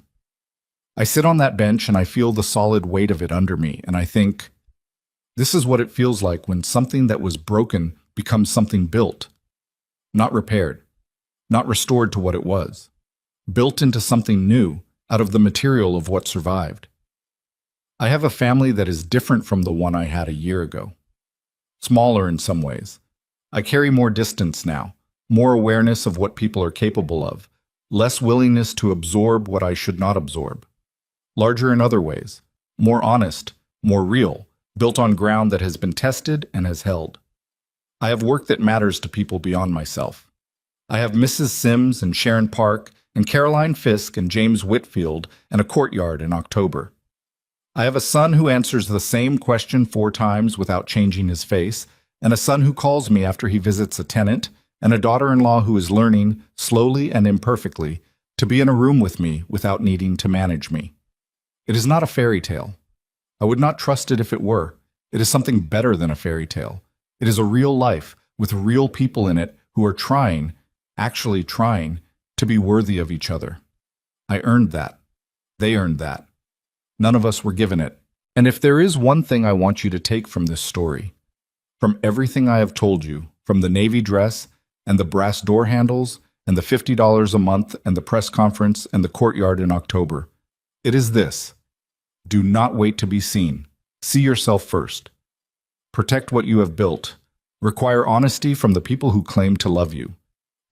I sit on that bench and I feel the solid weight of it under me, and I think, this is what it feels like when something that was broken becomes something built. Not repaired. Not restored to what it was. Built into something new out of the material of what survived. I have a family that is different from the one I had a year ago. Smaller in some ways. I carry more distance now, more awareness of what people are capable of, less willingness to absorb what I should not absorb. Larger in other ways, more honest, more real, built on ground that has been tested and has held. I have work that matters to people beyond myself. I have Mrs. Sims and Sharon Park and Caroline Fisk and James Whitfield and a courtyard in October. I have a son who answers the same question 4 times without changing his face, and a son who calls me after he visits a tenant, and a daughter-in-law who is learning, slowly and imperfectly, to be in a room with me without needing to manage me. It is not a fairy tale. I would not trust it if it were. It is something better than a fairy tale. It is a real life with real people in it who are trying, actually trying, to be worthy of each other. I earned that. They earned that. None of us were given it. And if there is one thing I want you to take from this story, from everything I have told you, from the navy dress and the brass door handles and the $50 a month and the press conference and the courtyard in October, it is this. Do not wait to be seen. See yourself first. Protect what you have built. Require honesty from the people who claim to love you.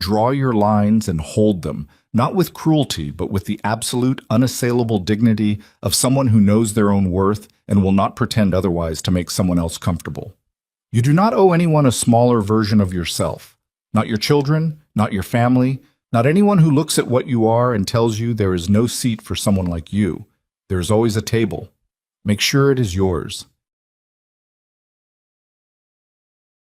Draw your lines and hold them, not with cruelty, but with the absolute, unassailable dignity of someone who knows their own worth and will not pretend otherwise to make someone else comfortable. You do not owe anyone a smaller version of yourself. Not your children, not your family, not anyone who looks at what you are and tells you there is no seat for someone like you. There is always a table. Make sure it is yours.